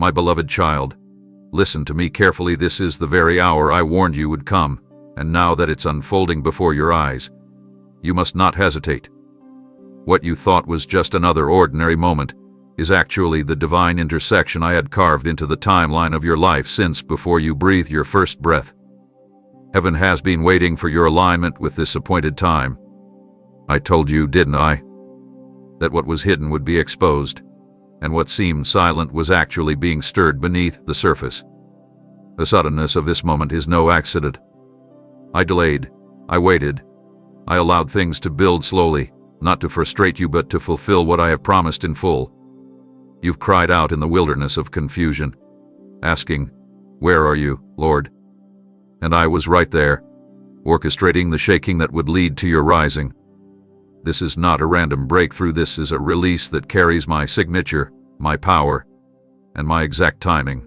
My beloved child, listen to me carefully. This is the very hour I warned you would come, and now that it's unfolding before your eyes, you must not hesitate. What you thought was just another ordinary moment is actually the divine intersection I had carved into the timeline of your life since before you breathed your first breath. Heaven has been waiting for your alignment with this appointed time. I told you, didn't I, that what was hidden would be exposed, and what seemed silent was actually being stirred beneath the surface. The suddenness of this moment is no accident. I delayed, I waited, I allowed things to build slowly, not to frustrate you but to fulfill what I have promised in full. You've cried out in the wilderness of confusion, asking, "Where are you, Lord?" And I was right there, orchestrating the shaking that would lead to your rising. This is not a random breakthrough. This is a release that carries my signature, my power, and my exact timing.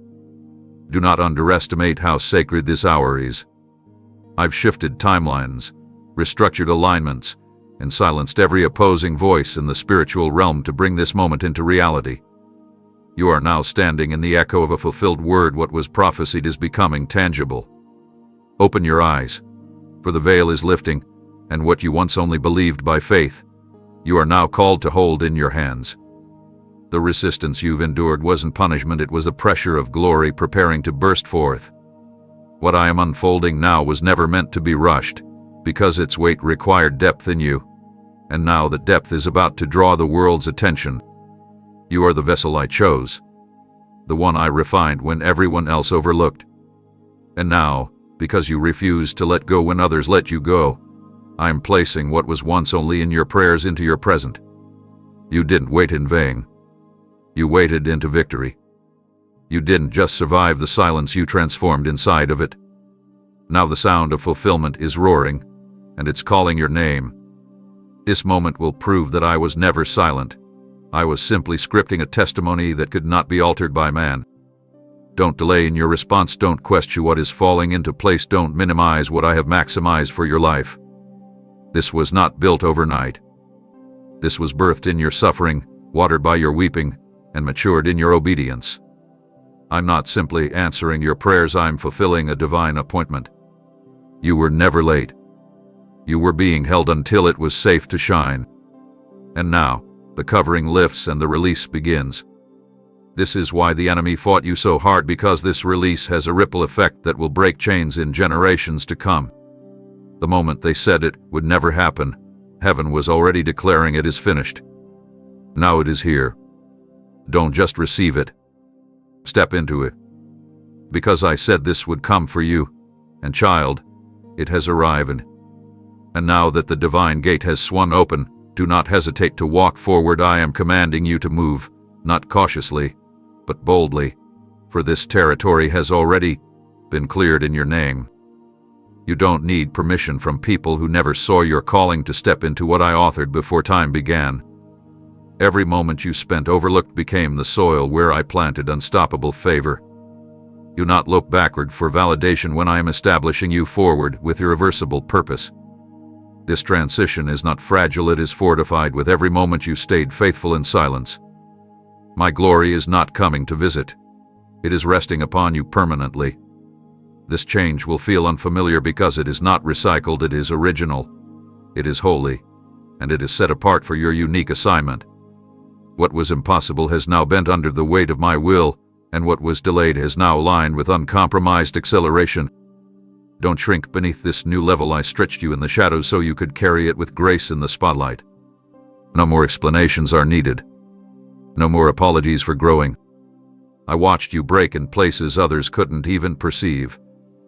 Do not underestimate how sacred this hour is. I've shifted timelines, restructured alignments, and silenced every opposing voice in the spiritual realm to bring this moment into reality. You are now standing in the echo of a fulfilled word. What was prophesied is becoming tangible. Open your eyes, for the veil is lifting, and what you once only believed by faith, you are now called to hold in your hands. The resistance you've endured wasn't punishment, it was the pressure of glory preparing to burst forth. What I am unfolding now was never meant to be rushed, because its weight required depth in you, and now that depth is about to draw the world's attention. You are the vessel I chose, the one I refined when everyone else overlooked. And now, because you refused to let go when others let you go, I am placing what was once only in your prayers into your present. You didn't wait in vain. You waited into victory. You didn't just survive the silence, you transformed inside of it. Now the sound of fulfillment is roaring, and it's calling your name. This moment will prove that I was never silent. I was simply scripting a testimony that could not be altered by man. Don't delay in your response. Don't question what is falling into place. Don't minimize what I have maximized for your life. This was not built overnight. This was birthed in your suffering, watered by your weeping, and matured in your obedience. I'm not simply answering your prayers, I'm fulfilling a divine appointment. You were never late. You were being held until it was safe to shine. And now, the covering lifts and the release begins. This is why the enemy fought you so hard, because this release has a ripple effect that will break chains in generations to come. The moment they said it would never happen, heaven was already declaring it is finished. Now it is here. Don't just receive it. Step into it. Because I said this would come for you, and child, it has arrived. And now that the divine gate has swung open, do not hesitate to walk forward. I am commanding you to move, not cautiously, but boldly, for this territory has already been cleared in your name. You don't need permission from people who never saw your calling to step into what I authored before time began. Every moment you spent overlooked became the soil where I planted unstoppable favor. Do not look backward for validation when I am establishing you forward with irreversible purpose. This transition is not fragile, it is fortified with every moment you stayed faithful in silence. My glory is not coming to visit. It is resting upon you permanently. This change will feel unfamiliar because it is not recycled, it is original. It is holy, and it is set apart for your unique assignment. What was impossible has now bent under the weight of my will, and what was delayed has now aligned with uncompromised acceleration. Don't shrink beneath this new level. I stretched you in the shadows so you could carry it with grace in the spotlight. No more explanations are needed. No more apologies for growing. I watched you break in places others couldn't even perceive,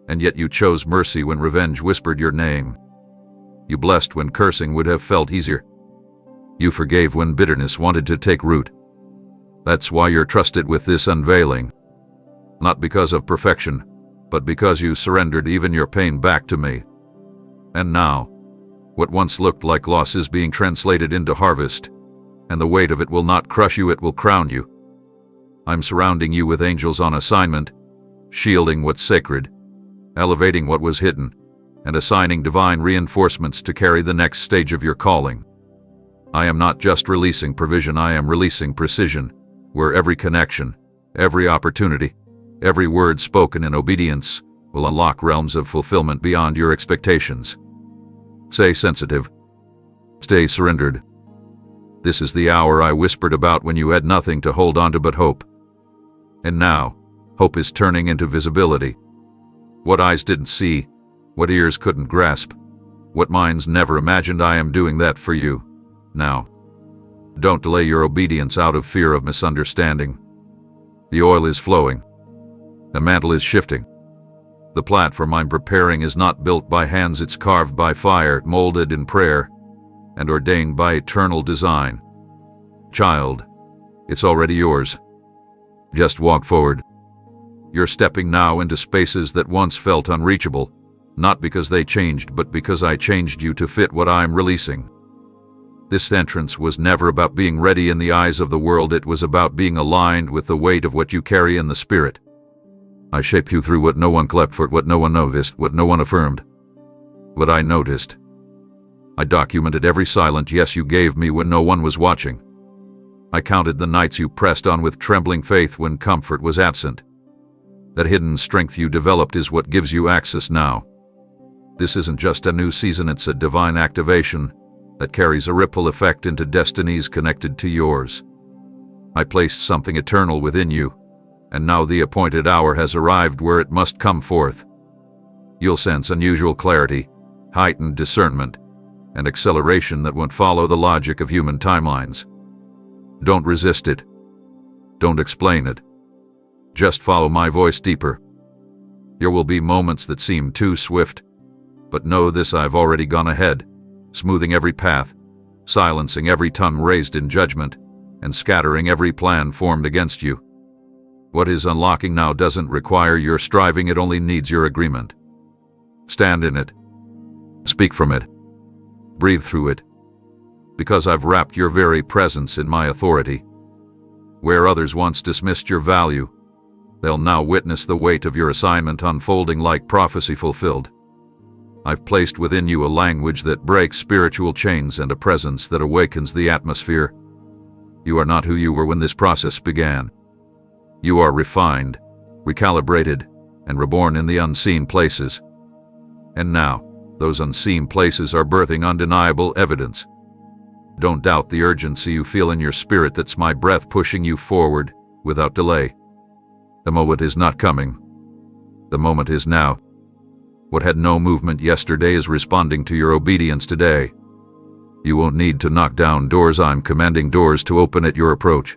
and yet you chose mercy when revenge whispered your name. You blessed when cursing would have felt easier. You forgave when bitterness wanted to take root. That's why you're trusted with this unveiling. Not because of perfection, but because you surrendered even your pain back to me. And now, what once looked like loss is being translated into harvest, and the weight of it will not crush you, it will crown you. I'm surrounding you with angels on assignment, shielding what's sacred, elevating what was hidden, and assigning divine reinforcements to carry the next stage of your calling. I am not just releasing provision, I am releasing precision, where every connection, Every opportunity, every word spoken in obedience will unlock realms of fulfillment beyond your expectations. Stay sensitive. Stay surrendered. This is the hour I whispered about when you had nothing to hold on to but hope. And now, hope is turning into visibility. What eyes didn't see, what ears couldn't grasp, what minds never imagined. I am doing that for you, now. Don't delay your obedience out of fear of misunderstanding. The oil is flowing. The mantle is shifting. The platform I'm preparing is not built by hands, it's carved by fire, molded in prayer, and ordained by eternal design. Child, it's already yours. Just walk forward. You're stepping now into spaces that once felt unreachable, not because they changed, but because I changed you to fit what I'm releasing. This entrance was never about being ready in the eyes of the world, it was about being aligned with the weight of what you carry in the spirit. I shaped you through what no one clapped for, what no one noticed, what no one affirmed. But I noticed. I documented every silent yes you gave me when no one was watching. I counted the nights you pressed on with trembling faith when comfort was absent. That hidden strength you developed is what gives you access now. This isn't just a new season, it's a divine activation that carries a ripple effect into destinies connected to yours. I placed something eternal within you, and now the appointed hour has arrived where it must come forth. You'll sense unusual clarity, heightened discernment, and acceleration that won't follow the logic of human timelines. Don't resist it. Don't explain it. Just follow my voice deeper. There will be moments that seem too swift, but know this: I've already gone ahead, smoothing every path, silencing every tongue raised in judgment, and scattering every plan formed against you. What is unlocking now doesn't require your striving, it only needs your agreement. Stand in it. Speak from it. Breathe through it. Because I've wrapped your very presence in my authority. Where others once dismissed your value, they'll now witness the weight of your assignment unfolding like prophecy fulfilled. I've placed within you a language that breaks spiritual chains and a presence that awakens the atmosphere. You are not who you were when this process began. You are refined, recalibrated, and reborn in the unseen places. And now, those unseen places are birthing undeniable evidence. Don't doubt the urgency you feel in your spirit. That's my breath pushing you forward without delay. The moment is not coming. The moment is now. What had no movement yesterday is responding to your obedience today. You won't need to knock down doors. I'm commanding doors to open at your approach.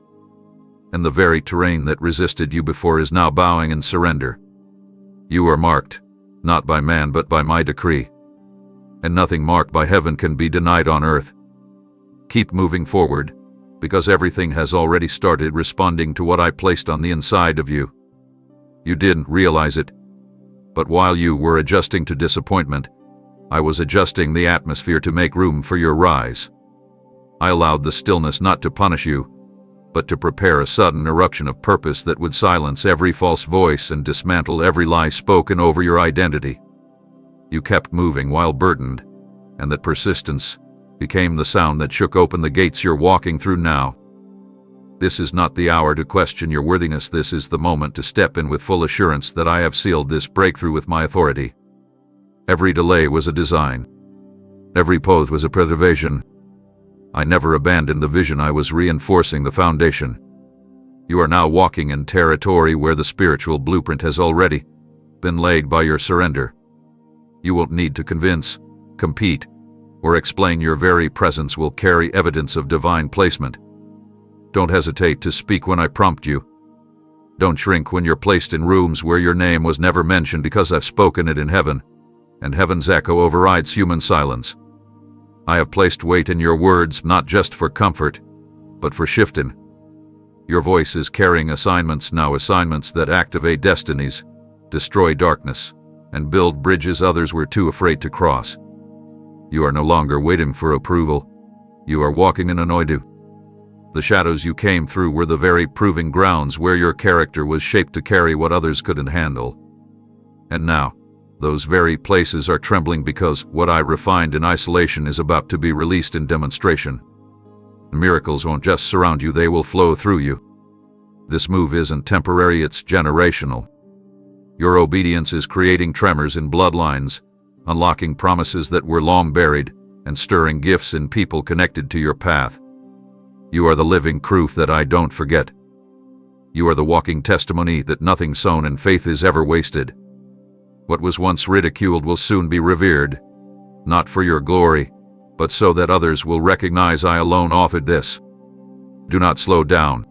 And the very terrain that resisted you before is now bowing in surrender. You are marked, not by man but by my decree. And nothing marked by heaven can be denied on earth. Keep moving forward, because everything has already started responding to what I placed on the inside of you. You didn't realize it, but while you were adjusting to disappointment, I was adjusting the atmosphere to make room for your rise. I allowed the stillness not to punish you, but to prepare a sudden eruption of purpose that would silence every false voice and dismantle every lie spoken over your identity. You kept moving while burdened, and that persistence became the sound that shook open the gates you're walking through now. This is not the hour to question your worthiness. This is the moment to step in with full assurance that I have sealed this breakthrough with my authority. Every delay was a design. Every pause was a preservation. I never abandoned the vision. I was reinforcing the foundation. You are now walking in territory where the spiritual blueprint has already been laid by your surrender. You won't need to convince, compete, or explain. Your very presence will carry evidence of divine placement. Don't hesitate to speak when I prompt you. Don't shrink when you're placed in rooms where your name was never mentioned, because I've spoken it in heaven, and heaven's echo overrides human silence. I have placed weight in your words, not just for comfort, but for shifting. Your voice is carrying assignments now, assignments that activate destinies, destroy darkness, and build bridges others were too afraid to cross. You are no longer waiting for approval. You are walking in anointing. The shadows you came through were the very proving grounds where your character was shaped to carry what others couldn't handle. And now, those very places are trembling, because what I refined in isolation is about to be released in demonstration. Miracles won't just surround you, they will flow through you. This move isn't temporary, it's generational. Your obedience is creating tremors in bloodlines, unlocking promises that were long buried, and stirring gifts in people connected to your path. You are the living proof that I don't forget. You are the walking testimony that nothing sown in faith is ever wasted. What was once ridiculed will soon be revered, not for your glory, but so that others will recognize I alone authored this. Do not slow down.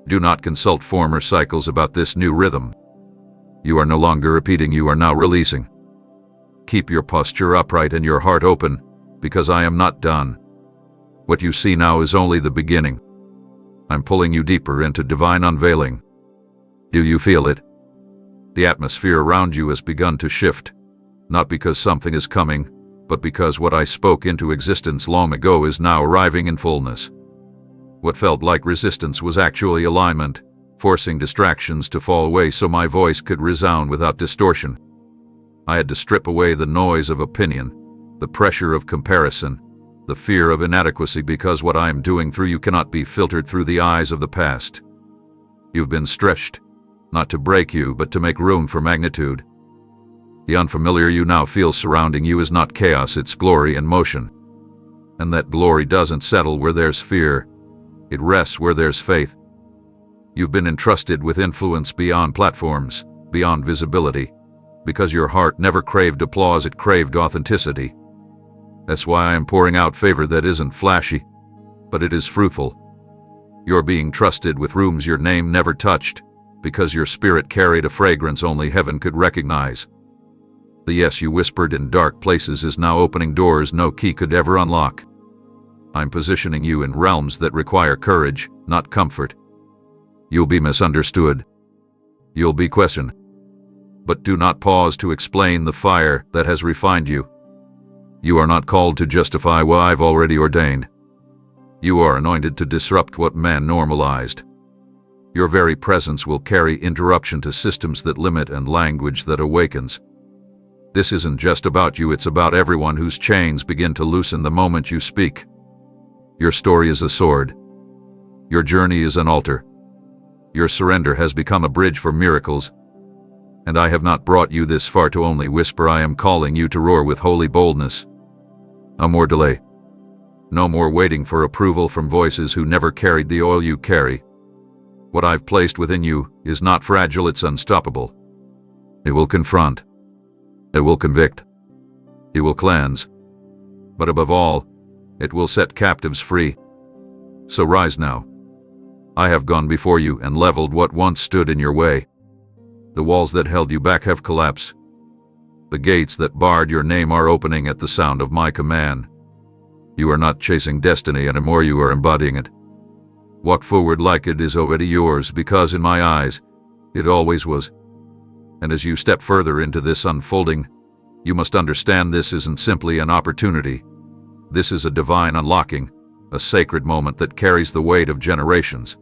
Do not consult former cycles about this new rhythm. You are no longer repeating, you are now releasing. Keep your posture upright and your heart open, because I am not done. What you see now is only the beginning. I'm pulling you deeper into divine unveiling. Do you feel it? The atmosphere around you has begun to shift, not because something is coming, but because what I spoke into existence long ago is now arriving in fullness. What felt like resistance was actually alignment, forcing distractions to fall away so my voice could resound without distortion. I had to strip away the noise of opinion, the pressure of comparison, the fear of inadequacy, because what I am doing through you cannot be filtered through the eyes of the past. You've been stretched, not to break you, but to make room for magnitude. The unfamiliar you now feel surrounding you is not chaos, it's glory and motion. And that glory doesn't settle where there's fear, it rests where there's faith. You've been entrusted with influence beyond platforms, beyond visibility, because your heart never craved applause, it craved authenticity. That's why I am pouring out favor that isn't flashy, but it is fruitful. You're being trusted with rooms your name never touched, because your spirit carried a fragrance only heaven could recognize. The yes you whispered in dark places is now opening doors no key could ever unlock. I'm positioning you in realms that require courage, not comfort. You'll be misunderstood. You'll be questioned. But do not pause to explain the fire that has refined you. You are not called to justify what I've already ordained. You are anointed to disrupt what man normalized. Your very presence will carry interruption to systems that limit and language that awakens. This isn't just about you, it's about everyone whose chains begin to loosen the moment you speak. Your story is a sword. Your journey is an altar. Your surrender has become a bridge for miracles. And I have not brought you this far to only whisper, I am calling you to roar with holy boldness. No more delay. No more waiting for approval from voices who never carried the oil you carry. What I've placed within you is not fragile, it's unstoppable. It will confront. It will convict. It will cleanse. But above all, it will set captives free. So rise now. I have gone before you and leveled what once stood in your way. The walls that held you back have collapsed. The gates that barred your name are opening at the sound of my command. You are not chasing destiny anymore, you are embodying it. Walk forward like it is already yours, because in my eyes, it always was. And as you step further into this unfolding, you must understand this isn't simply an opportunity. This is a divine unlocking, a sacred moment that carries the weight of generations.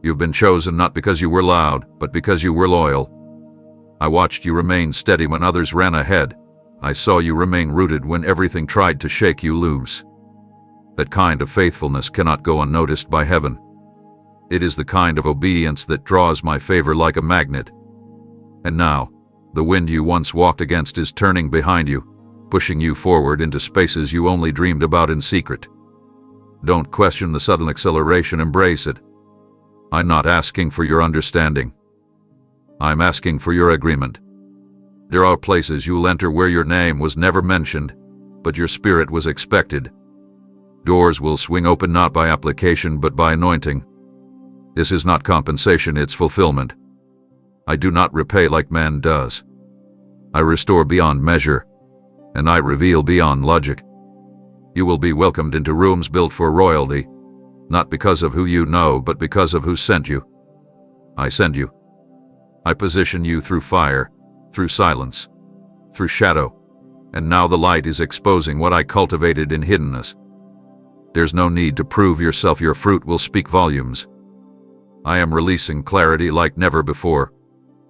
You've been chosen not because you were loud, but because you were loyal. I watched you remain steady when others ran ahead. I saw you remain rooted when everything tried to shake you loose. That kind of faithfulness cannot go unnoticed by heaven. It is the kind of obedience that draws my favor like a magnet. And now, the wind you once walked against is turning behind you, pushing you forward into spaces you only dreamed about in secret. Don't question the sudden acceleration, embrace it. I'm not asking for your understanding. I'm asking for your agreement. There are places you'll enter where your name was never mentioned, but your spirit was expected. Doors will swing open not by application but by anointing. This is not compensation, it's fulfillment. I do not repay like man does. I restore beyond measure, and I reveal beyond logic. You will be welcomed into rooms built for royalty, not because of who you know, but because of who sent you. I send you. I position you through fire, through silence, through shadow, and now the light is exposing what I cultivated in hiddenness. There's no need to prove yourself, your fruit will speak volumes. I am releasing clarity like never before,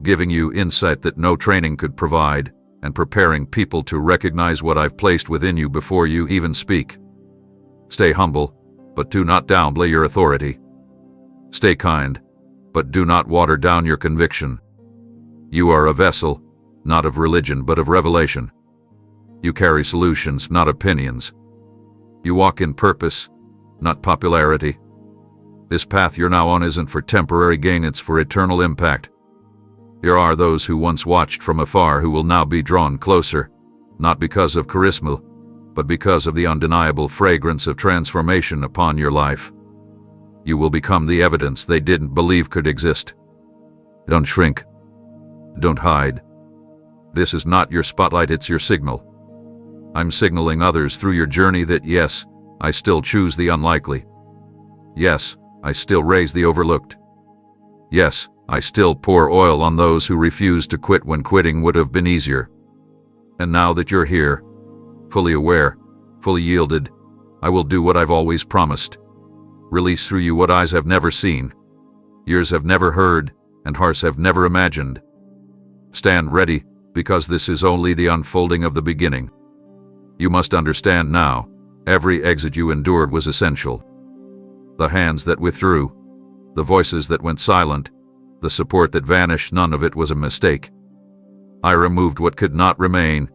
giving you insight that no training could provide, and preparing people to recognize what I've placed within you before you even speak. Stay humble, but do not downplay your authority. Stay kind, but do not water down your conviction. You are a vessel, not of religion but of revelation. You carry solutions, not opinions. You walk in purpose, not popularity. This path you're now on isn't for temporary gain, it's for eternal impact. There are those who once watched from afar who will now be drawn closer, not because of charisma, but because of the undeniable fragrance of transformation upon your life. You will become the evidence they didn't believe could exist. Don't shrink. Don't hide. This is not your spotlight, it's your signal. I'm signaling others through your journey that yes, I still choose the unlikely. Yes, I still raise the overlooked. Yes, I still pour oil on those who refuse to quit when quitting would have been easier. And now that you're here, fully aware, fully yielded, I will do what I've always promised. Release through you what eyes have never seen, ears have never heard, and hearts have never imagined. Stand ready, because this is only the unfolding of the beginning. You must understand now, every exit you endured was essential. The hands that withdrew, the voices that went silent, the support that vanished, none of it was a mistake. I removed what could not remain,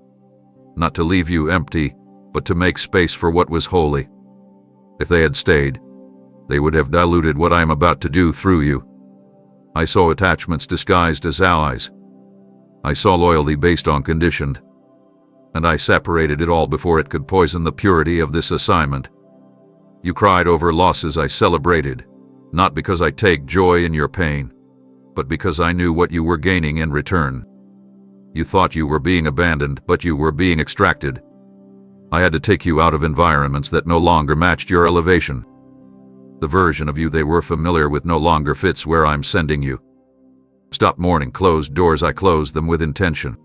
not to leave you empty, but to make space for what was holy. If they had stayed, they would have diluted what I am about to do through you. I saw attachments disguised as allies. I saw loyalty based on conditioned. And I separated it all before it could poison the purity of this assignment. You cried over losses I celebrated, not because I take joy in your pain, but because I knew what you were gaining in return. You thought you were being abandoned, but you were being extracted. I had to take you out of environments that no longer matched your elevation. The version of you they were familiar with no longer fits where I'm sending you. Stop mourning closed doors, I closed them with intention.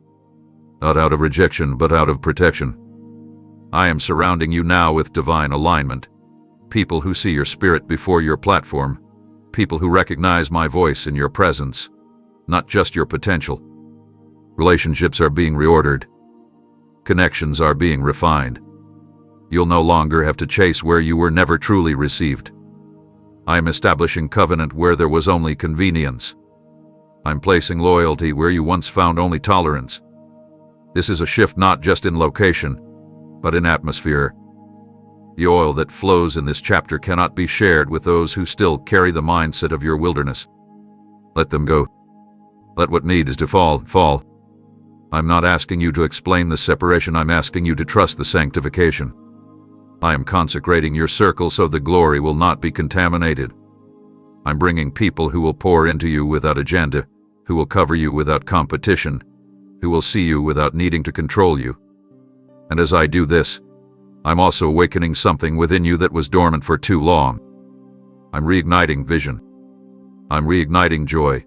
Not out of rejection, but out of protection. I am surrounding you now with divine alignment. People who see your spirit before your platform. People who recognize my voice in your presence, not just your potential. Relationships are being reordered. Connections are being refined. You'll no longer have to chase where you were never truly received. I am establishing covenant where there was only convenience. I'm placing loyalty where you once found only tolerance. This is a shift not just in location, but in atmosphere. The oil that flows in this chapter cannot be shared with those who still carry the mindset of your wilderness. Let them go. Let what needs to fall. I'm not asking you to explain the separation, I'm asking you to trust the sanctification. I am consecrating your circle so the glory will not be contaminated. I'm bringing people who will pour into you without agenda, who will cover you without competition, who will see you without needing to control you. And as I do this, I'm also awakening something within you that was dormant for too long. I'm reigniting vision. I'm reigniting joy.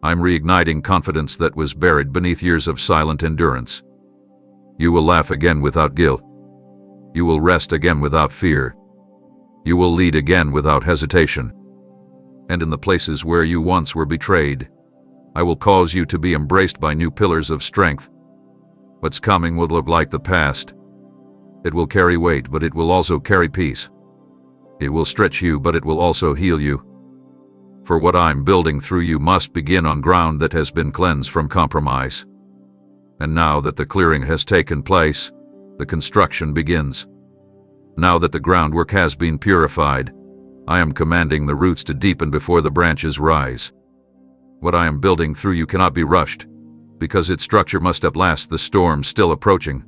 I'm reigniting confidence that was buried beneath years of silent endurance. You will laugh again without guilt. You will rest again without fear. You will lead again without hesitation. And in the places where you once were betrayed, I will cause you to be embraced by new pillars of strength. What's coming will look like the past. It will carry weight, but it will also carry peace. It will stretch you, but it will also heal you. For what I'm building through you must begin on ground that has been cleansed from compromise. And now that the clearing has taken place, the construction begins. Now that the groundwork has been purified, I am commanding the roots to deepen before the branches rise. What I am building through you cannot be rushed, because its structure must outlast the storm still approaching.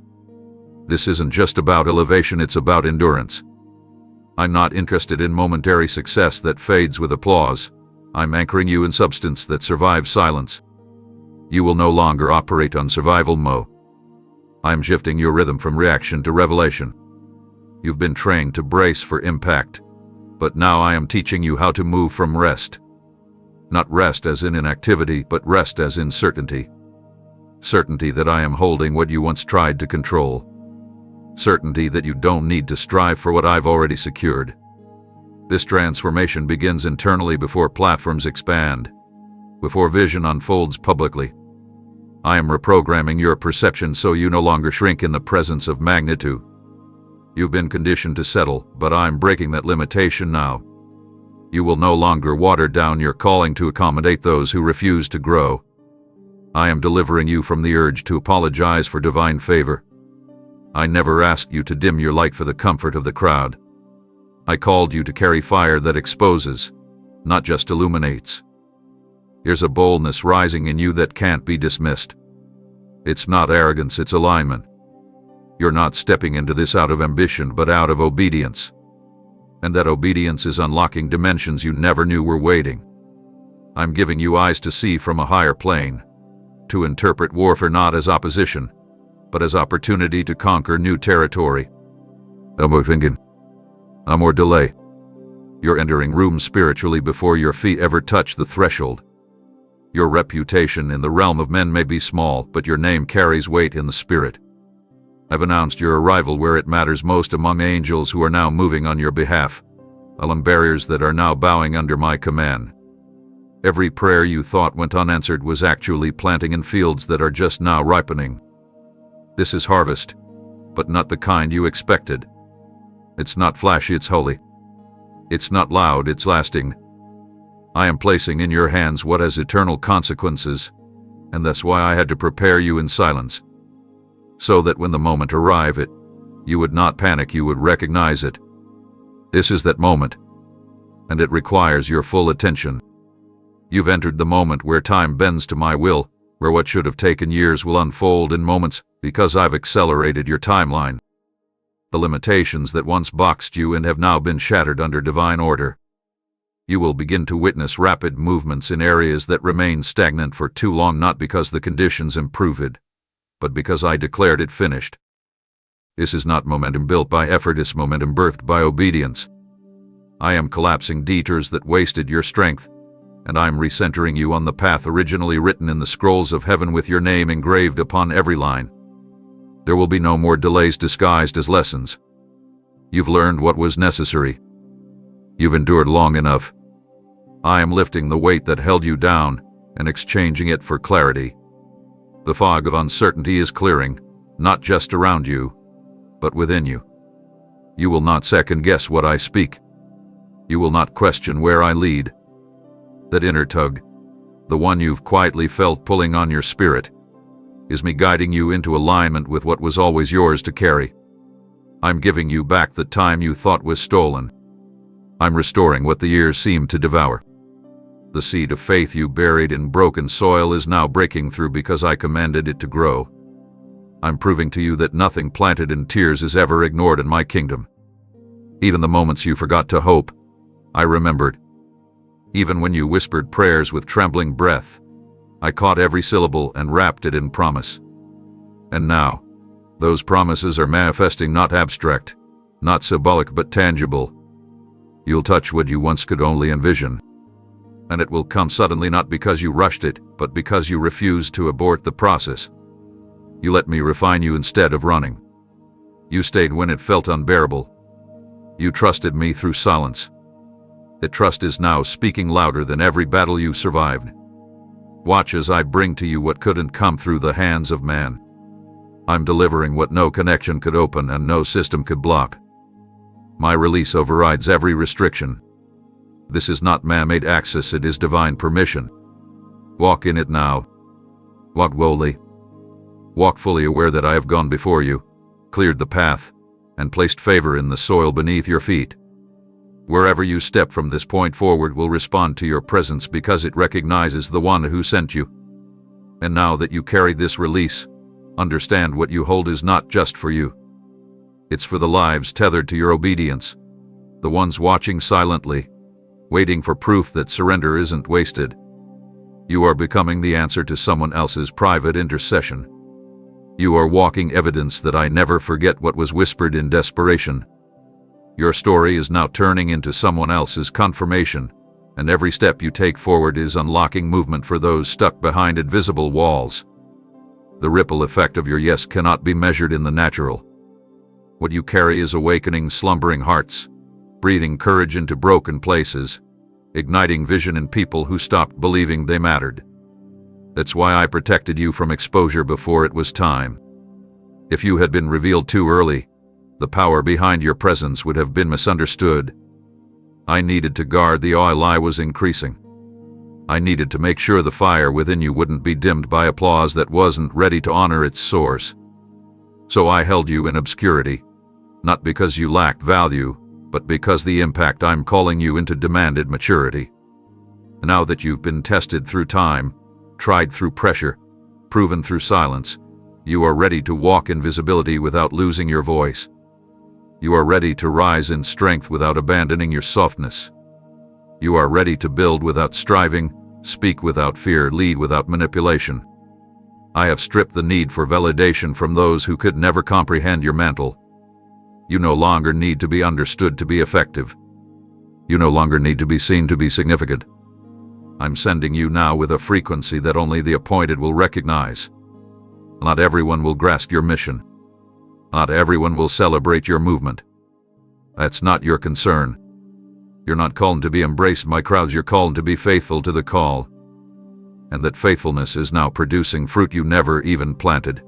This isn't just about elevation, it's about endurance. I'm not interested in momentary success that fades with applause. I'm anchoring you in substance that survives silence. You will no longer operate on survival mode. I'm shifting your rhythm from reaction to revelation. You've been trained to brace for impact, but now I am teaching you how to move from rest. Not rest as in inactivity, but rest as in certainty. Certainty that I am holding what you once tried to control. Certainty that you don't need to strive for what I've already secured. This transformation begins internally before platforms expand, before vision unfolds publicly. I am reprogramming your perception so you no longer shrink in the presence of magnitude. You've been conditioned to settle, but I'm breaking that limitation now. You will no longer water down your calling to accommodate those who refuse to grow. I am delivering you from the urge to apologize for divine favor. I never asked you to dim your light for the comfort of the crowd. I called you to carry fire that exposes, not just illuminates. There's a boldness rising in you that can't be dismissed. It's not arrogance, it's alignment. You're not stepping into this out of ambition, but out of obedience. And that obedience is unlocking dimensions you never knew were waiting. I'm giving you eyes to see from a higher plane, to interpret warfare not as opposition, but as opportunity to conquer new territory. No more thinking. No more delay. You're entering rooms spiritually before your feet ever touch the threshold. Your reputation in the realm of men may be small, but your name carries weight in the spirit. I've announced your arrival where it matters most, among angels who are now moving on your behalf, along barriers that are now bowing under my command. Every prayer you thought went unanswered was actually planting in fields that are just now ripening. This is harvest, but not the kind you expected. It's not flashy, it's holy. It's not loud, it's lasting. I am placing in your hands what has eternal consequences, and that's why I had to prepare you in silence. So that when the moment arrived, you would not panic, you would recognize it. This is that moment, and it requires your full attention. You've entered the moment where time bends to my will, where what should have taken years will unfold in moments because I've accelerated your timeline. The limitations that once boxed you in have now been shattered under divine order. You will begin to witness rapid movements in areas that remained stagnant for too long, not because the conditions improved, but because I declared it finished. This is not momentum built by effort, it's momentum birthed by obedience. I am collapsing detours that wasted your strength, and I'm recentering you on the path originally written in the scrolls of heaven with your name engraved upon every line. There will be no more delays disguised as lessons. You've learned what was necessary. You've endured long enough. I am lifting the weight that held you down and exchanging it for clarity. The fog of uncertainty is clearing, not just around you, but within you. You will not second-guess what I speak. You will not question where I lead. That inner tug, the one you've quietly felt pulling on your spirit, is me guiding you into alignment with what was always yours to carry. I'm giving you back the time you thought was stolen. I'm restoring what the years seemed to devour. The seed of faith you buried in broken soil is now breaking through because I commanded it to grow. I'm proving to you that nothing planted in tears is ever ignored in my kingdom. Even the moments you forgot to hope, I remembered. Even when you whispered prayers with trembling breath, I caught every syllable and wrapped it in promise. And now, those promises are manifesting, not abstract, not symbolic, but tangible. You'll touch what you once could only envision. And it will come suddenly, not because you rushed it, but because you refused to abort the process. You let me refine you instead of running. You stayed when it felt unbearable. You trusted me through silence. That trust is now speaking louder than every battle you survived. Watch as I bring to you what couldn't come through the hands of man. I'm delivering what no connection could open and no system could block. My release overrides every restriction. This is not man-made access, it is divine permission. Walk in it now. Walk boldly. Walk fully aware that I have gone before you, cleared the path, and placed favor in the soil beneath your feet. Wherever you step from this point forward will respond to your presence because it recognizes the one who sent you. And now that you carry this release, understand what you hold is not just for you. It's for the lives tethered to your obedience, the ones watching silently, waiting for proof that surrender isn't wasted. You are becoming the answer to someone else's private intercession. You are walking evidence that I never forget what was whispered in desperation. Your story is now turning into someone else's confirmation, and every step you take forward is unlocking movement for those stuck behind invisible walls. The ripple effect of your yes cannot be measured in the natural. What you carry is awakening slumbering hearts, breathing courage into broken places, igniting vision in people who stopped believing they mattered. That's why I protected you from exposure before it was time. If you had been revealed too early, the power behind your presence would have been misunderstood. I needed to guard the oil I was increasing. I needed to make sure the fire within you wouldn't be dimmed by applause that wasn't ready to honor its source. So I held you in obscurity, not because you lacked value, but because the impact I'm calling you into demanded maturity. Now that you've been tested through time, tried through pressure, proven through silence, you are ready to walk in visibility without losing your voice. You are ready to rise in strength without abandoning your softness. You are ready to build without striving, speak without fear, lead without manipulation. I have stripped the need for validation from those who could never comprehend your mantle. You no longer need to be understood to be effective. You no longer need to be seen to be significant. I'm sending you now with a frequency that only the appointed will recognize. Not everyone will grasp your mission. Not everyone will celebrate your movement. That's not your concern. You're not called to be embraced by crowds, you're called to be faithful to the call. And that faithfulness is now producing fruit you never even planted.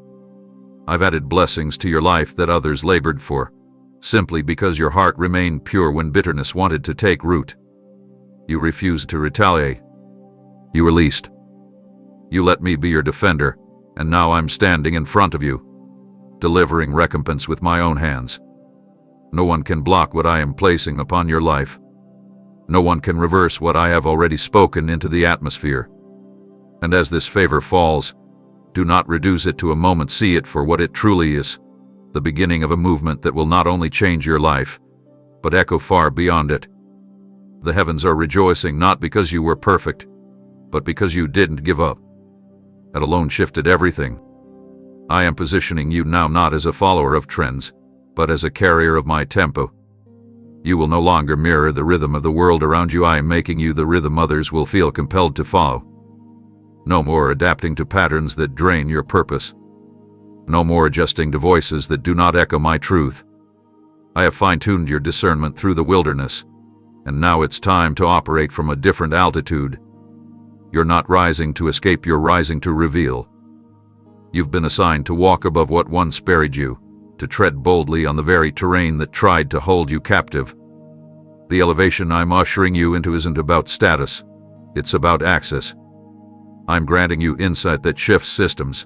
I've added blessings to your life that others labored for, simply because your heart remained pure when bitterness wanted to take root. You refused to retaliate. You released. You let me be your defender, and now I'm standing in front of you, delivering recompense with my own hands. No one can block what I am placing upon your life. No one can reverse what I have already spoken into the atmosphere. And as this favor falls, do not reduce it to a moment, see it for what it truly is, the beginning of a movement that will not only change your life, but echo far beyond it. The heavens are rejoicing not because you were perfect, but because you didn't give up. That alone shifted everything. I am positioning you now not as a follower of trends, but as a carrier of my tempo. You will no longer mirror the rhythm of the world around you. I am making you the rhythm others will feel compelled to follow. No more adapting to patterns that drain your purpose. No more adjusting to voices that do not echo my truth. I have fine-tuned your discernment through the wilderness, and now it's time to operate from a different altitude. You're not rising to escape, you're rising to reveal. You've been assigned to walk above what once buried you, to tread boldly on the very terrain that tried to hold you captive. The elevation I'm ushering you into isn't about status, it's about access. I'm granting you insight that shifts systems,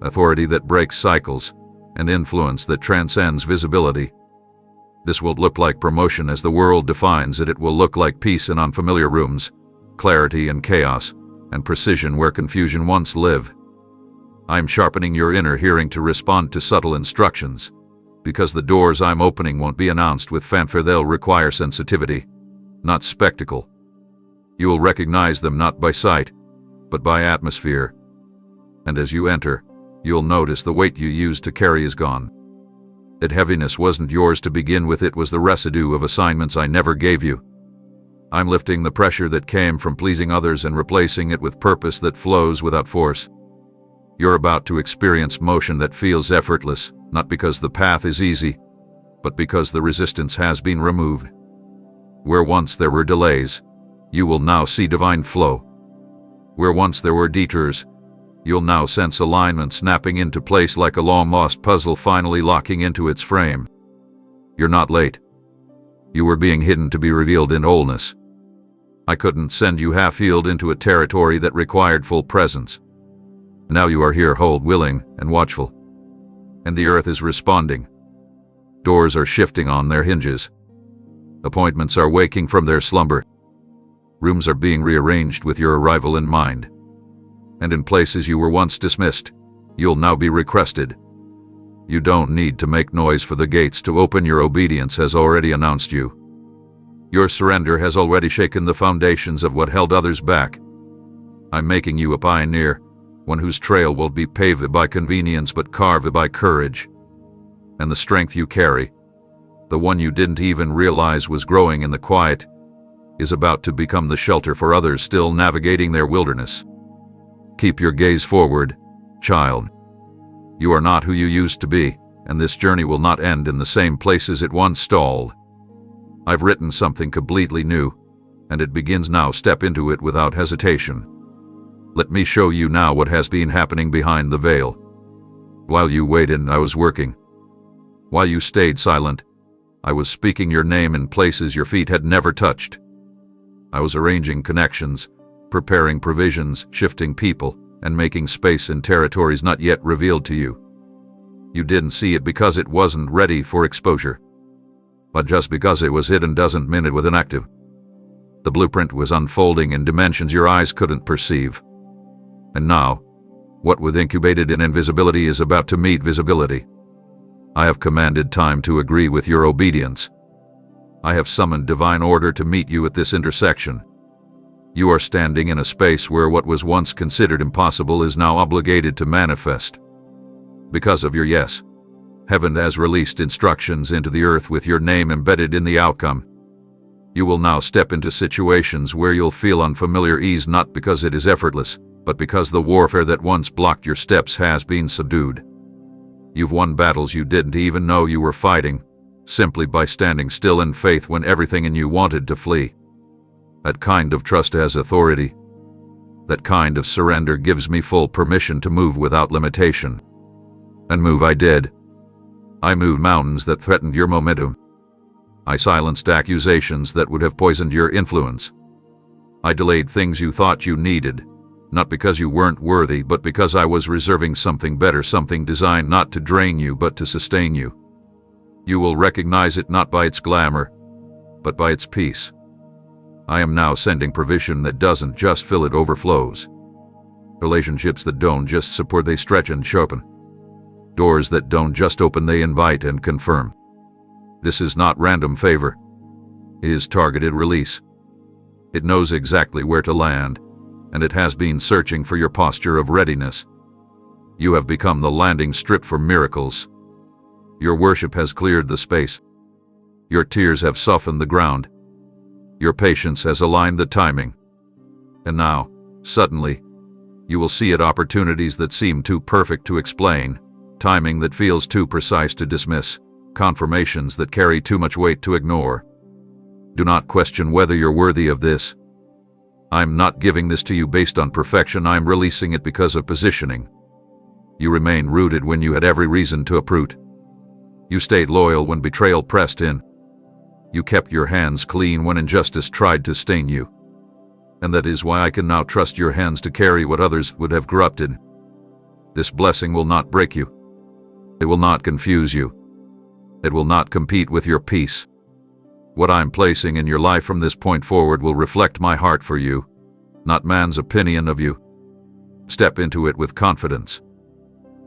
authority that breaks cycles, and influence that transcends visibility. This will look like promotion as the world defines it. It will look like peace in unfamiliar rooms, clarity in chaos, and precision where confusion once lived. I'm sharpening your inner hearing to respond to subtle instructions, because the doors I'm opening won't be announced with fanfare. They'll require sensitivity, not spectacle. You will recognize them not by sight, but by atmosphere. And as you enter, you'll notice the weight you used to carry is gone. That heaviness wasn't yours to begin with, it was the residue of assignments I never gave you. I'm lifting the pressure that came from pleasing others and replacing it with purpose that flows without force. You're about to experience motion that feels effortless, not because the path is easy, but because the resistance has been removed. Where once there were delays, you will now see divine flow. Where once there were detours, you'll now sense alignment snapping into place like a long-lost puzzle finally locking into its frame. You're not late. You were being hidden to be revealed in wholeness. I couldn't send you half-healed into a territory that required full presence. Now you are here whole, willing, and watchful. And the earth is responding. Doors are shifting on their hinges. Appointments are waking from their slumber. Rooms are being rearranged with your arrival in mind. And in places you were once dismissed, you'll now be requested. You don't need to make noise for the gates to open. Your obedience has already announced you. Your surrender has already shaken the foundations of what held others back. I'm making you a pioneer, one whose trail won't be paved by convenience but carved by courage. And the strength you carry, the one you didn't even realize was growing in the quiet, is about to become the shelter for others still navigating their wilderness. Keep your gaze forward, child. You are not who you used to be, and this journey will not end in the same places it once stalled. I've written something completely new, and it begins now. Step into it without hesitation. Let me show you now what has been happening behind the veil. While you waited, I was working. While you stayed silent, I was speaking your name in places your feet had never touched. I was arranging connections, preparing provisions, shifting people, and making space in territories not yet revealed to you. You didn't see it because it wasn't ready for exposure. But just because it was hidden doesn't mean it was inactive. The blueprint was unfolding in dimensions your eyes couldn't perceive. And now, what was incubated in invisibility is about to meet visibility. I have commanded time to agree with your obedience. I have summoned divine order to meet you at this intersection. You are standing in a space where what was once considered impossible is now obligated to manifest. Because of your yes, heaven has released instructions into the earth with your name embedded in the outcome. You will now step into situations where you'll feel unfamiliar ease, not because it is effortless, but because the warfare that once blocked your steps has been subdued. You've won battles you didn't even know you were fighting, simply by standing still in faith when everything in you wanted to flee. That kind of trust has authority. That kind of surrender gives me full permission to move without limitation. And move I did. I moved mountains that threatened your momentum. I silenced accusations that would have poisoned your influence. I delayed things you thought you needed, not because you weren't worthy, but because I was reserving something better, something designed not to drain you, but to sustain you. You will recognize it not by its glamour, but by its peace. I am now sending provision that doesn't just fill, it overflows. Relationships that don't just support, they stretch and sharpen. Doors that don't just open, they invite and confirm. This is not random favor. It is targeted release. It knows exactly where to land, and it has been searching for your posture of readiness. You have become the landing strip for miracles. Your worship has cleared the space. Your tears have softened the ground. Your patience has aligned the timing. And now, suddenly, you will see it, opportunities that seem too perfect to explain, timing that feels too precise to dismiss, confirmations that carry too much weight to ignore. Do not question whether you're worthy of this. I'm not giving this to you based on perfection, I'm releasing it because of positioning. You remained rooted when you had every reason to uproot. You stayed loyal when betrayal pressed in. You kept your hands clean when injustice tried to stain you. And that is why I can now trust your hands to carry what others would have corrupted. This blessing will not break you. It will not confuse you. It will not compete with your peace. What I'm placing in your life from this point forward will reflect my heart for you, not man's opinion of you. Step into it with confidence.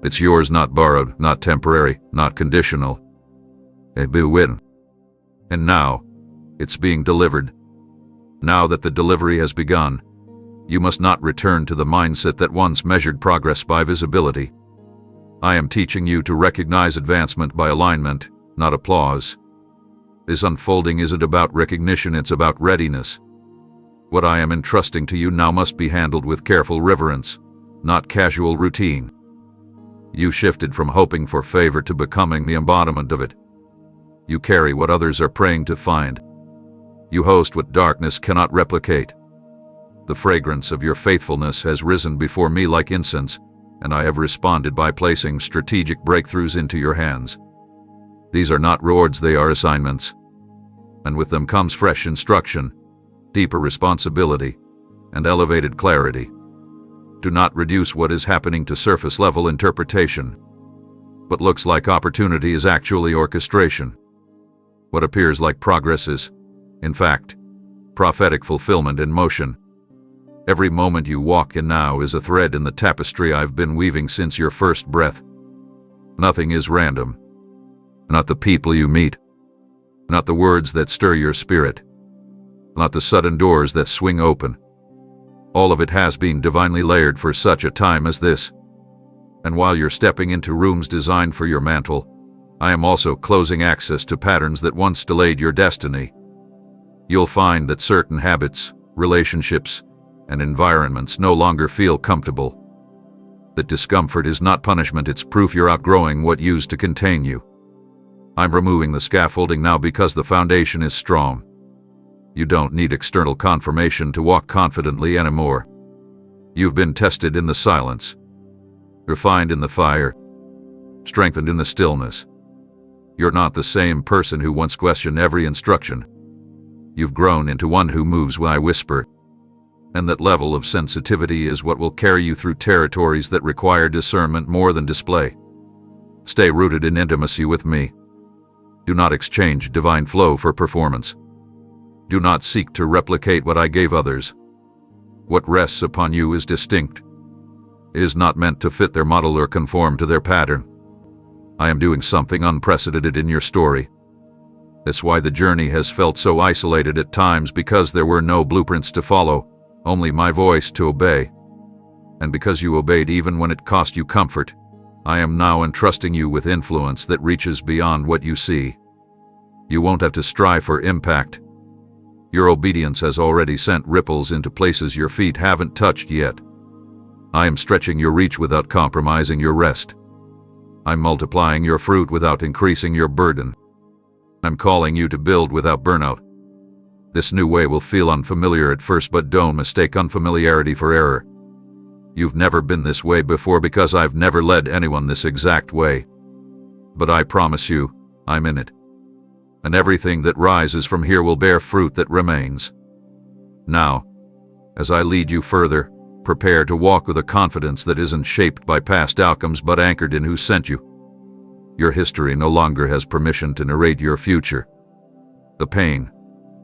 It's yours, not borrowed, not temporary, not conditional. It be win. And now, it's being delivered. Now that the delivery has begun, you must not return to the mindset that once measured progress by visibility. I am teaching you to recognize advancement by alignment, not applause. This unfolding isn't about recognition, it's about readiness. What I am entrusting to you now must be handled with careful reverence, not casual routine. You shifted from hoping for favor to becoming the embodiment of it. You carry what others are praying to find. You host what darkness cannot replicate. The fragrance of your faithfulness has risen before me like incense, and I have responded by placing strategic breakthroughs into your hands. These are not rewards, they are assignments. And with them comes fresh instruction, deeper responsibility, and elevated clarity. Do not reduce what is happening to surface-level interpretation. What looks like opportunity is actually orchestration. What appears like progress is, in fact, prophetic fulfillment in motion. Every moment you walk in now is a thread in the tapestry I've been weaving since your first breath. Nothing is random. Not the people you meet. Not the words that stir your spirit. Not the sudden doors that swing open. All of it has been divinely layered for such a time as this. And while you're stepping into rooms designed for your mantle, I am also closing access to patterns that once delayed your destiny. You'll find that certain habits, relationships, and environments no longer feel comfortable. That discomfort is not punishment, it's proof you're outgrowing what used to contain you. I'm removing the scaffolding now because the foundation is strong. You don't need external confirmation to walk confidently anymore. You've been tested in the silence, refined in the fire, strengthened in the stillness. You're not the same person who once questioned every instruction. You've grown into one who moves when I whisper. And that level of sensitivity is what will carry you through territories that require discernment more than display. Stay rooted in intimacy with me. Do not exchange divine flow for performance. Do not seek to replicate what I gave others. What rests upon you is distinct. It is not meant to fit their model or conform to their pattern. I am doing something unprecedented in your story. That's why the journey has felt so isolated at times, because there were no blueprints to follow, only my voice to obey. And because you obeyed even when it cost you comfort, I am now entrusting you with influence that reaches beyond what you see. You won't have to strive for impact. Your obedience has already sent ripples into places your feet haven't touched yet. I am stretching your reach without compromising your rest. I'm multiplying your fruit without increasing your burden. I'm calling you to build without burnout. This new way will feel unfamiliar at first, but don't mistake unfamiliarity for error. You've never been this way before because I've never led anyone this exact way. But I promise you, I'm in it. And everything that rises from here will bear fruit that remains. Now, as I lead you further, prepare to walk with a confidence that isn't shaped by past outcomes but anchored in who sent you. Your history no longer has permission to narrate your future. The pain,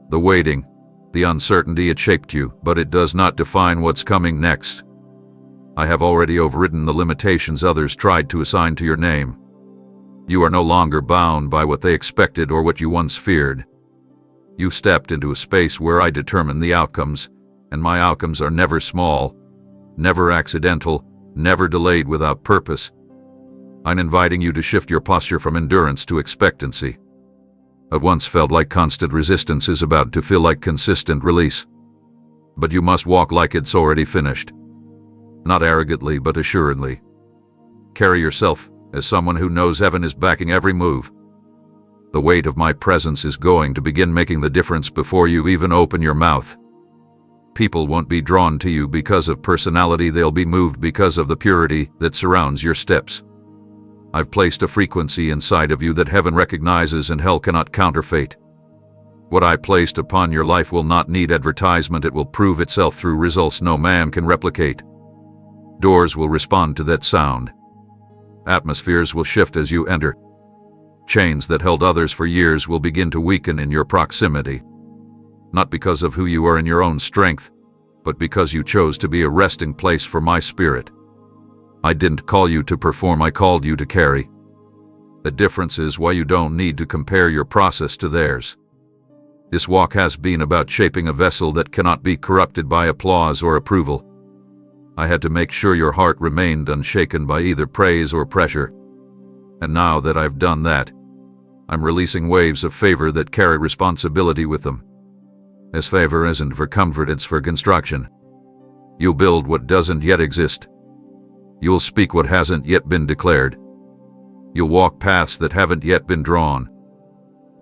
the waiting, the uncertainty, it shaped you, but it does not define what's coming next. I have already overridden the limitations others tried to assign to your name. You are no longer bound by what they expected or what you once feared. You've stepped into a space where I determine the outcomes, and my outcomes are never small, never accidental, never delayed without purpose. I'm inviting you to shift your posture from endurance to expectancy. What once felt like constant resistance is about to feel like consistent release. But you must walk like it's already finished. Not arrogantly, but assuredly. Carry yourself as someone who knows heaven is backing every move. The weight of my presence is going to begin making the difference before you even open your mouth. People won't be drawn to you because of personality, they'll be moved because of the purity that surrounds your steps. I've placed a frequency inside of you that heaven recognizes and hell cannot counterfeit. What I placed upon your life will not need advertisement, it will prove itself through results no man can replicate. Doors will respond to that sound. Atmospheres will shift as you enter. Chains that held others for years will begin to weaken in your proximity. Not because of who you are in your own strength, but because you chose to be a resting place for my spirit. I didn't call you to perform, I called you to carry. The difference is why you don't need to compare your process to theirs. This walk has been about shaping a vessel that cannot be corrupted by applause or approval. I had to make sure your heart remained unshaken by either praise or pressure. And now that I've done that, I'm releasing waves of favor that carry responsibility with them. This favor isn't for comfort, it's for construction. You'll build what doesn't yet exist. You'll speak what hasn't yet been declared. You'll walk paths that haven't yet been drawn.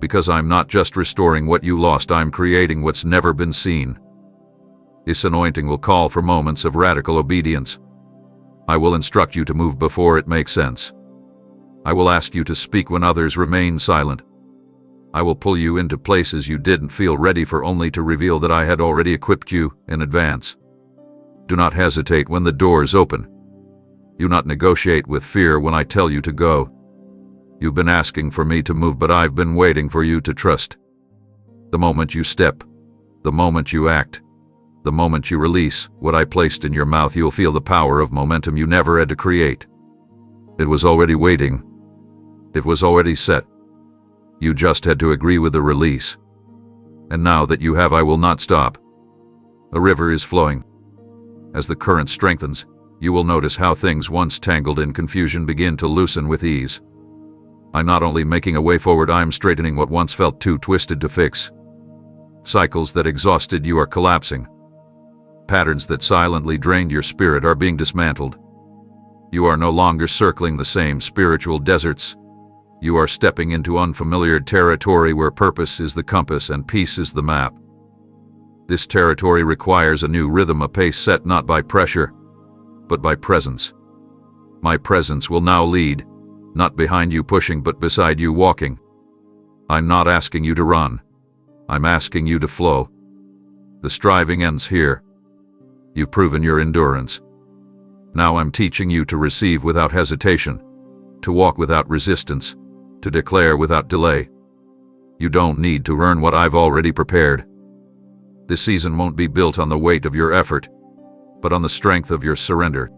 Because I'm not just restoring what you lost, I'm creating what's never been seen. This anointing will call for moments of radical obedience. I will instruct you to move before it makes sense. I will ask you to speak when others remain silent. I will pull you into places you didn't feel ready for, only to reveal that I had already equipped you in advance. Do not hesitate when the doors open. Do not negotiate with fear when I tell you to go. You've been asking for me to move, but I've been waiting for you to trust. The moment you step, the moment you act, the moment you release what I placed in your mouth, you'll feel the power of momentum you never had to create. It was already waiting. It was already set. You just had to agree with the release. And now that you have, I will not stop. A river is flowing. As the current strengthens, you will notice how things once tangled in confusion begin to loosen with ease. I'm not only making a way forward, I'm straightening what once felt too twisted to fix. Cycles that exhausted you are collapsing. Patterns that silently drained your spirit are being dismantled. You are no longer circling the same spiritual deserts. You are stepping into unfamiliar territory where purpose is the compass and peace is the map. This territory requires a new rhythm, a pace set not by pressure, but by presence. My presence will now lead, not behind you pushing, but beside you walking. I'm not asking you to run. I'm asking you to flow. The striving ends here. You've proven your endurance. Now I'm teaching you to receive without hesitation, to walk without resistance, to declare without delay. You don't need to earn what I've already prepared. This season won't be built on the weight of your effort, but on the strength of your surrender.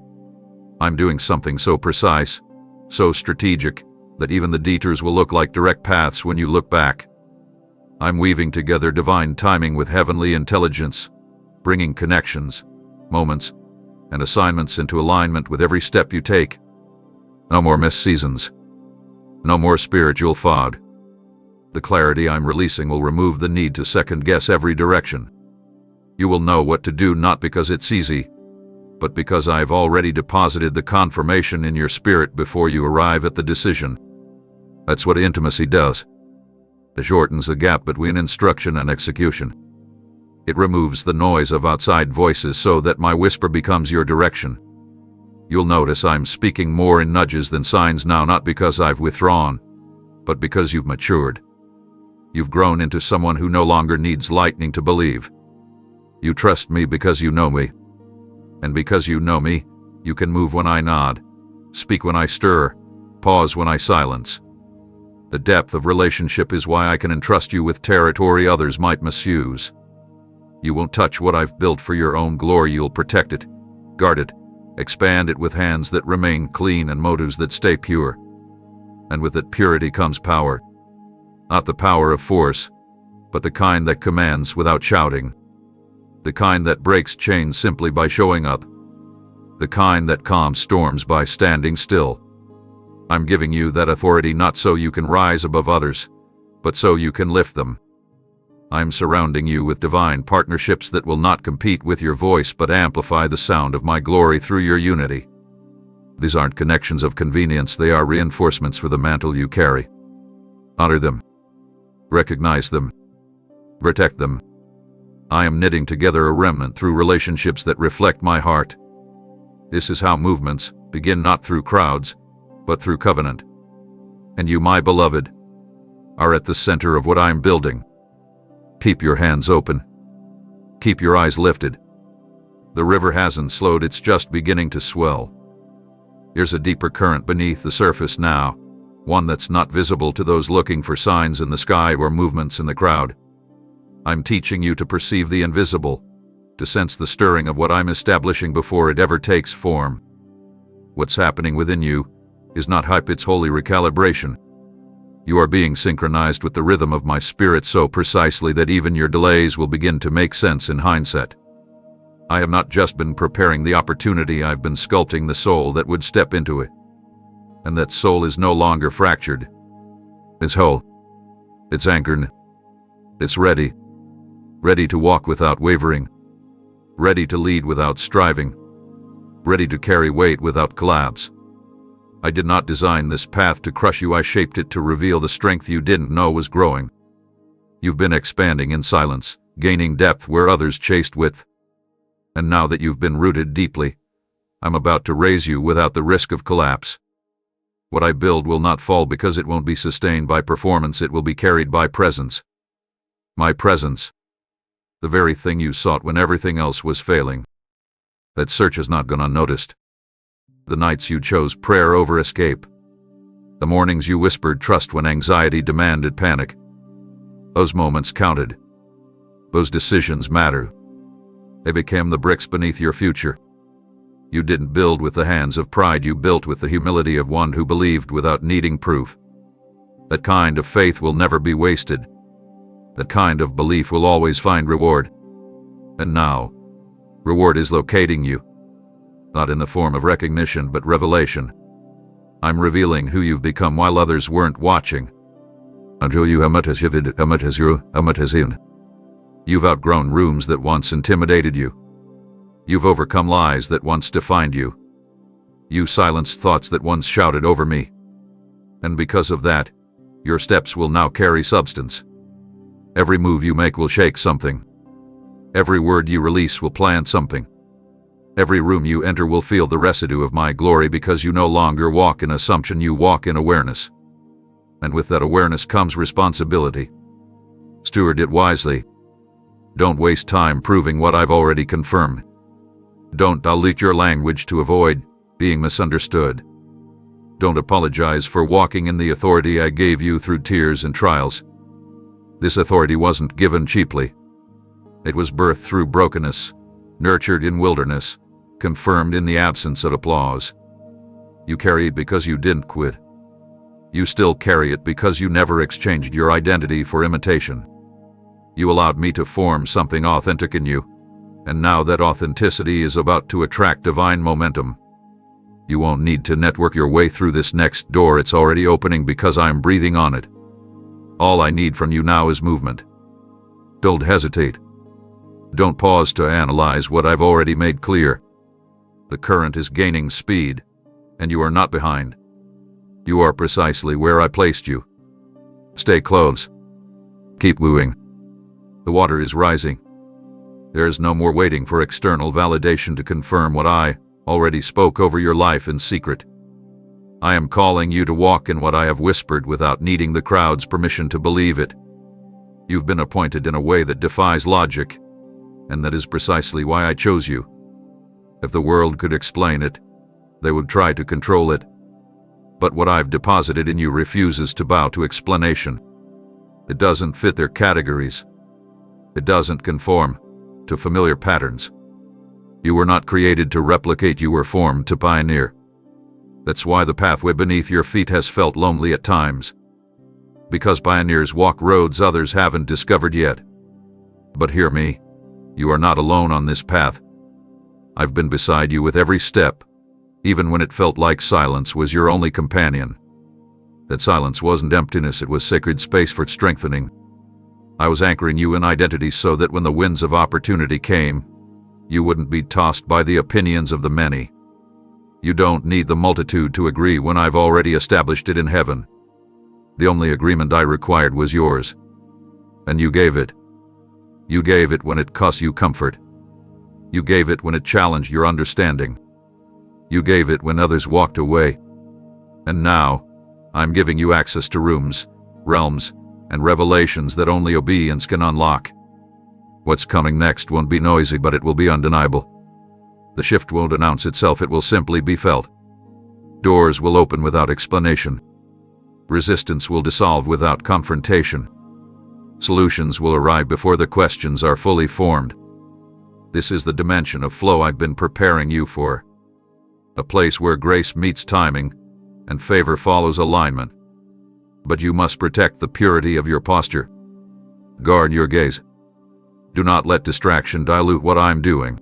I'm doing something so precise, so strategic, that even the detours will look like direct paths when you look back. I'm weaving together divine timing with heavenly intelligence, bringing connections, moments, and assignments into alignment with every step you take. No more missed seasons. No more spiritual fog. The clarity I'm releasing will remove the need to second-guess every direction. You will know what to do not because it's easy, but because I've already deposited the confirmation in your spirit before you arrive at the decision. That's what intimacy does. It shortens the gap between instruction and execution. It removes the noise of outside voices so that my whisper becomes your direction. You'll notice I'm speaking more in nudges than signs now, not because I've withdrawn, but because you've matured. You've grown into someone who no longer needs lightning to believe. You trust me because you know me. And because you know me, you can move when I nod, speak when I stir, pause when I silence. The depth of relationship is why I can entrust you with territory others might misuse. You won't touch what I've built for your own glory. You'll protect it, guard it, expand it with hands that remain clean and motives that stay pure. And with that purity comes power. Not the power of force, but the kind that commands without shouting. The kind that breaks chains simply by showing up. The kind that calms storms by standing still. I'm giving you that authority not so you can rise above others, but so you can lift them. I'm surrounding you with divine partnerships that will not compete with your voice but amplify the sound of my glory through your unity. These aren't connections of convenience, they are reinforcements for the mantle you carry. Honor them. Recognize them. Protect them. I am knitting together a remnant through relationships that reflect my heart. This is how movements begin, not through crowds, but through covenant. And you, my beloved, are at the center of what I'm building. Keep your hands open. Keep your eyes lifted. The river hasn't slowed, it's just beginning to swell. There's a deeper current beneath the surface now, one that's not visible to those looking for signs in the sky or movements in the crowd. I'm teaching you to perceive the invisible, to sense the stirring of what I'm establishing before it ever takes form. What's happening within you is not hype, it's holy recalibration. You are being synchronized with the rhythm of my spirit so precisely that even your delays will begin to make sense in hindsight. I have not just been preparing the opportunity, I've been sculpting the soul that would step into it. And that soul is no longer fractured. It's whole. It's anchored. It's ready. Ready to walk without wavering. Ready to lead without striving. Ready to carry weight without collapse. I did not design this path to crush you, I shaped it to reveal the strength you didn't know was growing. You've been expanding in silence, gaining depth where others chased width. And now that you've been rooted deeply, I'm about to raise you without the risk of collapse. What I build will not fall because it won't be sustained by performance, it will be carried by presence. My presence. The very thing you sought when everything else was failing. That search has not gone unnoticed. The nights you chose prayer over escape. The mornings you whispered trust when anxiety demanded panic. Those moments counted. Those decisions matter. They became the bricks beneath your future. You didn't build with the hands of pride, you built with the humility of one who believed without needing proof. That kind of faith will never be wasted. That kind of belief will always find reward. And now, reward is locating you. Not in the form of recognition but revelation. I'm revealing who you've become while others weren't watching. Until you You've outgrown rooms that once intimidated you. You've overcome lies that once defined you. You silenced thoughts that once shouted over me. And because of that, your steps will now carry substance. Every move you make will shake something. Every word you release will plant something. Every room you enter will feel the residue of my glory because you no longer walk in assumption, you walk in awareness. And with that awareness comes responsibility. Steward it wisely. Don't waste time proving what I've already confirmed. Don't dilute your language to avoid being misunderstood. Don't apologize for walking in the authority I gave you through tears and trials. This authority wasn't given cheaply. It was birthed through brokenness, nurtured in wilderness, confirmed in the absence of applause. You carry it because you didn't quit. You still carry it because you never exchanged your identity for imitation. You allowed me to form something authentic in you, and now that authenticity is about to attract divine momentum. You won't need to network your way through this next door. It's already opening because I'm breathing on it. All I need from you now is movement. Don't hesitate. Don't pause to analyze what I've already made clear. The current is gaining speed, and you are not behind. You are precisely where I placed you. Stay close. Keep moving. The water is rising. There is no more waiting for external validation to confirm what I already spoke over your life in secret. I am calling you to walk in what I have whispered without needing the crowd's permission to believe it. You've been appointed in a way that defies logic, and that is precisely why I chose you. If the world could explain it, they would try to control it. But what I've deposited in you refuses to bow to explanation. It doesn't fit their categories. It doesn't conform to familiar patterns. You were not created to replicate, you were formed to pioneer. That's why the pathway beneath your feet has felt lonely at times. Because pioneers walk roads others haven't discovered yet. But hear me, you are not alone on this path. I've been beside you with every step, even when it felt like silence was your only companion. That silence wasn't emptiness, it was sacred space for strengthening. I was anchoring you in identity so that when the winds of opportunity came, you wouldn't be tossed by the opinions of the many. You don't need the multitude to agree when I've already established it in heaven. The only agreement I required was yours. And you gave it. You gave it when it cost you comfort. You gave it when it challenged your understanding. You gave it when others walked away. And now, I'm giving you access to rooms, realms, and revelations that only obedience can unlock. What's coming next won't be noisy, but it will be undeniable. The shift won't announce itself, it will simply be felt. Doors will open without explanation. Resistance will dissolve without confrontation. Solutions will arrive before the questions are fully formed. This is the dimension of flow I've been preparing you for. A place where grace meets timing and favor follows alignment. But you must protect the purity of your posture. Guard your gaze. Do not let distraction dilute what I'm doing.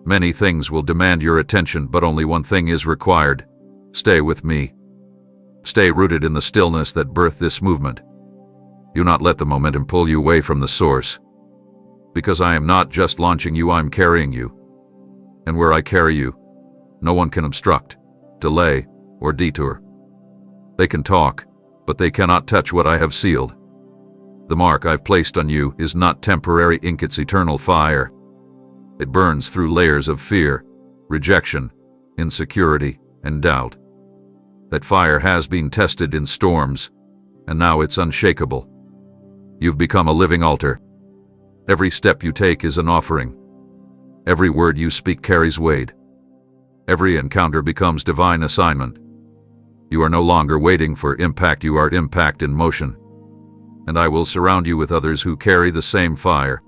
Many things will demand your attention, but only one thing is required. Stay with me. Stay rooted in the stillness that birthed this movement. Do not let the momentum pull you away from the source. Because I am not just launching you, I'm carrying you. And where I carry you, no one can obstruct, delay, or detour. They can talk, but they cannot touch what I have sealed. The mark I've placed on you is not temporary ink, it's eternal fire. It burns through layers of fear, rejection, insecurity, and doubt. That fire has been tested in storms, and now it's unshakable. You've become a living altar. Every step you take is an offering. Every word you speak carries weight. Every encounter becomes divine assignment. You are no longer waiting for impact, you are impact in motion. And I will surround you with others who carry the same fire.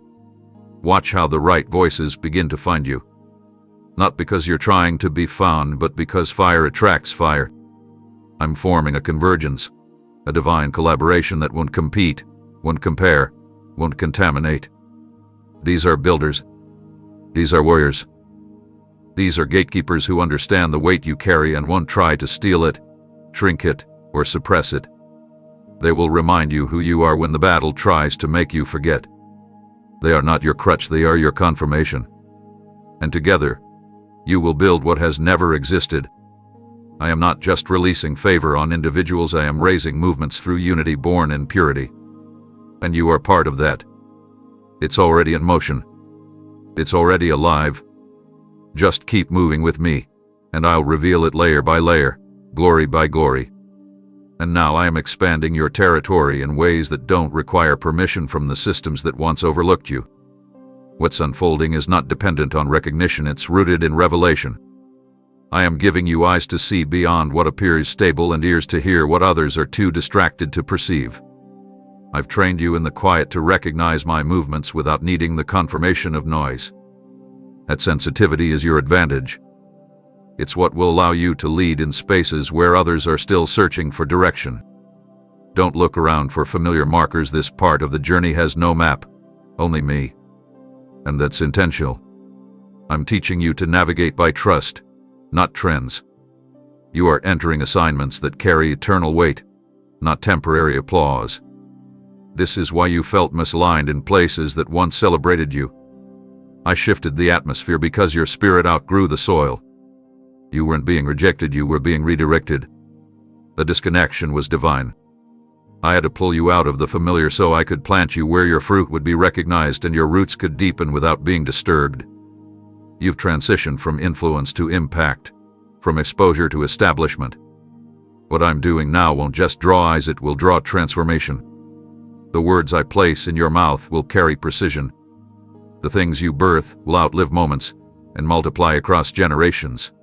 Watch how the right voices begin to find you. Not because you're trying to be found, but because fire attracts fire. I'm forming a convergence, a divine collaboration that won't compete, won't compare, won't contaminate. These are builders. These are warriors. These are gatekeepers who understand the weight you carry and won't try to steal it, shrink it, or suppress it. They will remind you who you are when the battle tries to make you forget. They are not your crutch, they are your confirmation. And together, you will build what has never existed. I am not just releasing favor on individuals, I am raising movements through unity born in purity. And you are part of that. It's already in motion. It's already alive. Just keep moving with me, and I'll reveal it layer by layer, glory by glory. And now I am expanding your territory in ways that don't require permission from the systems that once overlooked you. What's unfolding is not dependent on recognition, it's rooted in revelation. I am giving you eyes to see beyond what appears stable and ears to hear what others are too distracted to perceive. I've trained you in the quiet to recognize my movements without needing the confirmation of noise. That sensitivity is your advantage. It's what will allow you to lead in spaces where others are still searching for direction. Don't look around for familiar markers. This part of the journey has no map, only me. And that's intentional. I'm teaching you to navigate by trust, not trends. You are entering assignments that carry eternal weight, not temporary applause. This is why you felt misaligned in places that once celebrated you. I shifted the atmosphere because your spirit outgrew the soil. You weren't being rejected, you were being redirected. The disconnection was divine. I had to pull you out of the familiar so I could plant you where your fruit would be recognized and your roots could deepen without being disturbed. You've transitioned from influence to impact, from exposure to establishment. What I'm doing now won't just draw eyes, it will draw transformation. The words I place in your mouth will carry precision. The things you birth will outlive moments and multiply across generations.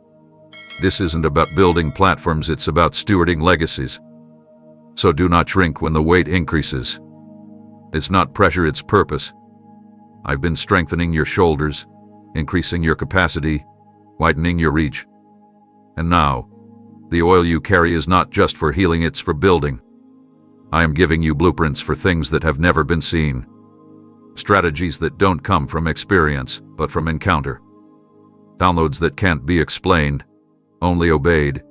This isn't about building platforms, it's about stewarding legacies. So do not shrink when the weight increases. It's not pressure, it's purpose. I've been strengthening your shoulders, increasing your capacity, widening your reach. And now, the oil you carry is not just for healing, it's for building. I am giving you blueprints for things that have never been seen. Strategies that don't come from experience, but from encounter. Downloads that can't be explained, only obeyed.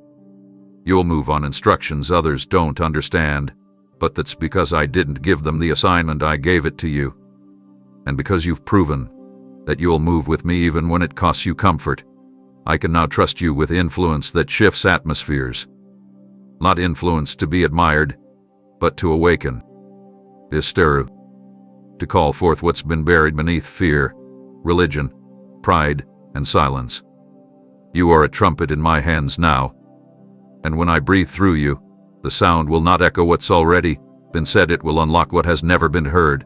You'll move on instructions others don't understand, but that's because I didn't give them the assignment, I gave it to you. And because you've proven that you'll move with me even when it costs you comfort, I can now trust you with influence that shifts atmospheres. Not influence to be admired, but to awaken. To stir. To call forth what's been buried beneath fear, religion, pride, and silence. You are a trumpet in my hands now. And when I breathe through you, the sound will not echo what's already been said, it will unlock what has never been heard.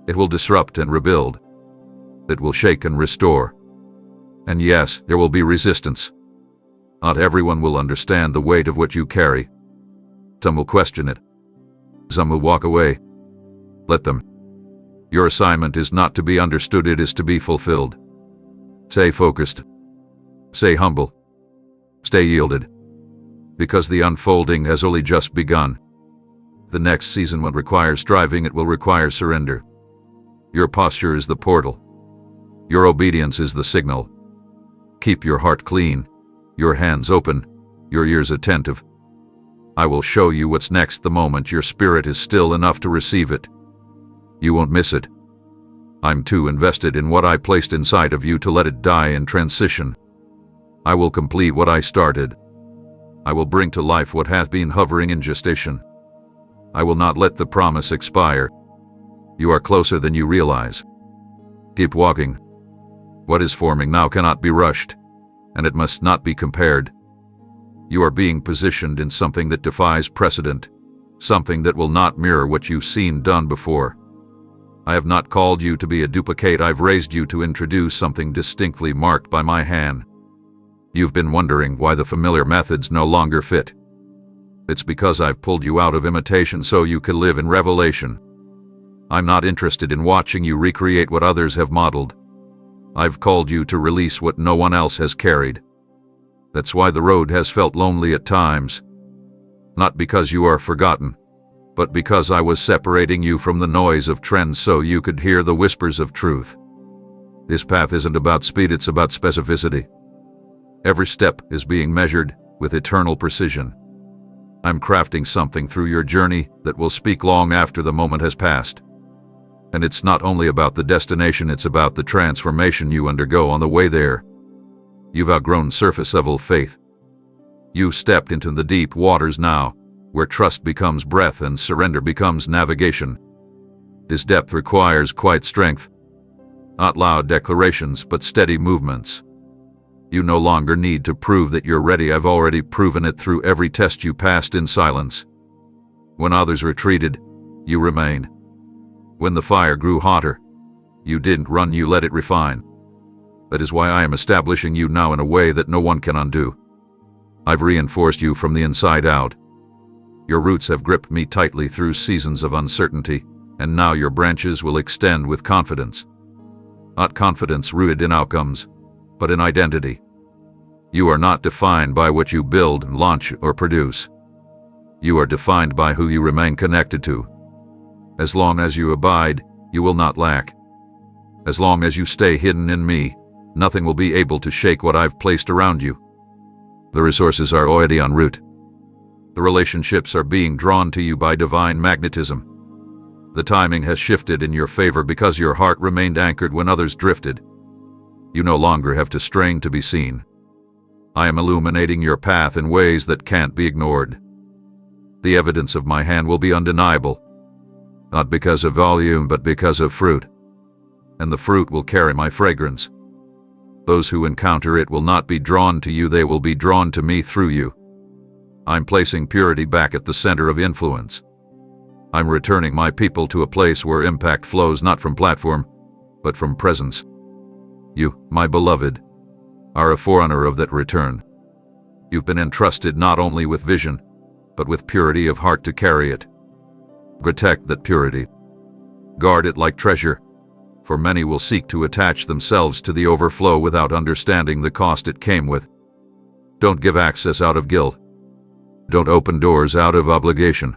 It will disrupt and rebuild. It will shake and restore. And yes, there will be resistance. Not everyone will understand the weight of what you carry. Some will question it. Some will walk away. Let them. Your assignment is not to be understood, it is to be fulfilled. Stay focused. Stay humble. Stay yielded. Because the unfolding has only just begun. The next season won't require striving, it will require surrender. Your posture is the portal. Your obedience is the signal. Keep your heart clean, your hands open, your ears attentive. I will show you what's next the moment your spirit is still enough to receive it. You won't miss it. I'm too invested in what I placed inside of you to let it die in transition. I will complete what I started. I will bring to life what hath been hovering in gestation. I will not let the promise expire. You are closer than you realize. Keep walking. What is forming now cannot be rushed, and it must not be compared. You are being positioned in something that defies precedent, something that will not mirror what you've seen done before. I have not called you to be a duplicate, I've raised you to introduce something distinctly marked by my hand. You've been wondering why the familiar methods no longer fit. It's because I've pulled you out of imitation so you can live in revelation. I'm not interested in watching you recreate what others have modeled. I've called you to release what no one else has carried. That's why the road has felt lonely at times. Not because you are forgotten, but because I was separating you from the noise of trends so you could hear the whispers of truth. This path isn't about speed, it's about specificity. Every step is being measured with eternal precision. I'm crafting something through your journey that will speak long after the moment has passed. And it's not only about the destination, it's about the transformation you undergo on the way there. You've outgrown surface-level faith. You've stepped into the deep waters now, where trust becomes breath and surrender becomes navigation. This depth requires quiet strength. Not loud declarations, but steady movements. You no longer need to prove that you're ready. I've already proven it through every test you passed in silence. When others retreated, you remained. When the fire grew hotter, you didn't run, you let it refine. That is why I am establishing you now in a way that no one can undo. I've reinforced you from the inside out. Your roots have gripped me tightly through seasons of uncertainty, and now your branches will extend with confidence. Not confidence rooted in outcomes, but in identity. You are not defined by what you build, launch, or produce. You are defined by who you remain connected to. As long as you abide, you will not lack. As long as you stay hidden in me, nothing will be able to shake what I've placed around you. The resources are already en route. The relationships are being drawn to you by divine magnetism. The timing has shifted in your favor because your heart remained anchored when others drifted. You no longer have to strain to be seen. I am illuminating your path in ways that can't be ignored. The evidence of my hand will be undeniable, not because of volume but because of fruit. And the fruit will carry my fragrance. Those who encounter it will not be drawn to you, they will be drawn to me through you. I'm placing purity back at the center of influence. I'm returning my people to a place where impact flows not from platform, but from presence. You, my beloved, are a forerunner of that return. You've been entrusted not only with vision, but with purity of heart to carry it. Protect that purity. Guard it like treasure, for many will seek to attach themselves to the overflow without understanding the cost it came with. Don't give access out of guilt. Don't open doors out of obligation.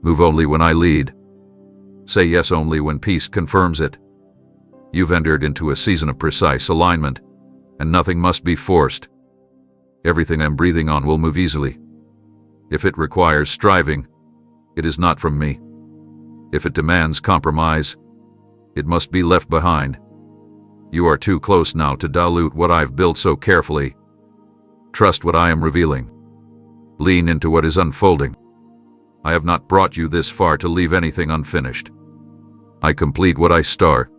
Move only when I lead. Say yes only when peace confirms it. You've entered into a season of precise alignment, and nothing must be forced. Everything I'm breathing on will move easily. If it requires striving, it is not from me. If it demands compromise, it must be left behind. You are too close now to dilute what I've built so carefully. Trust what I am revealing. Lean into what is unfolding. I have not brought you this far to leave anything unfinished. I complete what I start,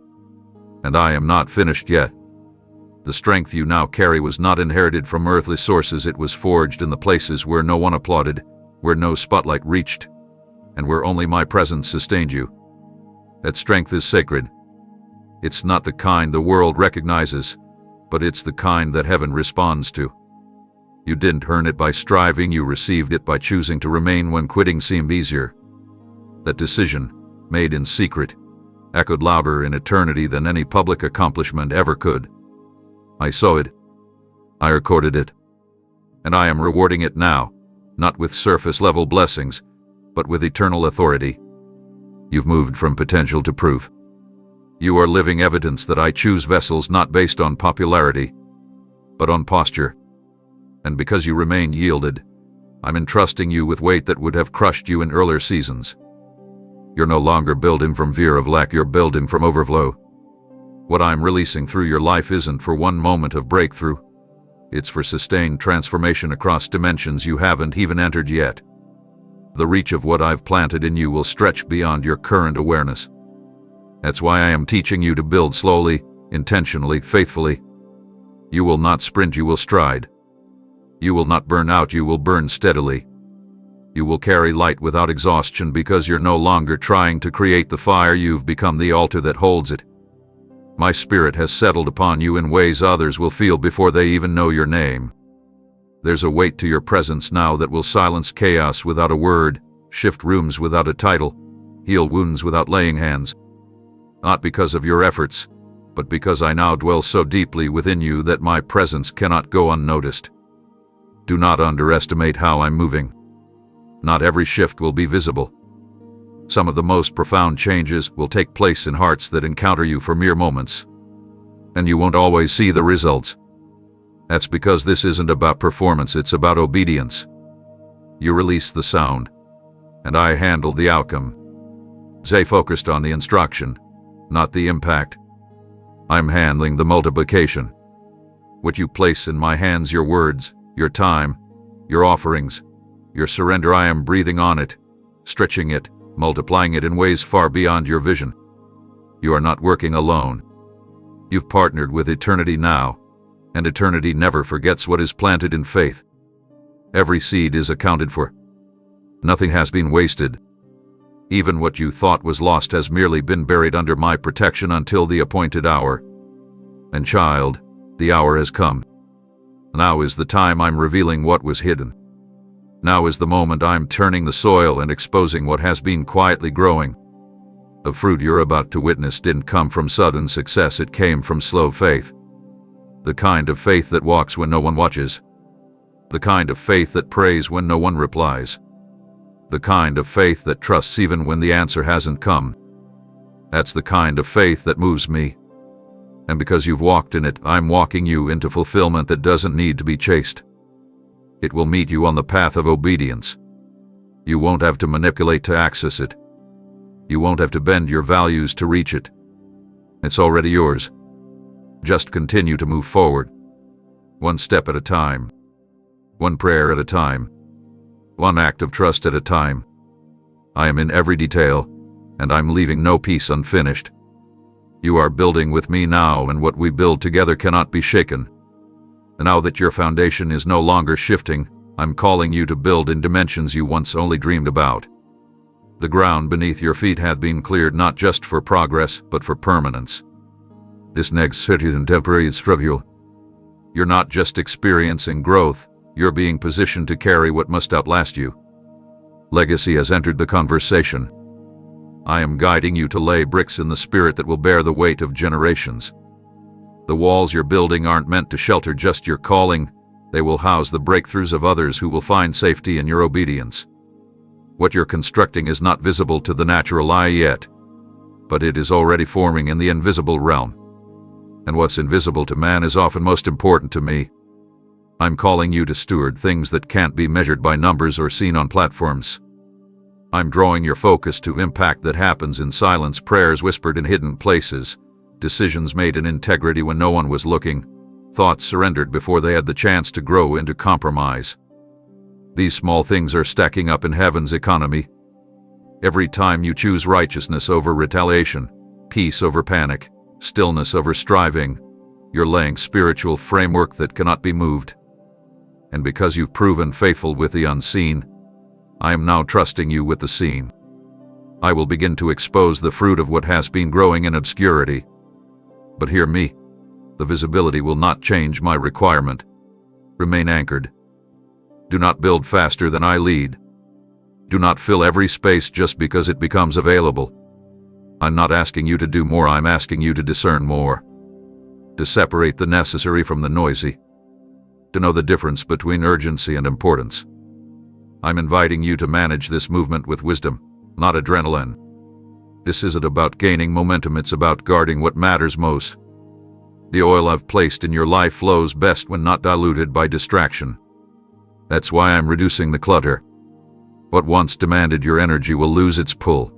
and I am not finished yet. The strength you now carry was not inherited from earthly sources. It was forged in the places where no one applauded, where no spotlight reached, and where only my presence sustained you. That strength is sacred. It's not the kind the world recognizes, but it's the kind that heaven responds to. You didn't earn it by striving, you received it by choosing to remain when quitting seemed easier. That decision, made in secret, echoed louder in eternity than any public accomplishment ever could. I saw it. I recorded it. And I am rewarding it now, not with surface-level blessings, but with eternal authority. You've moved from potential to proof. You are living evidence that I choose vessels not based on popularity, but on posture. And because you remain yielded, I'm entrusting you with weight that would have crushed you in earlier seasons. You're no longer building from fear of lack, you're building from overflow. What I'm releasing through your life isn't for one moment of breakthrough. It's for sustained transformation across dimensions you haven't even entered yet. The reach of what I've planted in you will stretch beyond your current awareness. That's why I am teaching you to build slowly, intentionally, faithfully. You will not sprint, you will stride. You will not burn out, you will burn steadily. You will carry light without exhaustion because you're no longer trying to create the fire, you've become the altar that holds it. My spirit has settled upon you in ways others will feel before they even know your name. There's a weight to your presence now that will silence chaos without a word, shift rooms without a title, heal wounds without laying hands. Not because of your efforts, but because I now dwell so deeply within you that my presence cannot go unnoticed. Do not underestimate how I'm moving. Not every shift will be visible. Some of the most profound changes will take place in hearts that encounter you for mere moments. And you won't always see the results. That's because this isn't about performance, it's about obedience. You release the sound, and I handle the outcome. Stay focused on the instruction, not the impact. I'm handling the multiplication. What you place in my hands, your words, your time, your offerings, your surrender, I am breathing on it, stretching it, multiplying it in ways far beyond your vision. You are not working alone. You've partnered with eternity now, and eternity never forgets what is planted in faith. Every seed is accounted for. Nothing has been wasted. Even what you thought was lost has merely been buried under my protection until the appointed hour. And child, the hour has come. Now is the time I'm revealing what was hidden. Now is the moment I'm turning the soil and exposing what has been quietly growing. The fruit you're about to witness didn't come from sudden success, it came from slow faith. The kind of faith that walks when no one watches. The kind of faith that prays when no one replies. The kind of faith that trusts even when the answer hasn't come. That's the kind of faith that moves me. And because you've walked in it, I'm walking you into fulfillment that doesn't need to be chased. It will meet you on the path of obedience. You won't have to manipulate to access it. You won't have to bend your values to reach it. It's already yours. Just continue to move forward. One step at a time. One prayer at a time. One act of trust at a time. I am in every detail, and I'm leaving no piece unfinished. You are building with me now, and what we build together cannot be shaken. And now that your foundation is no longer shifting, I'm calling you to build in dimensions you once only dreamed about. The ground beneath your feet hath been cleared not just for progress, but for permanence. This next citizen temporary struggle. You're not just experiencing growth, you're being positioned to carry what must outlast you. Legacy has entered the conversation. I am guiding you to lay bricks in the spirit that will bear the weight of generations. The walls you're building aren't meant to shelter just your calling, they will house the breakthroughs of others who will find safety in your obedience. What you're constructing is not visible to the natural eye yet, but it is already forming in the invisible realm. And what's invisible to man is often most important to me. I'm calling you to steward things that can't be measured by numbers or seen on platforms. I'm drawing your focus to impact that happens in silence, prayers whispered in hidden places, decisions made in integrity when no one was looking, thoughts surrendered before they had the chance to grow into compromise. These small things are stacking up in heaven's economy. Every time you choose righteousness over retaliation, peace over panic, stillness over striving, you're laying spiritual framework that cannot be moved. And because you've proven faithful with the unseen, I am now trusting you with the seen. I will begin to expose the fruit of what has been growing in obscurity. But hear me, the visibility will not change my requirement. Remain anchored. Do not build faster than I lead. Do not fill every space just because it becomes available. I'm not asking you to do more, I'm asking you to discern more. To separate the necessary from the noisy. To know the difference between urgency and importance. I'm inviting you to manage this movement with wisdom, not adrenaline. This isn't about gaining momentum, it's about guarding what matters most. The oil I've placed in your life flows best when not diluted by distraction. That's why I'm reducing the clutter. What once demanded your energy will lose its pull.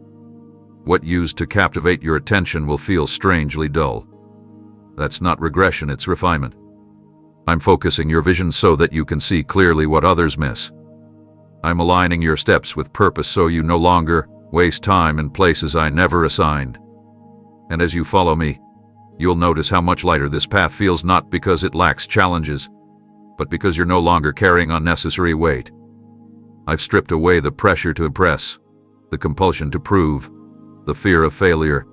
What used to captivate your attention will feel strangely dull. That's not regression, it's refinement. I'm focusing your vision so that you can see clearly what others miss. I'm aligning your steps with purpose so you no longer waste time in places I never assigned. And as you follow me, you'll notice how much lighter this path feels, not because it lacks challenges, but because you're no longer carrying unnecessary weight. I've stripped away the pressure to impress, the compulsion to prove, the fear of failure.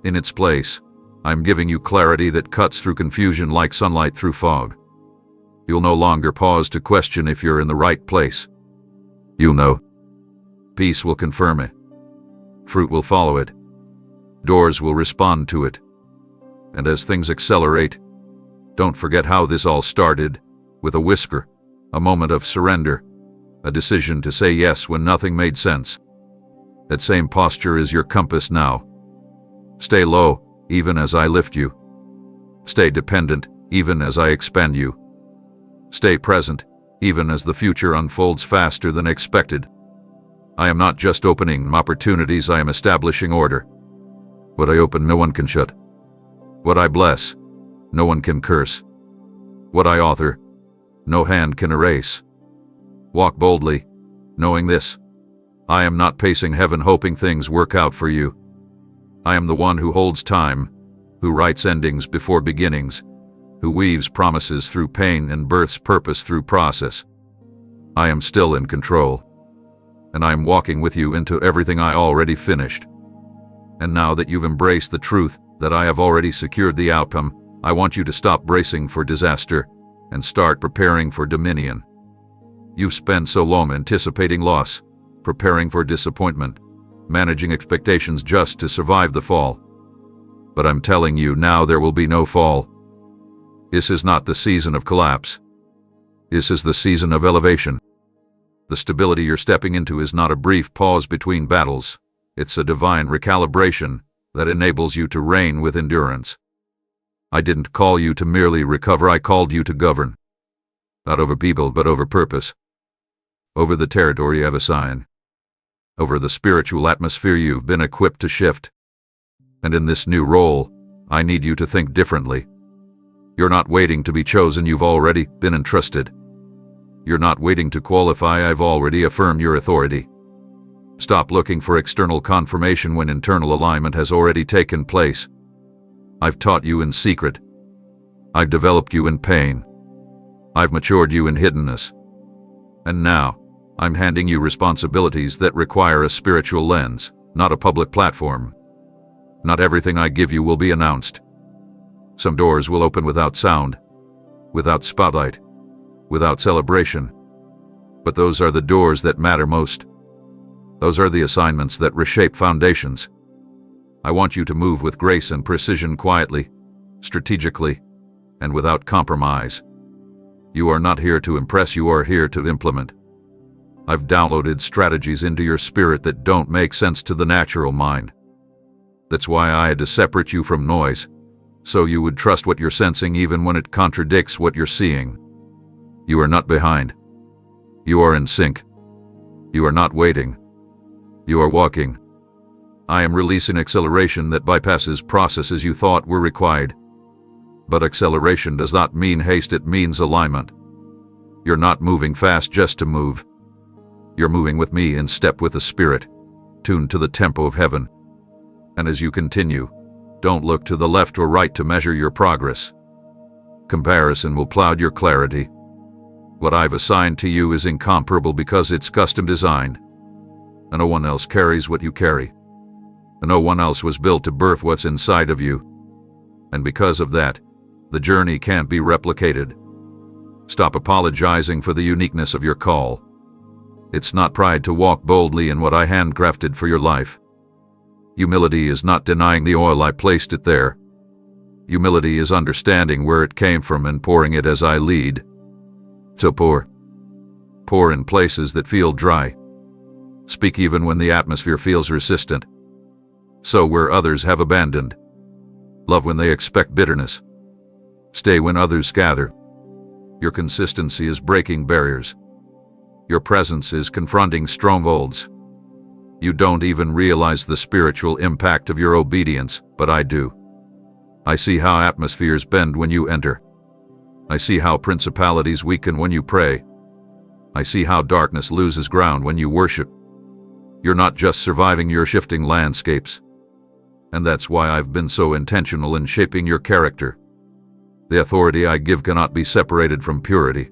In its place, I'm giving you clarity that cuts through confusion like sunlight through fog. You'll no longer pause to question if you're in the right place. You'll know. Peace will confirm it. Fruit will follow it. Doors will respond to it. And as things accelerate, don't forget how this all started, with a whisper, a moment of surrender, a decision to say yes when nothing made sense. That same posture is your compass now. Stay low, even as I lift you. Stay dependent, even as I expand you. Stay present, even as the future unfolds faster than expected. I am not just opening opportunities, I am establishing order. What I open, no one can shut. What I bless, no one can curse. What I author, no hand can erase. Walk boldly, knowing this. I am not pacing heaven hoping things work out for you. I am the one who holds time, who writes endings before beginnings, who weaves promises through pain and births purpose through process. I am still in control, and I am walking with you into everything I already finished. And now that you've embraced the truth that I have already secured the outcome, I want you to stop bracing for disaster and start preparing for dominion. You've spent so long anticipating loss, preparing for disappointment, managing expectations just to survive the fall. But I'm telling you now, there will be no fall. This is not the season of collapse. This is the season of elevation. The stability you're stepping into is not a brief pause between battles. It's a divine recalibration that enables you to reign with endurance. I didn't call you to merely recover, I called you to govern. Not over people, but over purpose. Over the territory you have assigned. Over the spiritual atmosphere you've been equipped to shift. And in this new role, I need you to think differently. You're not waiting to be chosen, you've already been entrusted. You're not waiting to qualify, I've already affirmed your authority. Stop looking for external confirmation when internal alignment has already taken place. I've taught you in secret. I've developed you in pain. I've matured you in hiddenness. And now, I'm handing you responsibilities that require a spiritual lens, not a public platform. Not everything I give you will be announced. Some doors will open without sound, without spotlight, without celebration. But those are the doors that matter most. Those are the assignments that reshape foundations. I want you to move with grace and precision, quietly, strategically, and without compromise. You are not here to impress, you are here to implement. I've downloaded strategies into your spirit that don't make sense to the natural mind. That's why I had to separate you from noise, so you would trust what you're sensing even when it contradicts what you're seeing. You are not behind. You are in sync. You are not waiting. You are walking. I am releasing acceleration that bypasses processes you thought were required. But acceleration does not mean haste, it means alignment. You're not moving fast just to move. You're moving with me in step with the Spirit, tuned to the tempo of heaven. And as you continue, don't look to the left or right to measure your progress. Comparison will cloud your clarity. What I've assigned to you is incomparable because it's custom designed. And no one else carries what you carry. And no one else was built to birth what's inside of you. And because of that, the journey can't be replicated. Stop apologizing for the uniqueness of your call. It's not pride to walk boldly in what I handcrafted for your life. Humility is not denying the oil, I placed it there. Humility is understanding where it came from and pouring it as I lead. So pour. Pour in places that feel dry. Speak even when the atmosphere feels resistant. Sow where others have abandoned. Love when they expect bitterness. Stay when others gather. Your consistency is breaking barriers. Your presence is confronting strongholds. You don't even realize the spiritual impact of your obedience, but I do. I see how atmospheres bend when you enter. I see how principalities weaken when you pray. I see how darkness loses ground when you worship. You're not just surviving, you're shifting landscapes. And that's why I've been so intentional in shaping your character. The authority I give cannot be separated from purity.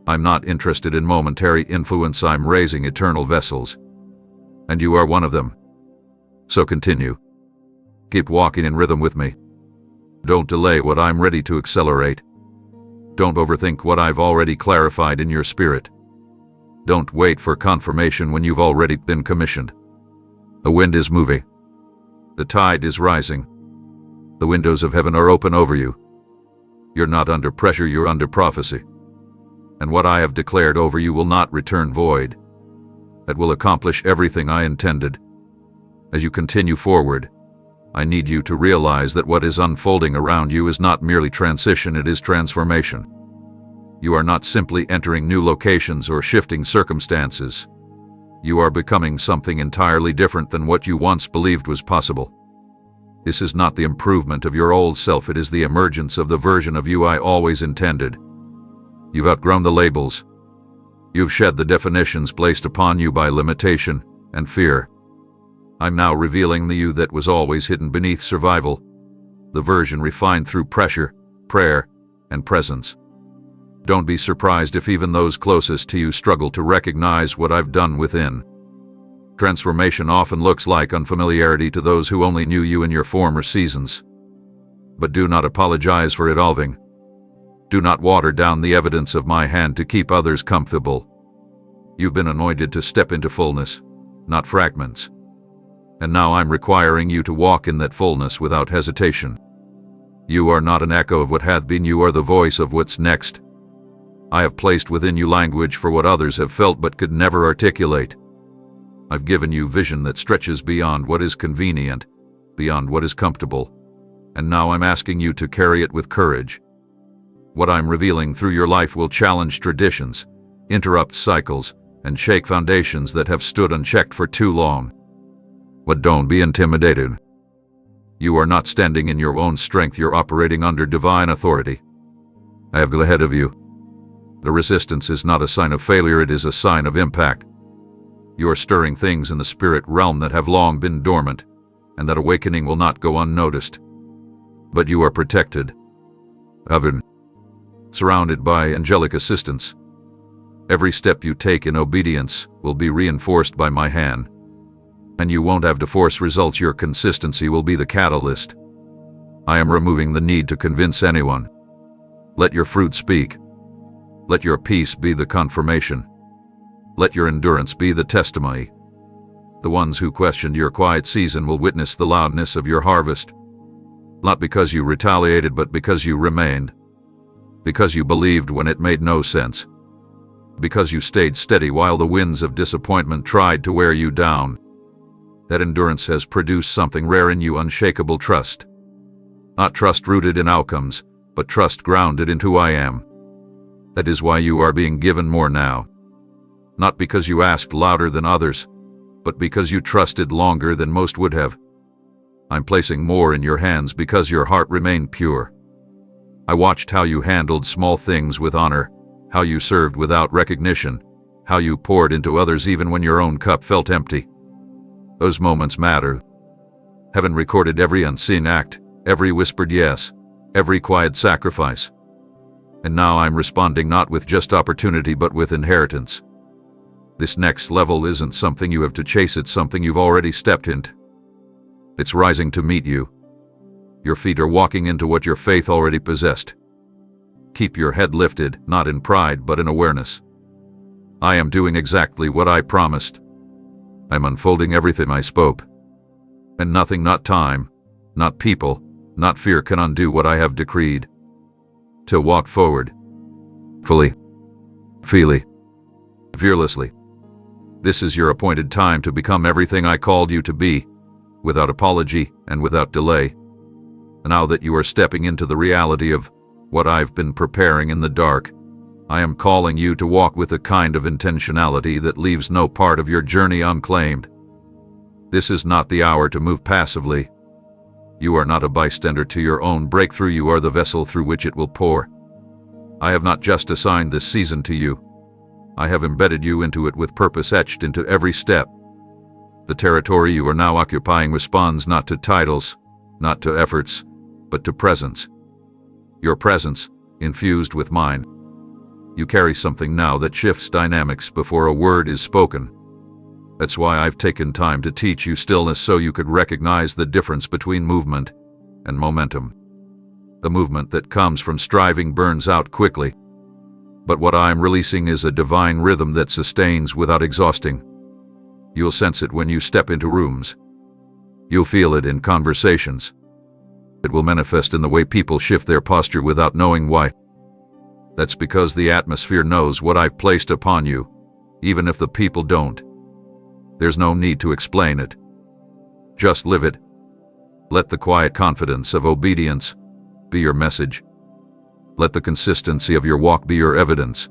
I'm not interested in momentary influence, I'm raising eternal vessels. And you are one of them. So continue. Keep walking in rhythm with me. Don't delay what I'm ready to accelerate. Don't overthink what I've already clarified in your spirit. Don't wait for confirmation when you've already been commissioned. The wind is moving. The tide is rising. The windows of heaven are open over you. You're not under pressure, you're under prophecy. And what I have declared over you will not return void. It will accomplish everything I intended. As you continue forward, I need you to realize that what is unfolding around you is not merely transition, it is transformation. You are not simply entering new locations or shifting circumstances. You are becoming something entirely different than what you once believed was possible. This is not the improvement of your old self, it is the emergence of the version of you I always intended. You've outgrown the labels. You've shed the definitions placed upon you by limitation and fear. I'm now revealing the you that was always hidden beneath survival, the version refined through pressure, prayer, and presence. Don't be surprised if even those closest to you struggle to recognize what I've done within. Transformation often looks like unfamiliarity to those who only knew you in your former seasons. But do not apologize for evolving. Do not water down the evidence of my hand to keep others comfortable. You've been anointed to step into fullness, not fragments. And now I'm requiring you to walk in that fullness without hesitation. You are not an echo of what hath been, you are the voice of what's next. I have placed within you language for what others have felt but could never articulate. I've given you vision that stretches beyond what is convenient, beyond what is comfortable, and now I'm asking you to carry it with courage. What I'm revealing through your life will challenge traditions, interrupt cycles, and shake foundations that have stood unchecked for too long. But don't be intimidated. You are not standing in your own strength, you're operating under divine authority. I have go ahead of you. The resistance is not a sign of failure, it is a sign of impact. You are stirring things in the spirit realm that have long been dormant, and that awakening will not go unnoticed. But you are protected, covered, surrounded by angelic assistance. Every step you take in obedience will be reinforced by my hand, and you won't have to force results, your consistency will be the catalyst. I am removing the need to convince anyone. Let your fruit speak. Let your peace be the confirmation. Let your endurance be the testimony. The ones who questioned your quiet season will witness the loudness of your harvest. Not because you retaliated, but because you remained. Because you believed when it made no sense. Because you stayed steady while the winds of disappointment tried to wear you down. That endurance has produced something rare in you, unshakable trust. Not trust rooted in outcomes, but trust grounded in who I am. That is why you are being given more now. Not because you asked louder than others, but because you trusted longer than most would have. I'm placing more in your hands because your heart remained pure. I watched how you handled small things with honor, how you served without recognition, how you poured into others even when your own cup felt empty. Those moments matter. Heaven recorded every unseen act, every whispered yes, every quiet sacrifice. And now I'm responding not with just opportunity but with inheritance. This next level isn't something you have to chase, it's something you've already stepped into. It's rising to meet you. Your feet are walking into what your faith already possessed. Keep your head lifted, not in pride but in awareness. I am doing exactly what I promised. I'm unfolding everything I spoke. And nothing, not time, not people, not fear can undo what I have decreed. To walk forward, fully, freely, fearlessly. This is your appointed time to become everything I called you to be, without apology and without delay. Now that you are stepping into the reality of what I've been preparing in the dark, I am calling you to walk with a kind of intentionality that leaves no part of your journey unclaimed. This is not the hour to move passively. You are not a bystander to your own breakthrough, you are the vessel through which it will pour. I have not just assigned this season to you. I have embedded you into it with purpose etched into every step. The territory you are now occupying responds not to titles, not to efforts, but to presence. Your presence, infused with mine. You carry something now that shifts dynamics before a word is spoken. That's why I've taken time to teach you stillness, so you could recognize the difference between movement and momentum. The movement that comes from striving burns out quickly. But what I'm releasing is a divine rhythm that sustains without exhausting. You'll sense it when you step into rooms. You'll feel it in conversations. It will manifest in the way people shift their posture without knowing why. That's because the atmosphere knows what I've placed upon you, even if the people don't. There's no need to explain it. Just live it. Let the quiet confidence of obedience be your message. Let the consistency of your walk be your evidence.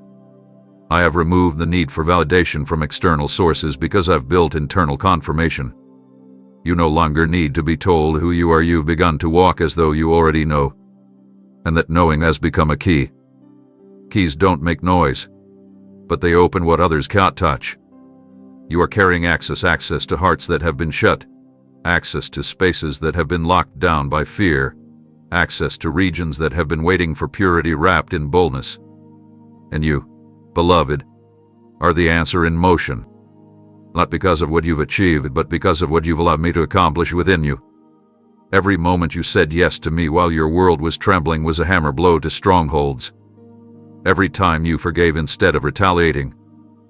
I have removed the need for validation from external sources because I've built internal confirmation. You no longer need to be told who you are. You've begun to walk as though you already know. And that knowing has become a key. Keys don't make noise, but they open what others can't touch. You are carrying access to hearts that have been shut, access to spaces that have been locked down by fear, access to regions that have been waiting for purity wrapped in boldness. And you, beloved, are the answer in motion. Not because of what you've achieved, but because of what you've allowed me to accomplish within you. Every moment you said yes to me while your world was trembling was a hammer blow to strongholds. Every time you forgave instead of retaliating,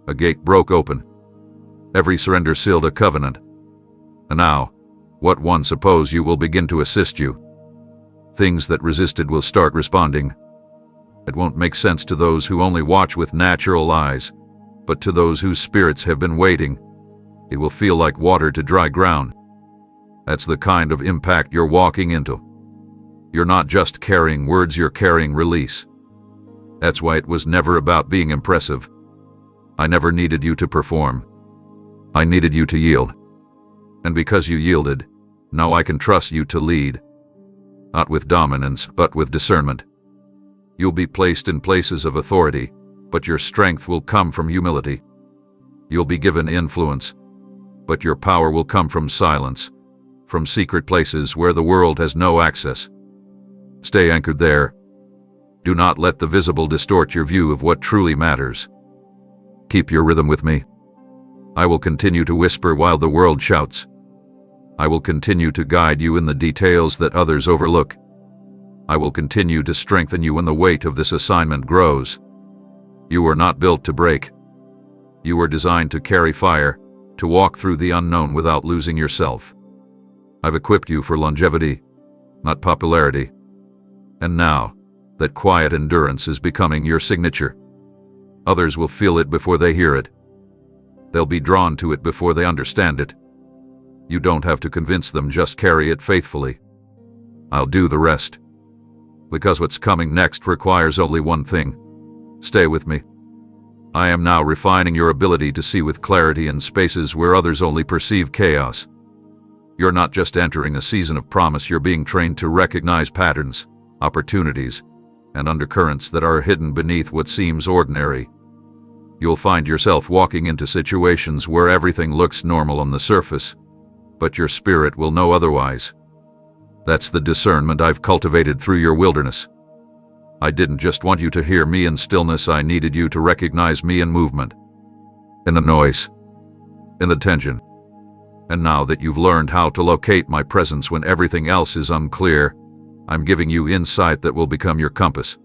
a gate broke open. Every surrender sealed a covenant. And now, what one suppose you will begin to assist you. Things that resisted will start responding. It won't make sense to those who only watch with natural eyes, but to those whose spirits have been waiting, it will feel like water to dry ground. That's the kind of impact you're walking into. You're not just carrying words, you're carrying release. That's why it was never about being impressive. I never needed you to perform. I needed you to yield. And because you yielded, now I can trust you to lead. Not with dominance, but with discernment. You'll be placed in places of authority, but your strength will come from humility. You'll be given influence, but your power will come from silence, from secret places where the world has no access. Stay anchored there. Do not let the visible distort your view of what truly matters. Keep your rhythm with me. I will continue to whisper while the world shouts. I will continue to guide you in the details that others overlook. I will continue to strengthen you when the weight of this assignment grows. You were not built to break. You were designed to carry fire, to walk through the unknown without losing yourself. I've equipped you for longevity, not popularity. And now, that quiet endurance is becoming your signature. Others will feel it before they hear it. They'll be drawn to it before they understand it. You don't have to convince them, just carry it faithfully. I'll do the rest. Because what's coming next requires only one thing. Stay with me. I am now refining your ability to see with clarity in spaces where others only perceive chaos. You're not just entering a season of promise, you're being trained to recognize patterns, opportunities, and undercurrents that are hidden beneath what seems ordinary. You'll find yourself walking into situations where everything looks normal on the surface, but your spirit will know otherwise. That's the discernment I've cultivated through your wilderness. I didn't just want you to hear me in stillness, I needed you to recognize me in movement, in the noise, in the tension. And now that you've learned how to locate my presence when everything else is unclear, I'm giving you insight that will become your compass.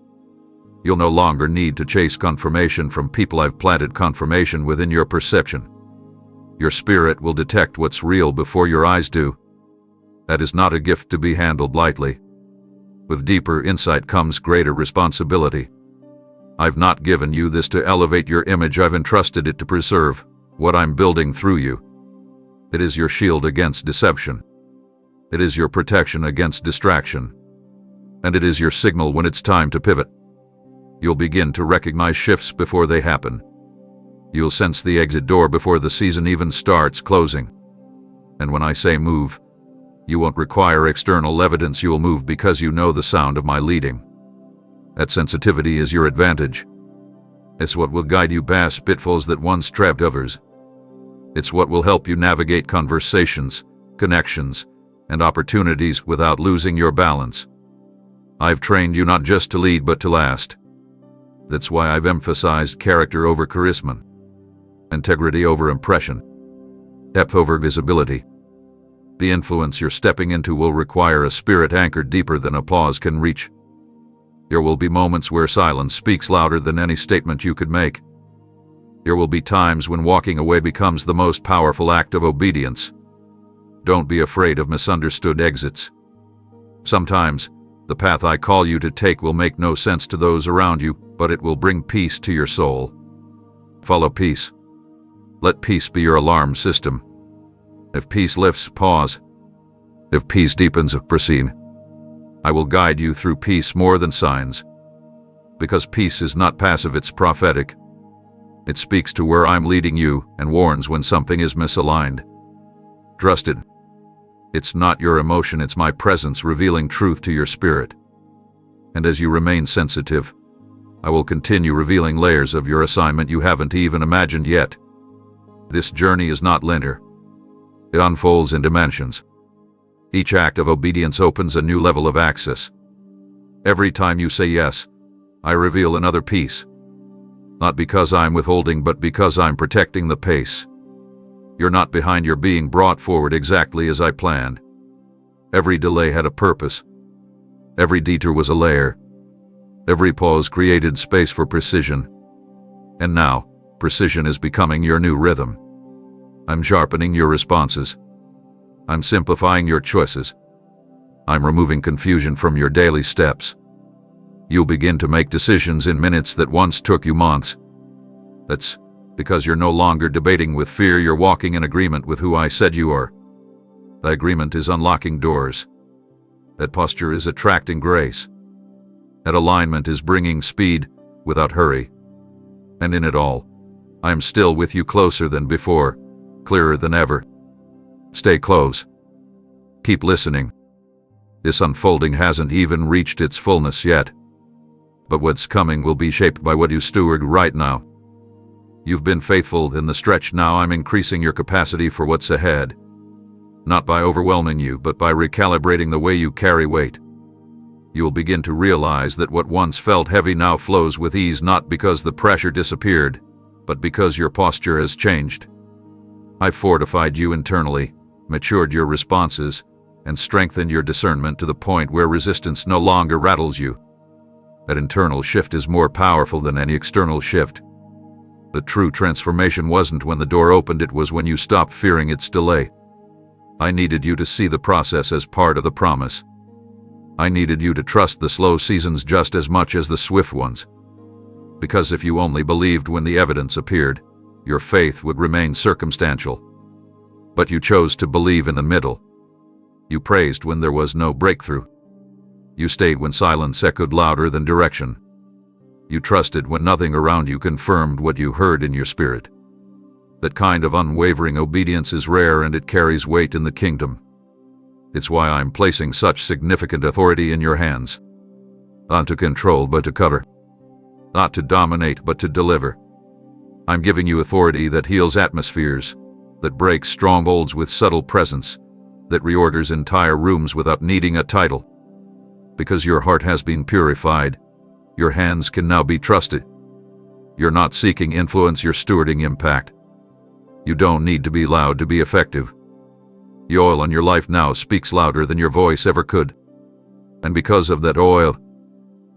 You'll no longer need to chase confirmation from people. I've planted confirmation within your perception. Your spirit will detect what's real before your eyes do. That is not a gift to be handled lightly. With deeper insight comes greater responsibility. I've not given you this to elevate your image, I've entrusted it to preserve what I'm building through you. It is your shield against deception. It is your protection against distraction. And it is your signal when it's time to pivot. You'll begin to recognize shifts before they happen. You'll sense the exit door before the season even starts closing. And when I say move, you won't require external evidence, you will move because you know the sound of my leading. That sensitivity is your advantage. It's what will guide you past pitfalls that once trapped others. It's what will help you navigate conversations, connections, and opportunities without losing your balance. I've trained you not just to lead but to last. That's why I've emphasized character over charisma, integrity over impression, depth over visibility. The influence you're stepping into will require a spirit anchored deeper than applause can reach. There will be moments where silence speaks louder than any statement you could make. There will be times when walking away becomes the most powerful act of obedience. Don't be afraid of misunderstood exits. Sometimes, the path I call you to take will make no sense to those around you, but it will bring peace to your soul. Follow peace. Let peace be your alarm system. If peace lifts, pause. If peace deepens, proceed. I will guide you through peace more than signs. Because peace is not passive, it's prophetic. It speaks to where I'm leading you and warns when something is misaligned. Trust it. It's not your emotion, it's my presence revealing truth to your spirit. And as you remain sensitive, I will continue revealing layers of your assignment you haven't even imagined yet. This journey is not linear. It unfolds in dimensions. Each act of obedience opens a new level of access, Every time you say yes, I reveal another piece. Not because I'm withholding, but because I'm protecting the pace. You're not behind, you're being brought forward exactly as I planned. Every delay had a purpose. Every detour was a layer. Every pause created space for precision. And now, precision is becoming your new rhythm. I'm sharpening your responses. I'm simplifying your choices. I'm removing confusion from your daily steps. You'll begin to make decisions in minutes that once took you months. That's because you're no longer debating with fear, you're walking in agreement with who I said you are. The agreement is unlocking doors. That posture is attracting grace. That alignment is bringing speed without hurry. And in it all, I am still with you, closer than before, clearer than ever. Stay close. Keep listening. This unfolding hasn't even reached its fullness yet. But what's coming will be shaped by what you steward right now. You've been faithful in the stretch, now I'm increasing your capacity for what's ahead. Not by overwhelming you, but by recalibrating the way you carry weight. You'll begin to realize that what once felt heavy now flows with ease, not because the pressure disappeared, but because your posture has changed. I've fortified you internally, matured your responses, and strengthened your discernment to the point where resistance no longer rattles you. That internal shift is more powerful than any external shift. The true transformation wasn't when the door opened, it was when you stopped fearing its delay. I needed you to see the process as part of the promise. I needed you to trust the slow seasons just as much as the swift ones. Because if you only believed when the evidence appeared, your faith would remain circumstantial. But you chose to believe in the middle. You praised when there was no breakthrough. You stayed when silence echoed louder than direction. You trusted when nothing around you confirmed what you heard in your spirit. That kind of unwavering obedience is rare, and it carries weight in the kingdom. It's why I'm placing such significant authority in your hands. Not to control, but to cover. Not to dominate, but to deliver. I'm giving you authority that heals atmospheres, that breaks strongholds with subtle presence, that reorders entire rooms without needing a title. Because your heart has been purified, your hands can now be trusted. You're not seeking influence, you're stewarding impact. You don't need to be loud to be effective. The oil on your life now speaks louder than your voice ever could. And because of that oil,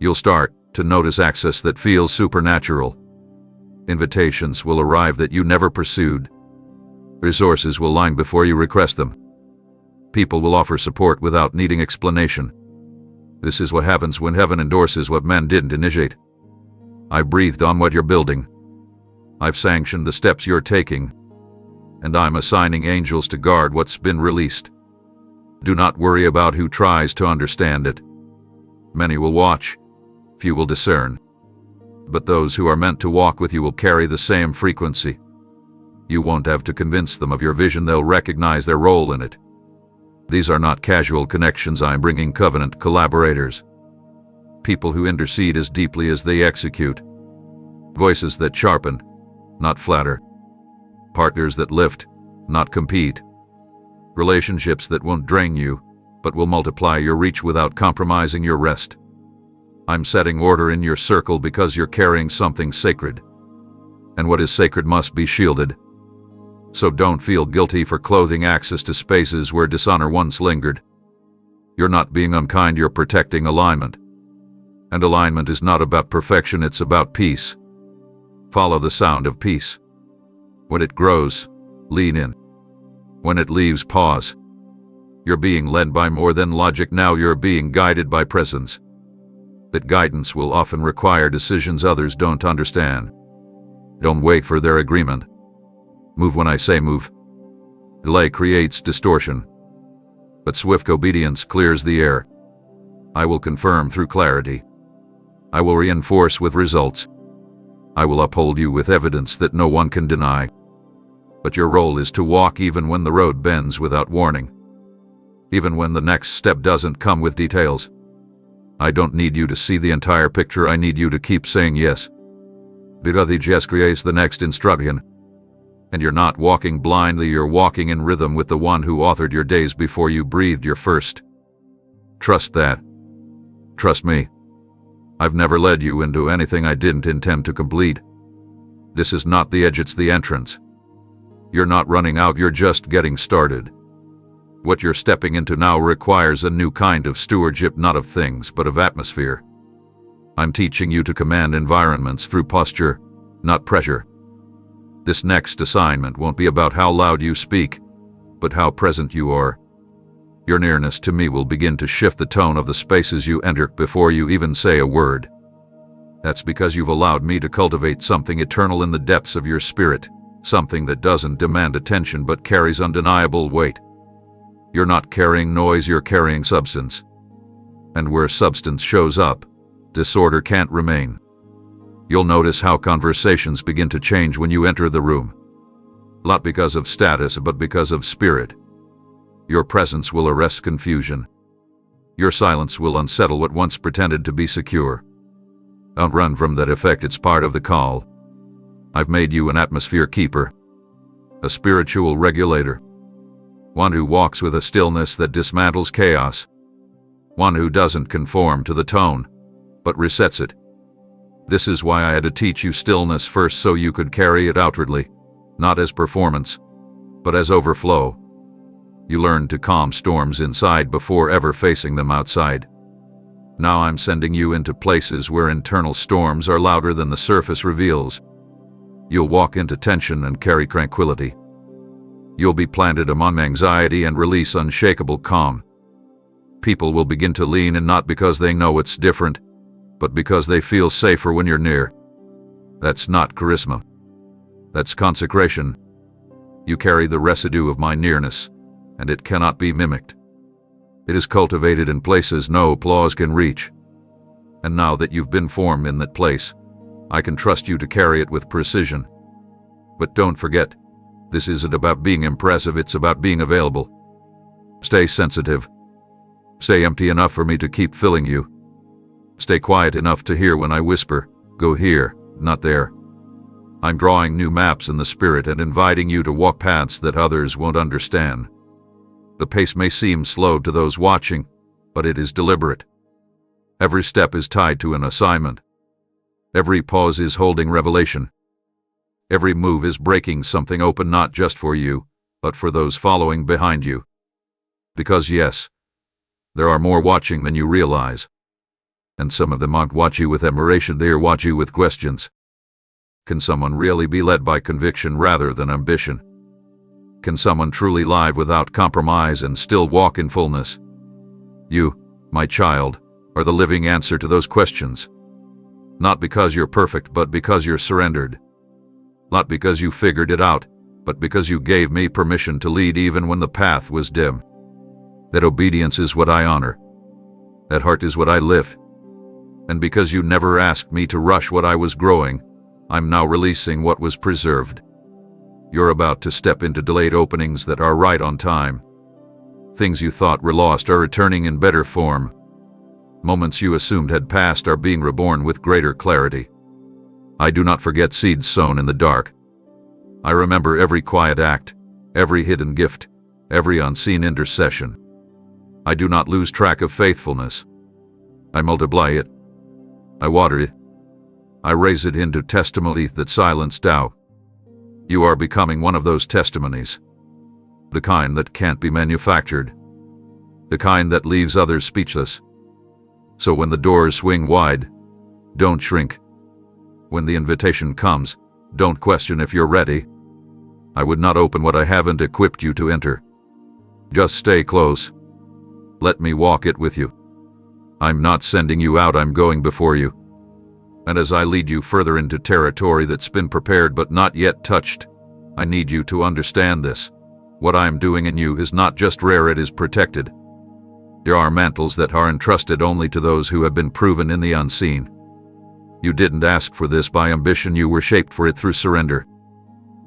you'll start to notice access that feels supernatural. Invitations will arrive that you never pursued. Resources will line before you request them. People will offer support without needing explanation. This is what happens when heaven endorses what men didn't initiate. I've breathed on what you're building. I've sanctioned the steps you're taking. And I'm assigning angels to guard what's been released. Do not worry about who tries to understand it. Many will watch, few will discern. But those who are meant to walk with you will carry the same frequency. You won't have to convince them of your vision, they'll recognize their role in it. These are not casual connections, I'm bringing covenant collaborators. People who intercede as deeply as they execute. Voices that sharpen, not flatter. Partners that lift, not compete. Relationships that won't drain you, but will multiply your reach without compromising your rest. I'm setting order in your circle because you're carrying something sacred. And what is sacred must be shielded. So don't feel guilty for clothing access to spaces where dishonor once lingered. You're not being unkind, you're protecting alignment. And alignment is not about perfection, it's about peace. Follow the sound of peace. When it grows, lean in. When it leaves, pause. You're being led by more than logic now, you're being guided by presence. That guidance will often require decisions others don't understand. Don't wait for their agreement. Move when I say move. Delay creates distortion. But swift obedience clears the air. I will confirm through clarity. I will reinforce with results. I will uphold you with evidence that no one can deny. But your role is to walk even when the road bends without warning. Even when the next step doesn't come with details. I don't need you to see the entire picture, I need you to keep saying yes. Because yes creates the next instruction. And you're not walking blindly, you're walking in rhythm with the one who authored your days before you breathed your first. Trust that. Trust me. I've never led you into anything I didn't intend to complete. This is not the edge, it's the entrance. You're not running out, you're just getting started. What you're stepping into now requires a new kind of stewardship, not of things, but of atmosphere. I'm teaching you to command environments through posture, not pressure. This next assignment won't be about how loud you speak, but how present you are. Your nearness to me will begin to shift the tone of the spaces you enter before you even say a word. That's because you've allowed me to cultivate something eternal in the depths of your spirit, something that doesn't demand attention but carries undeniable weight. You're not carrying noise, you're carrying substance. And where substance shows up, disorder can't remain. You'll notice how conversations begin to change when you enter the room. Not because of status, but because of spirit. Your presence will arrest confusion. Your silence will unsettle what once pretended to be secure. Don't run from that effect, it's part of the call. I've made you an atmosphere keeper, a spiritual regulator, one who walks with a stillness that dismantles chaos, one who doesn't conform to the tone, but resets it. This is why I had to teach you stillness first, so you could carry it outwardly, not as performance, but as overflow. You learned to calm storms inside before ever facing them outside. Now I'm sending you into places where internal storms are louder than the surface reveals. You'll walk into tension and carry tranquility. You'll be planted among anxiety and release unshakable calm. People will begin to lean in, not because they know it's different, but because they feel safer when you're near. That's not charisma. That's consecration. You carry the residue of my nearness, and it cannot be mimicked. It is cultivated in places no applause can reach. And now that you've been formed in that place, I can trust you to carry it with precision. But don't forget, this isn't about being impressive, it's about being available. Stay sensitive. Stay empty enough for me to keep filling you. Stay quiet enough to hear when I whisper, go here, not there. I'm drawing new maps in the spirit and inviting you to walk paths that others won't understand. The pace may seem slow to those watching, but it is deliberate. Every step is tied to an assignment. Every pause is holding revelation. Every move is breaking something open, not just for you, but for those following behind you. Because yes, there are more watching than you realize. And some of them aren't watch you with admiration, they watch you with questions. Can someone really be led by conviction rather than ambition? Can someone truly live without compromise and still walk in fullness? You, my child, are the living answer to those questions. Not because you're perfect, but because you're surrendered. Not because you figured it out, but because you gave me permission to lead even when the path was dim. That obedience is what I honor. That heart is what I live. And because you never asked me to rush what I was growing, I'm now releasing what was preserved. You're about to step into delayed openings that are right on time. Things you thought were lost are returning in better form. Moments you assumed had passed are being reborn with greater clarity. I do not forget seeds sown in the dark. I remember every quiet act, every hidden gift, every unseen intercession. I do not lose track of faithfulness. I multiply it. I water it. I raise it into testimony that silenced doubt. You are becoming one of those testimonies. The kind that can't be manufactured. The kind that leaves others speechless. So when the doors swing wide, don't shrink. When the invitation comes, don't question if you're ready. I would not open what I haven't equipped you to enter. Just stay close. Let me walk it with you. I'm not sending you out, I'm going before you. And as I lead you further into territory that's been prepared but not yet touched, I need you to understand this. What I'm doing in you is not just rare, it is protected. There are mantles that are entrusted only to those who have been proven in the unseen. You didn't ask for this by ambition, you were shaped for it through surrender.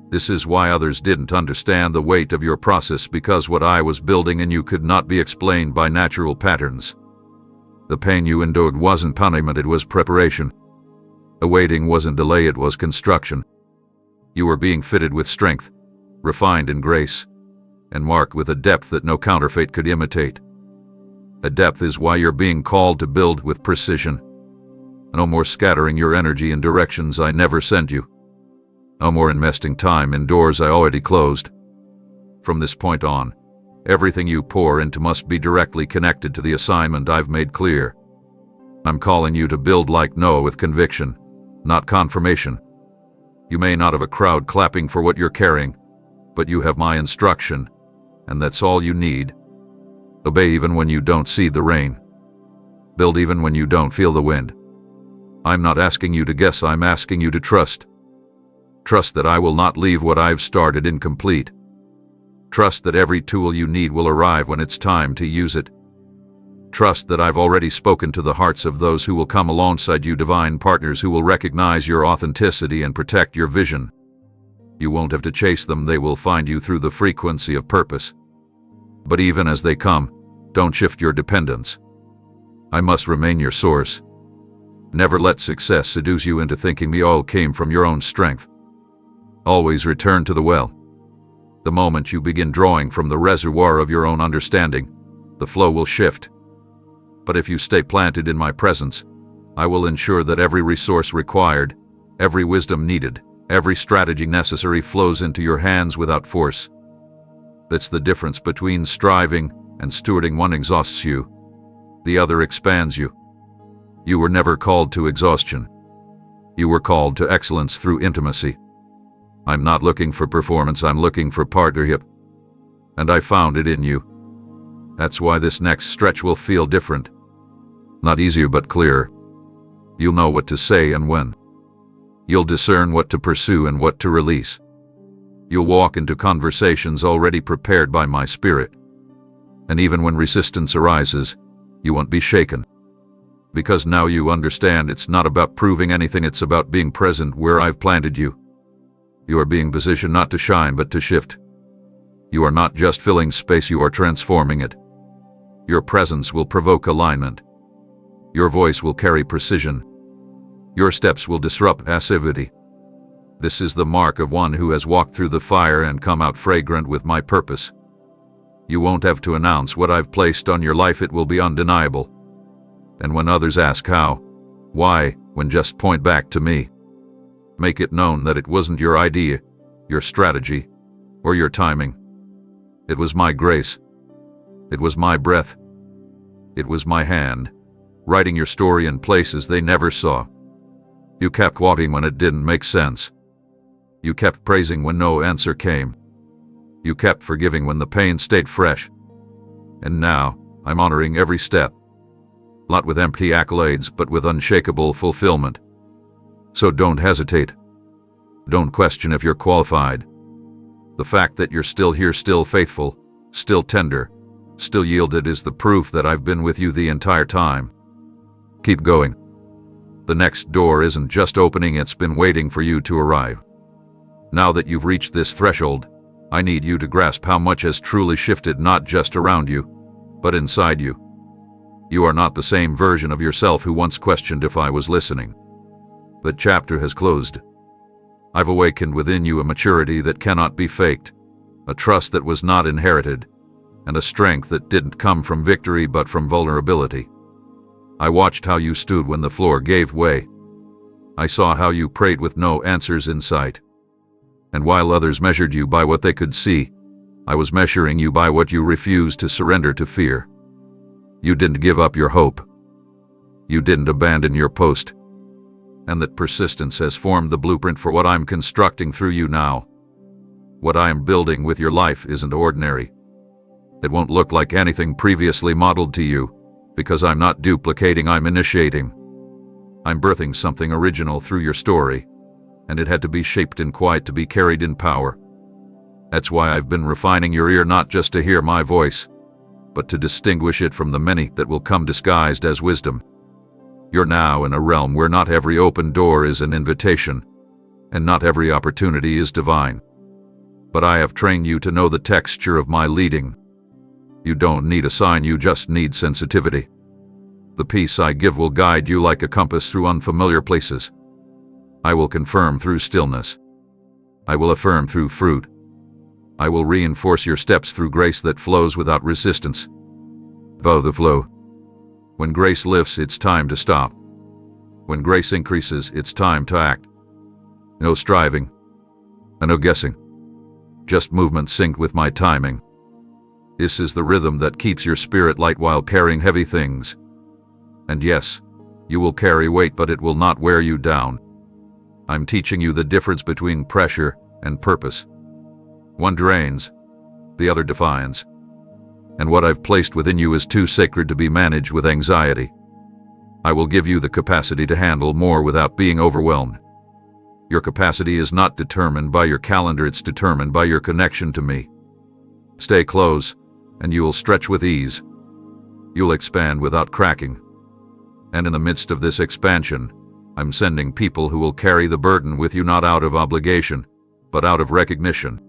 This is why others didn't understand the weight of your process, because what I was building in you could not be explained by natural patterns. The pain you endured wasn't punishment, it was preparation. The waiting wasn't delay, it was construction. You were being fitted with strength, refined in grace, and marked with a depth that no counterfeit could imitate. A depth is why you're being called to build with precision. No more scattering your energy in directions I never sent you. No more investing time in doors I already closed. From this point on, everything you pour into must be directly connected to the assignment I've made clear. I'm calling you to build like Noah with conviction, not confirmation. You may not have a crowd clapping for what you're carrying, but you have my instruction, and that's all you need. Obey even when you don't see the rain. Build even when you don't feel the wind. I'm not asking you to guess, I'm asking you to trust. Trust that I will not leave what I've started incomplete. Trust that every tool you need will arrive when it's time to use it. Trust that I've already spoken to the hearts of those who will come alongside you, divine partners who will recognize your authenticity and protect your vision. You won't have to chase them, they will find you through the frequency of purpose. But even as they come, don't shift your dependence. I must remain your source. Never let success seduce you into thinking the all came from your own strength. Always return to the well. The moment you begin drawing from the reservoir of your own understanding, the flow will shift. But if you stay planted in my presence, I will ensure that every resource required, every wisdom needed, every strategy necessary flows into your hands without force. That's the difference between striving and stewarding. One exhausts you, the other expands you. You were never called to exhaustion. You were called to excellence through intimacy. I'm not looking for performance, I'm looking for partnership. And I found it in you. That's why this next stretch will feel different. Not easier but clearer. You'll know what to say and when. You'll discern what to pursue and what to release. You'll walk into conversations already prepared by my spirit. And even when resistance arises, you won't be shaken. Because now you understand it's not about proving anything, it's about being present where I've planted you. You are being positioned not to shine but to shift. You are not just filling space, you are transforming it. Your presence will provoke alignment. Your voice will carry precision. Your steps will disrupt passivity. This is the mark of one who has walked through the fire and come out fragrant with my purpose. You won't have to announce what I've placed on your life, it will be undeniable. And when others ask how, why, when just point back to me. Make it known that it wasn't your idea, your strategy, or your timing. It was my grace. It was my breath. It was my hand, writing your story in places they never saw. You kept walking when it didn't make sense. You kept praising when no answer came. You kept forgiving when the pain stayed fresh. And now, I'm honoring every step. Not with empty accolades, but with unshakable fulfillment. So don't hesitate. Don't question if you're qualified. The fact that you're still here, still faithful, still tender, still yielded is the proof that I've been with you the entire time. Keep going. The next door isn't just opening, it's been waiting for you to arrive. Now that you've reached this threshold, I need you to grasp how much has truly shifted, not just around you, but inside you. You are not the same version of yourself who once questioned if I was listening. That chapter has closed. I've awakened within you a maturity that cannot be faked, a trust that was not inherited, and a strength that didn't come from victory but from vulnerability. I watched how you stood when the floor gave way. I saw how you prayed with no answers in sight. And while others measured you by what they could see, I was measuring you by what you refused to surrender to fear. You didn't give up your hope. You didn't abandon your post. And that persistence has formed the blueprint for what I'm constructing through you now. What I am building with your life isn't ordinary. It won't look like anything previously modeled to you, because I'm not duplicating, I'm initiating. I'm birthing something original through your story, and it had to be shaped in quiet to be carried in power. That's why I've been refining your ear, not just to hear my voice, but to distinguish it from the many that will come disguised as wisdom. You're now in a realm where not every open door is an invitation, and not every opportunity is divine. But I have trained you to know the texture of my leading. You don't need a sign, you just need sensitivity. The peace I give will guide you like a compass through unfamiliar places. I will confirm through stillness. I will affirm through fruit. I will reinforce your steps through grace that flows without resistance. Follow the flow. When grace lifts, it's time to stop. When grace increases, it's time to act. No striving, and no guessing. Just movement synced with my timing. This is the rhythm that keeps your spirit light while carrying heavy things. And yes, you will carry weight, but it will not wear you down. I'm teaching you the difference between pressure and purpose. One drains, the other defines. And what I've placed within you is too sacred to be managed with anxiety. I will give you the capacity to handle more without being overwhelmed. Your capacity is not determined by your calendar, it's determined by your connection to me. Stay close, and you will stretch with ease. You'll expand without cracking. And in the midst of this expansion, I'm sending people who will carry the burden with you, not out of obligation, but out of recognition.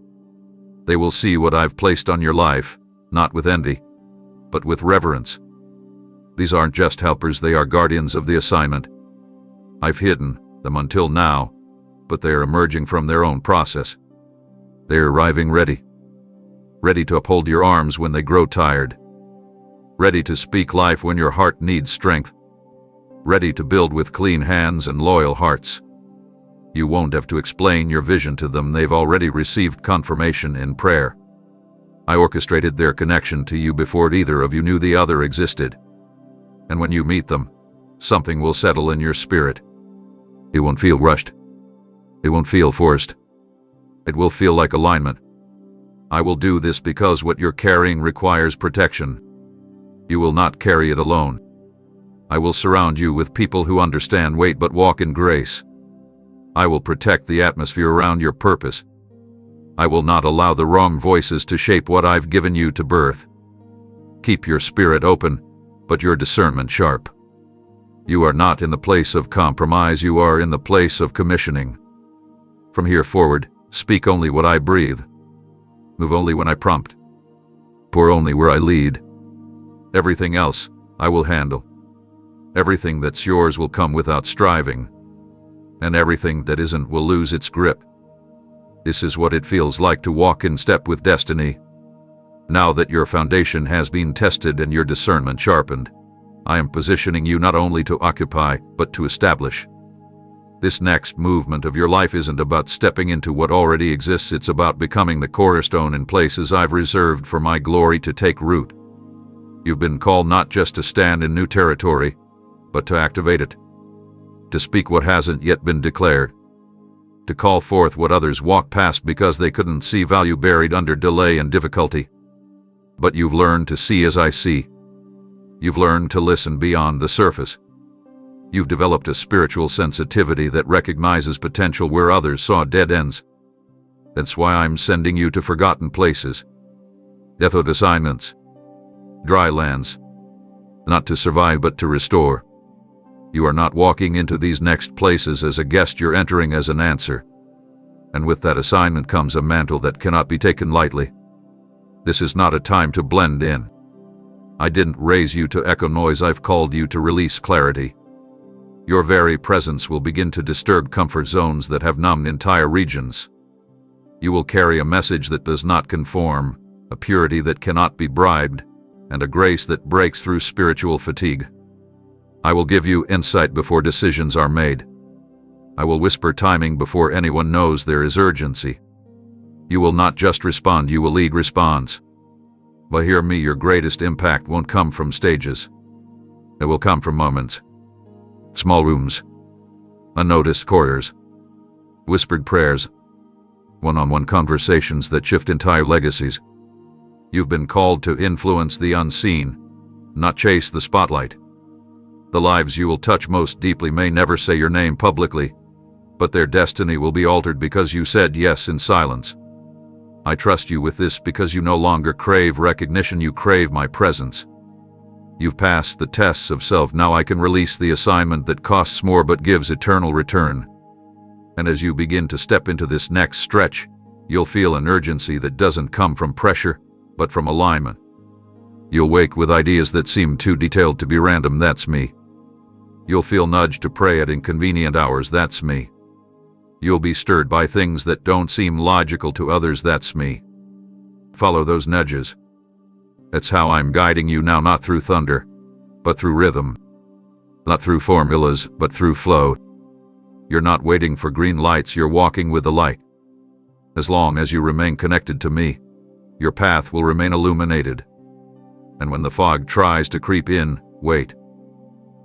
They will see what I've placed on your life, not with envy, but with reverence. These aren't just helpers, they are guardians of the assignment. I've hidden them until now, but they are emerging from their own process. They are arriving ready to uphold your arms when they grow tired, ready to speak life when your heart needs strength, ready to build with clean hands and loyal hearts. You won't have to explain your vision to them, they've already received confirmation in prayer. I orchestrated their connection to you before either of you knew the other existed. And when you meet them, something will settle in your spirit. It won't feel rushed. It won't feel forced. It will feel like alignment. I will do this because what you're carrying requires protection. You will not carry it alone. I will surround you with people who understand weight but walk in grace. I will protect the atmosphere around your purpose. I will not allow the wrong voices to shape what I've given you to birth. Keep your spirit open, but your discernment sharp. You are not in the place of compromise, you are in the place of commissioning. From here forward, speak only what I breathe. Move only when I prompt. Pour only where I lead. Everything else, I will handle. Everything that's yours will come without striving. And everything that isn't will lose its grip. This is what it feels like to walk in step with destiny. Now that your foundation has been tested and your discernment sharpened, I am positioning you not only to occupy, but to establish. This next movement of your life isn't about stepping into what already exists, it's about becoming the cornerstone in places I've reserved for my glory to take root. You've been called not just to stand in new territory, but to activate it. To speak what hasn't yet been declared. To call forth what others walk past because they couldn't see value buried under delay and difficulty. But you've learned to see as I see. You've learned to listen beyond the surface. You've developed a spiritual sensitivity that recognizes potential where others saw dead ends. That's why I'm sending you to forgotten places. Deathwood assignments. Dry lands. Not to survive but to restore. You are not walking into these next places as a guest, you're entering as an answer. And with that assignment comes a mantle that cannot be taken lightly. This is not a time to blend in. I didn't raise you to echo noise, I've called you to release clarity. Your very presence will begin to disturb comfort zones that have numbed entire regions. You will carry a message that does not conform, a purity that cannot be bribed, and a grace that breaks through spiritual fatigue. I will give you insight before decisions are made. I will whisper timing before anyone knows there is urgency. You will not just respond, you will lead response. But hear me, your greatest impact won't come from stages. It will come from moments. Small rooms. Unnoticed corridors. Whispered prayers. One-on-one conversations that shift entire legacies. You've been called to influence the unseen, not chase the spotlight. The lives you will touch most deeply may never say your name publicly, but their destiny will be altered because you said yes in silence. I trust you with this because you no longer crave recognition, you crave my presence. You've passed the tests of self, now I can release the assignment that costs more but gives eternal return. And as you begin to step into this next stretch, you'll feel an urgency that doesn't come from pressure, but from alignment. You'll wake with ideas that seem too detailed to be random, that's me. You'll feel nudged to pray at inconvenient hours, that's me. You'll be stirred by things that don't seem logical to others, that's me. Follow those nudges. That's how I'm guiding you now, not through thunder, but through rhythm. Not through formulas, but through flow. You're not waiting for green lights, you're walking with the light. As long as you remain connected to me, your path will remain illuminated. And when the fog tries to creep in, wait.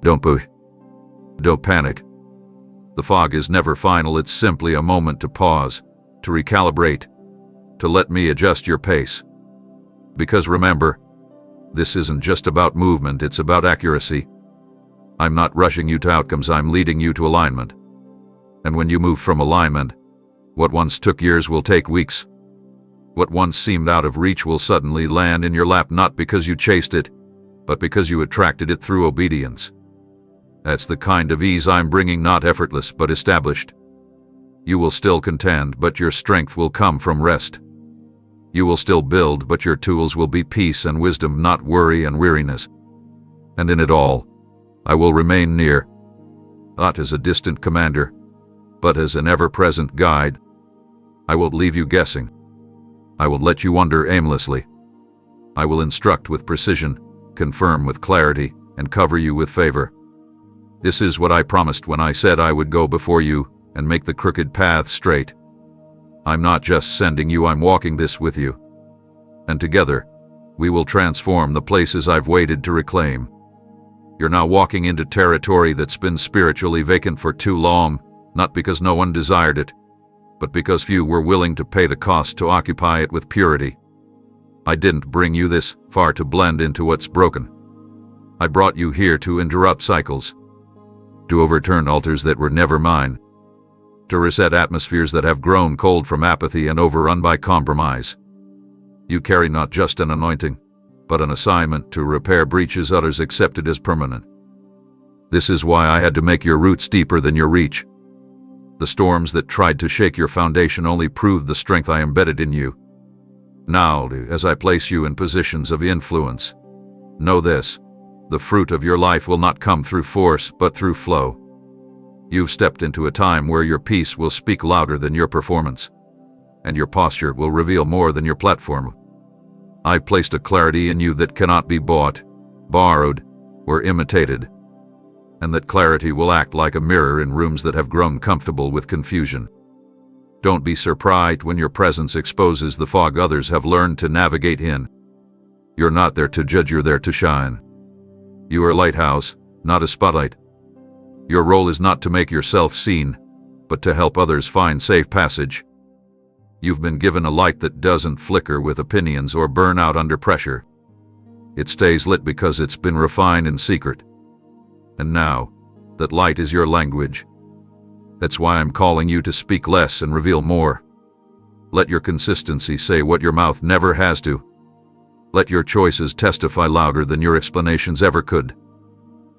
Don't push. Don't panic. The fog is never final, it's simply a moment to pause, to recalibrate, to let me adjust your pace. Because remember, this isn't just about movement, it's about accuracy. I'm not rushing you to outcomes, I'm leading you to alignment. And when you move from alignment, what once took years will take weeks. What once seemed out of reach will suddenly land in your lap, not because you chased it, but because you attracted it through obedience. That's the kind of ease I'm bringing, not effortless, but established. You will still contend, but your strength will come from rest. You will still build, but your tools will be peace and wisdom, not worry and weariness. And in it all, I will remain near, not as a distant commander, but as an ever-present guide. I won't leave you guessing. I will let you wander aimlessly. I will instruct with precision, confirm with clarity, and cover you with favor. This is what I promised when I said I would go before you and make the crooked path straight. I'm not just sending you, I'm walking this with you. And together, we will transform the places I've waited to reclaim. You're now walking into territory that's been spiritually vacant for too long, not because no one desired it, but because few were willing to pay the cost to occupy it with purity. I didn't bring you this far to blend into what's broken. I brought you here to interrupt cycles, to overturn altars that were never mine, to reset atmospheres that have grown cold from apathy and overrun by compromise. You carry not just an anointing, but an assignment to repair breaches others accepted as permanent. This is why I had to make your roots deeper than your reach. The storms that tried to shake your foundation only proved the strength I embedded in you. Now, as I place you in positions of influence, know this: the fruit of your life will not come through force, but through flow. You've stepped into a time where your peace will speak louder than your performance, and your posture will reveal more than your platform. I've placed a clarity in you that cannot be bought, borrowed, or imitated, and that clarity will act like a mirror in rooms that have grown comfortable with confusion. Don't be surprised when your presence exposes the fog others have learned to navigate in. You're not there to judge, you're there to shine. You are a lighthouse, not a spotlight. Your role is not to make yourself seen, but to help others find safe passage. You've been given a light that doesn't flicker with opinions or burn out under pressure. It stays lit because it's been refined in secret. And now, that light is your language. That's why I'm calling you to speak less and reveal more. Let your consistency say what your mouth never has to. Let your choices testify louder than your explanations ever could.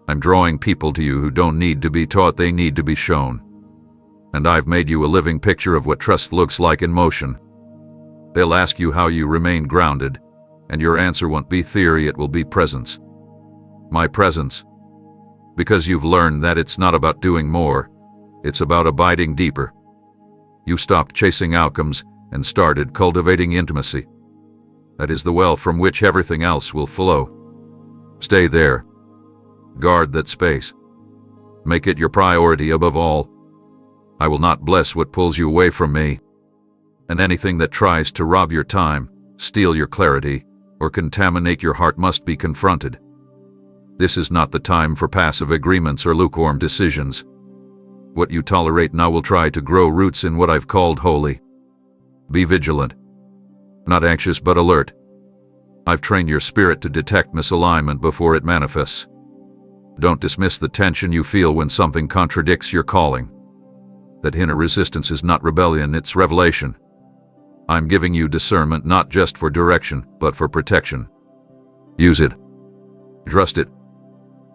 I'm drawing people to you who don't need to be taught, they need to be shown. And I've made you a living picture of what trust looks like in motion. They'll ask you how you remain grounded, and your answer won't be theory, it will be presence. My presence. Because you've learned that it's not about doing more, it's about abiding deeper. You stopped chasing outcomes and started cultivating intimacy. That is the well from which everything else will flow. Stay there. Guard that space. Make it your priority above all. I will not bless what pulls you away from me. And anything that tries to rob your time, steal your clarity, or contaminate your heart must be confronted. This is not the time for passive agreements or lukewarm decisions. What you tolerate now will try to grow roots in what I've called holy. Be vigilant. Not anxious but alert. I've trained your spirit to detect misalignment before it manifests. Don't dismiss the tension you feel when something contradicts your calling. That inner resistance is not rebellion, it's revelation. I'm giving you discernment not just for direction, but for protection. Use it. Trust it.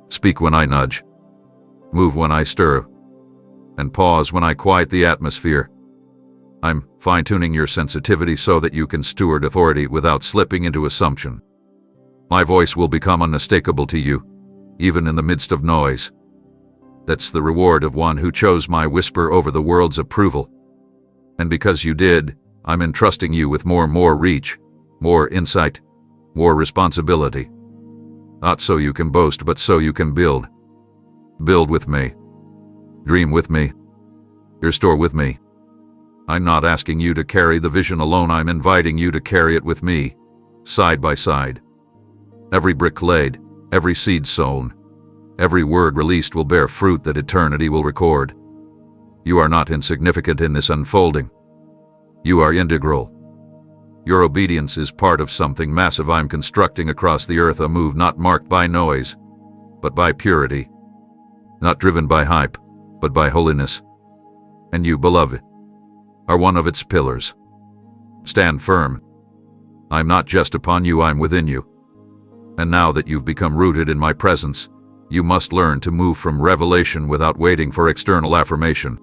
Speak when I nudge. Move when I stir. And pause when I quiet the atmosphere. I'm fine-tuning your sensitivity so that you can steward authority without slipping into assumption. My voice will become unmistakable to you, even in the midst of noise. That's the reward of one who chose my whisper over the world's approval. And because you did, I'm entrusting you with more reach, more insight, more responsibility. Not so you can boast, but so you can build. Build with me. Dream with me. Restore with me. I'm not asking you to carry the vision alone, I'm inviting you to carry it with me, side by side. Every brick laid, every seed sown, every word released will bear fruit that eternity will record. You are not insignificant in this unfolding. You are integral. Your obedience is part of something massive I'm constructing across the earth, a move not marked by noise, but by purity. Not driven by hype, but by holiness. And you, beloved, are one of its pillars. Stand firm. I'm not just upon you, I'm within you. And now that you've become rooted in my presence, you must learn to move from revelation without waiting for external affirmation.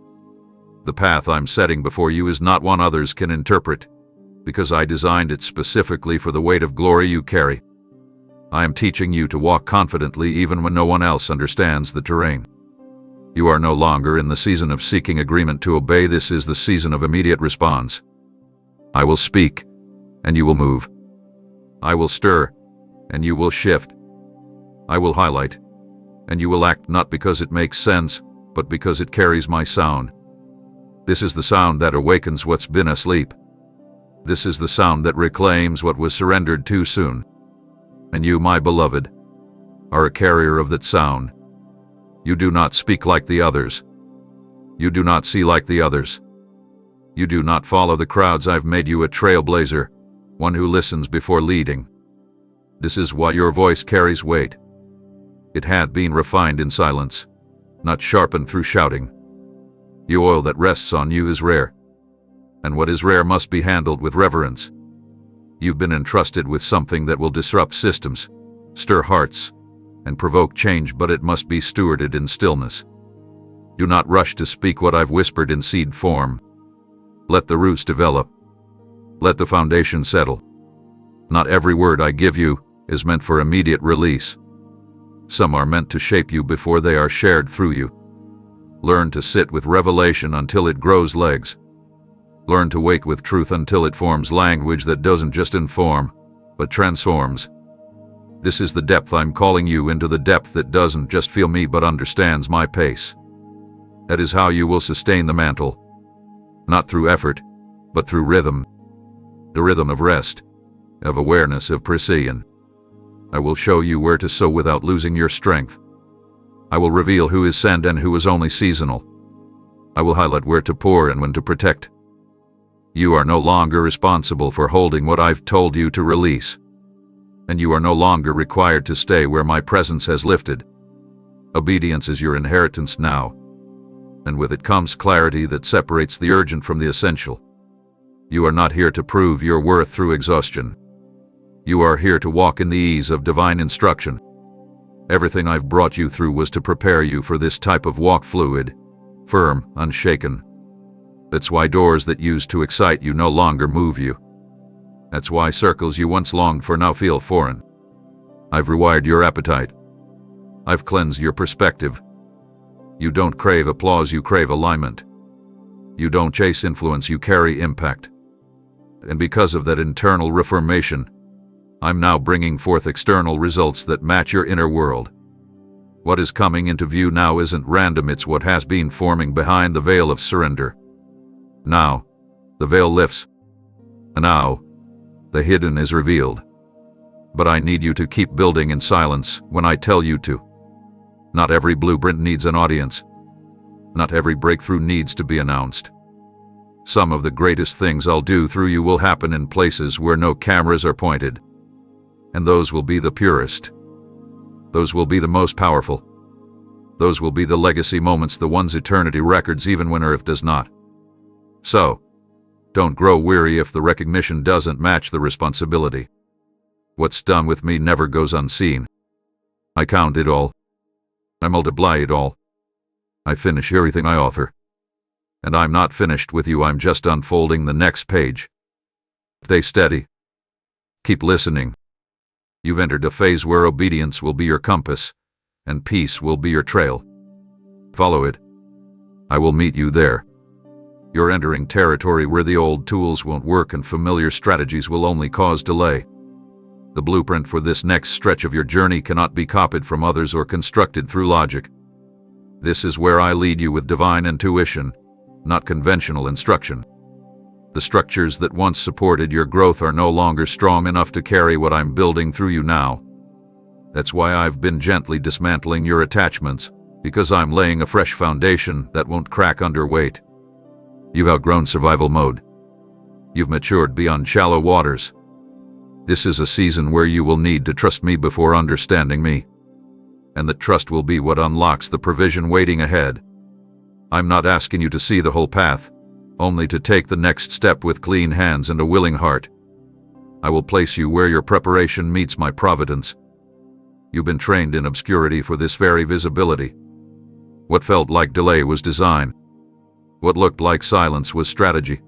The path I'm setting before you is not one others can interpret, because I designed it specifically for the weight of glory you carry. I am teaching you to walk confidently even when no one else understands the terrain. You are no longer in the season of seeking agreement to obey, this is the season of immediate response. I will speak, and you will move. I will stir, and you will shift. I will highlight, and you will act not because it makes sense, but because it carries my sound. This is the sound that awakens what's been asleep. This is the sound that reclaims what was surrendered too soon. And you, my beloved, are a carrier of that sound. You do not speak like the others. You do not see like the others. You do not follow the crowds. I've made you a trailblazer, one who listens before leading. This is why your voice carries weight. It hath been refined in silence, not sharpened through shouting. The oil that rests on you is rare, and what is rare must be handled with reverence. You've been entrusted with something that will disrupt systems, stir hearts, and provoke change, but it must be stewarded in stillness. Do not rush to speak what I've whispered in seed form. Let the roots develop. Let the foundation settle. Not every word I give you is meant for immediate release. Some are meant to shape you before they are shared through you. Learn to sit with revelation until it grows legs. Learn to wait with truth until it forms language that doesn't just inform, but transforms. This is the depth I'm calling you into, the depth that doesn't just feel me but understands my pace. That is how you will sustain the mantle. Not through effort, but through rhythm. The rhythm of rest, of awareness, of precision. I will show you where to sow without losing your strength. I will reveal who is sent and who is only seasonal. I will highlight where to pour and when to protect. You are no longer responsible for holding what I've told you to release. And you are no longer required to stay where my presence has lifted. Obedience is your inheritance now, and with it comes clarity that separates the urgent from the essential. You are not here to prove your worth through exhaustion. You are here to walk in the ease of divine instruction. Everything I've brought you through was to prepare you for this type of walk, fluid, firm, unshaken. That's why doors that used to excite you no longer move you. That's why circles you once longed for now feel foreign. I've rewired your appetite. I've cleansed your perspective. You don't crave applause, you crave alignment. You don't chase influence, you carry impact. And because of that internal reformation, I'm now bringing forth external results that match your inner world. What is coming into view now isn't random, it's what has been forming behind the veil of surrender. Now, the veil lifts. And now, the hidden is revealed. But I need you to keep building in silence when I tell you to. Not every blueprint needs an audience. Not every breakthrough needs to be announced. Some of the greatest things I'll do through you will happen in places where no cameras are pointed. And those will be the purest. Those will be the most powerful. Those will be the legacy moments, the ones eternity records even when Earth does not. So, don't grow weary if the recognition doesn't match the responsibility. What's done with me never goes unseen. I count it all. I multiply it all. I finish everything I author. And I'm not finished with you, I'm just unfolding the next page. Stay steady. Keep listening. You've entered a phase where obedience will be your compass, and peace will be your trail. Follow it. I will meet you there. You're entering territory where the old tools won't work and familiar strategies will only cause delay. The blueprint for this next stretch of your journey cannot be copied from others or constructed through logic. This is where I lead you with divine intuition, not conventional instruction. The structures that once supported your growth are no longer strong enough to carry what I'm building through you now. That's why I've been gently dismantling your attachments, because I'm laying a fresh foundation that won't crack under weight. You've outgrown survival mode. You've matured beyond shallow waters. This is a season where you will need to trust me before understanding me. And that trust will be what unlocks the provision waiting ahead. I'm not asking you to see the whole path, only to take the next step with clean hands and a willing heart. I will place you where your preparation meets my providence. You've been trained in obscurity for this very visibility. What felt like delay was design. What looked like silence was strategy.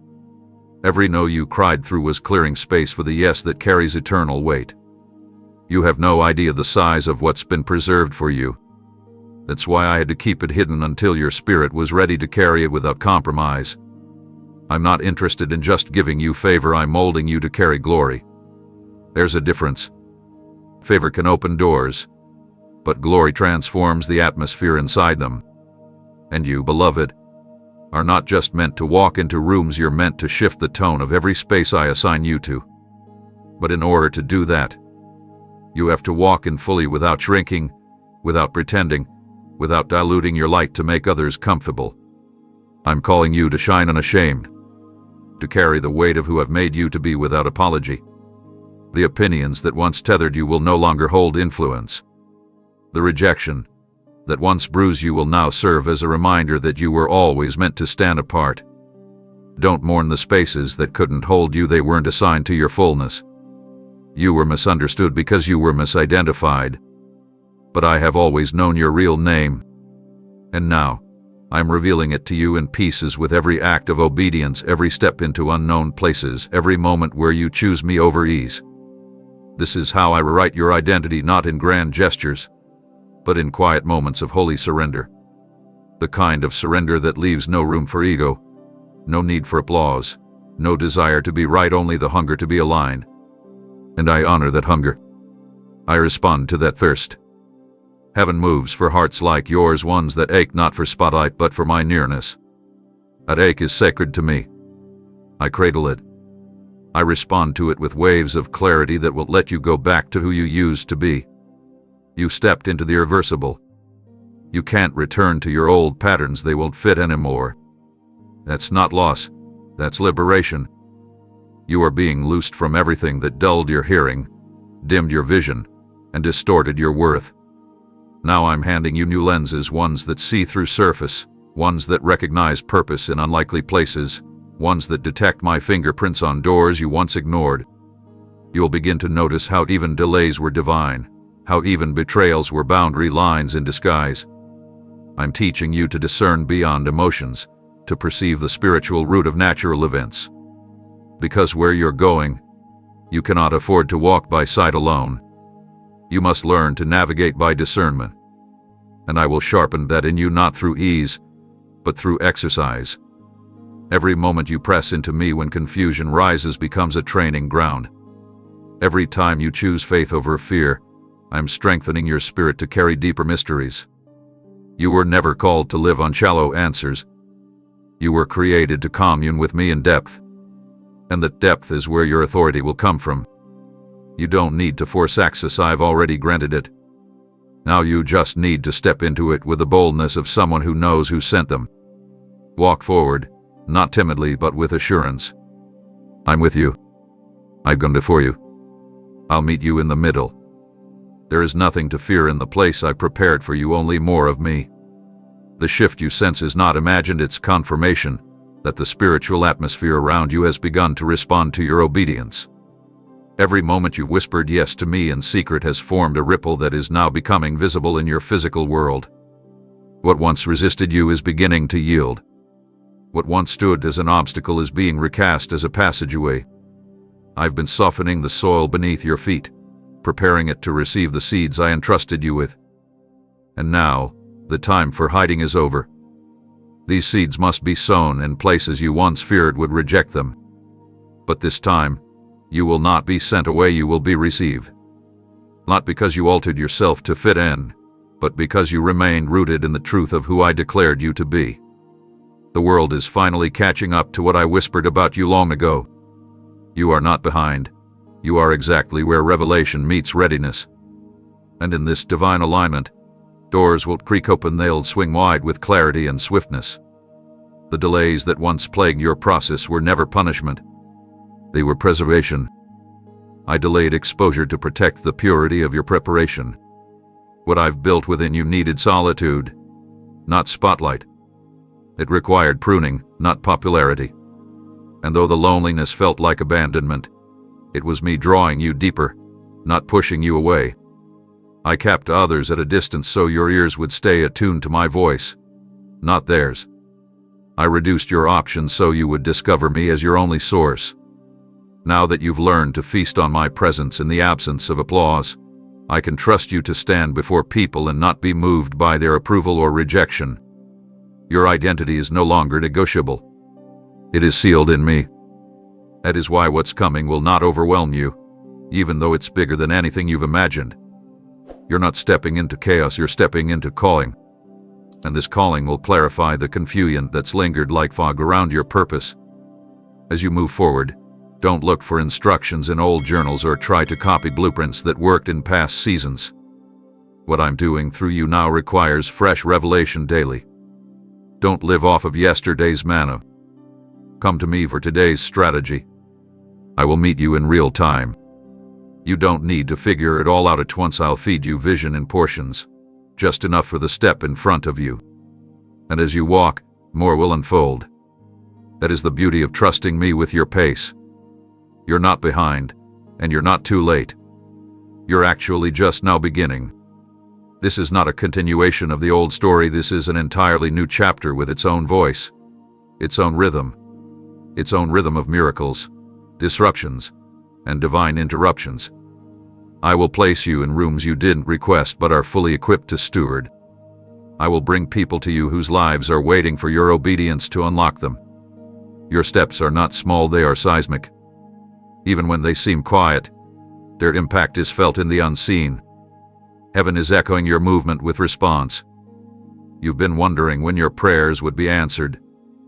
Every no you cried through was clearing space for the yes that carries eternal weight. You have no idea the size of what's been preserved for you. That's why I had to keep it hidden until your spirit was ready to carry it without compromise. I'm not interested in just giving you favor, I'm molding you to carry glory. There's a difference. Favor can open doors, but glory transforms the atmosphere inside them. And you, beloved, are not just meant to walk into rooms, you're meant to shift the tone of every space I assign you to. But in order to do that, you have to walk in fully without shrinking, without pretending, without diluting your light to make others comfortable. I'm calling you to shine unashamed, to carry the weight of who I've made you to be without apology. The opinions that once tethered you will no longer hold influence. The rejection that once bruised you will now serve as a reminder that you were always meant to stand apart. Don't mourn the spaces that couldn't hold you, they weren't assigned to your fullness. You were misunderstood because you were misidentified. But I have always known your real name. And now, I'm revealing it to you in pieces with every act of obedience, every step into unknown places, every moment where you choose me over ease. This is how I rewrite your identity, not in grand gestures, but in quiet moments of holy surrender. The kind of surrender that leaves no room for ego, no need for applause, no desire to be right, only the hunger to be aligned. And I honor that hunger. I respond to that thirst. Heaven moves for hearts like yours, ones that ache not for spotlight but for my nearness. That ache is sacred to me. I cradle it. I respond to it with waves of clarity that will let you go back to who you used to be. You stepped into the irreversible. You can't return to your old patterns, they won't fit anymore. That's not loss, that's liberation. You are being loosed from everything that dulled your hearing, dimmed your vision, and distorted your worth. Now I'm handing you new lenses, ones that see through surface, ones that recognize purpose in unlikely places, ones that detect my fingerprints on doors you once ignored. You'll begin to notice how even delays were divine, how even betrayals were boundary lines in disguise. I'm teaching you to discern beyond emotions, to perceive the spiritual root of natural events. Because where you're going, you cannot afford to walk by sight alone. You must learn to navigate by discernment. And I will sharpen that in you, not through ease, but through exercise. Every moment you press into me when confusion rises becomes a training ground. Every time you choose faith over fear, I'm strengthening your spirit to carry deeper mysteries. You were never called to live on shallow answers. You were created to commune with me in depth. And that depth is where your authority will come from. You don't need to force access, I've already granted it. Now you just need to step into it with the boldness of someone who knows who sent them. Walk forward, not timidly but with assurance. I'm with you. I've gone before you. I'll meet you in the middle. There is nothing to fear in the place I've prepared for you, only more of me. The shift you sense is not imagined, it's confirmation that the spiritual atmosphere around you has begun to respond to your obedience. Every moment you've whispered yes to me in secret has formed a ripple that is now becoming visible in your physical world. What once resisted you is beginning to yield. What once stood as an obstacle is being recast as a passageway. I've been softening the soil beneath your feet, preparing it to receive the seeds I entrusted you with. And now, the time for hiding is over. These seeds must be sown in places you once feared would reject them. But this time, you will not be sent away, you will be received. Not because you altered yourself to fit in, but because you remained rooted in the truth of who I declared you to be. The world is finally catching up to what I whispered about you long ago. You are not behind. You are exactly where revelation meets readiness. And in this divine alignment, doors will creak open, they'll swing wide with clarity and swiftness. The delays that once plagued your process were never punishment. They were preservation. I delayed exposure to protect the purity of your preparation. What I've built within you needed solitude, not spotlight. It required pruning, not popularity. And though the loneliness felt like abandonment, it was me drawing you deeper, not pushing you away. I kept others at a distance so your ears would stay attuned to my voice, not theirs. I reduced your options so you would discover me as your only source. Now that you've learned to feast on my presence in the absence of applause, I can trust you to stand before people and not be moved by their approval or rejection. Your identity is no longer negotiable. It is sealed in me. That is why what's coming will not overwhelm you, even though it's bigger than anything you've imagined. You're not stepping into chaos, you're stepping into calling. And this calling will clarify the confusion that's lingered like fog around your purpose. As you move forward, don't look for instructions in old journals or try to copy blueprints that worked in past seasons. What I'm doing through you now requires fresh revelation daily. Don't live off of yesterday's manna. Come to me for today's strategy. I will meet you in real time. You don't need to figure it all out at once. I'll feed you vision in portions, just enough for the step in front of you. And as you walk, more will unfold. That is the beauty of trusting me with your pace. You're not behind, and you're not too late. You're actually just now beginning. This is not a continuation of the old story. This is an entirely new chapter with its own voice, its own rhythm of miracles, disruptions, and divine interruptions. I will place you in rooms you didn't request but are fully equipped to steward. I will bring people to you whose lives are waiting for your obedience to unlock them. Your steps are not small, they are seismic. Even when they seem quiet, their impact is felt in the unseen. Heaven is echoing your movement with response. You've been wondering when your prayers would be answered,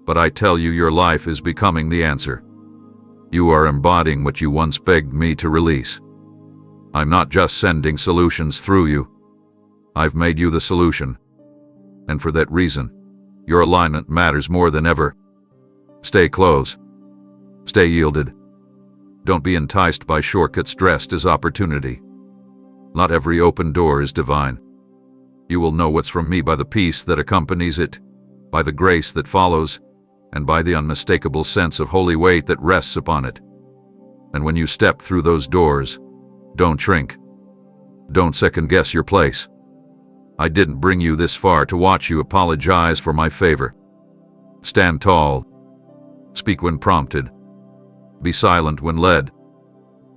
but I tell you, your life is becoming the answer. You are embodying what you once begged me to release. I'm not just sending solutions through you. I've made you the solution. And for that reason, your alignment matters more than ever. Stay close. Stay yielded. Don't be enticed by shortcuts dressed as opportunity. Not every open door is divine. You will know what's from me by the peace that accompanies it, by the grace that follows, and by the unmistakable sense of holy weight that rests upon it. And when you step through those doors, don't shrink. Don't second-guess your place. I didn't bring you this far to watch you apologize for my favor. Stand tall. Speak when prompted. Be silent when led.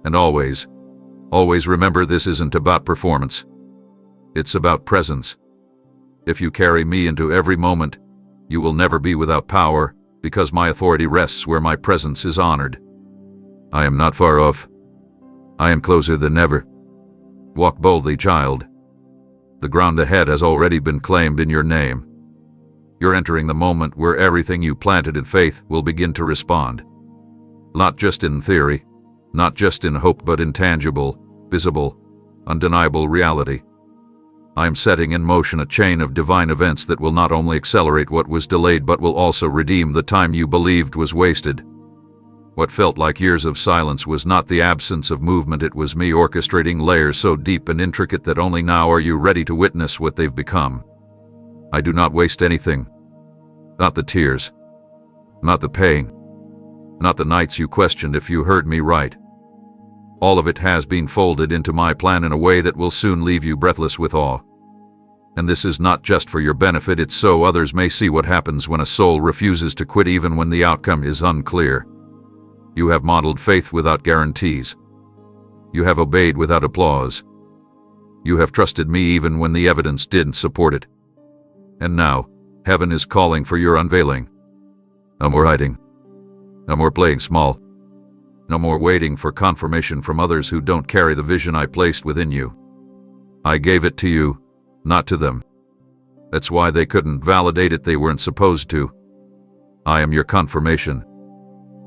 And always remember, this isn't about performance. It's about presence. If you carry me into every moment, you will never be without power, because my authority rests where my presence is honored. I am not far off. I am closer than ever. Walk boldly, child. The ground ahead has already been claimed in your name. You're entering the moment where everything you planted in faith will begin to respond. Not just in theory, not just in hope, but in tangible, visible, undeniable reality. I am setting in motion a chain of divine events that will not only accelerate what was delayed, but will also redeem the time you believed was wasted. What felt like years of silence was not the absence of movement, it was me orchestrating layers so deep and intricate that only now are you ready to witness what they've become. I do not waste anything. Not the tears. Not the pain. Not the nights you questioned if you heard me right. All of it has been folded into my plan in a way that will soon leave you breathless with awe. And this is not just for your benefit, it's so others may see what happens when a soul refuses to quit even when the outcome is unclear. You have modeled faith without guarantees. You have obeyed without applause. You have trusted me even when the evidence didn't support it. And now, heaven is calling for your unveiling. No more hiding. No more playing small. No more waiting for confirmation from others who don't carry the vision I placed within you. I gave it to you, not to them. That's why they couldn't validate it, they weren't supposed to. I am your confirmation.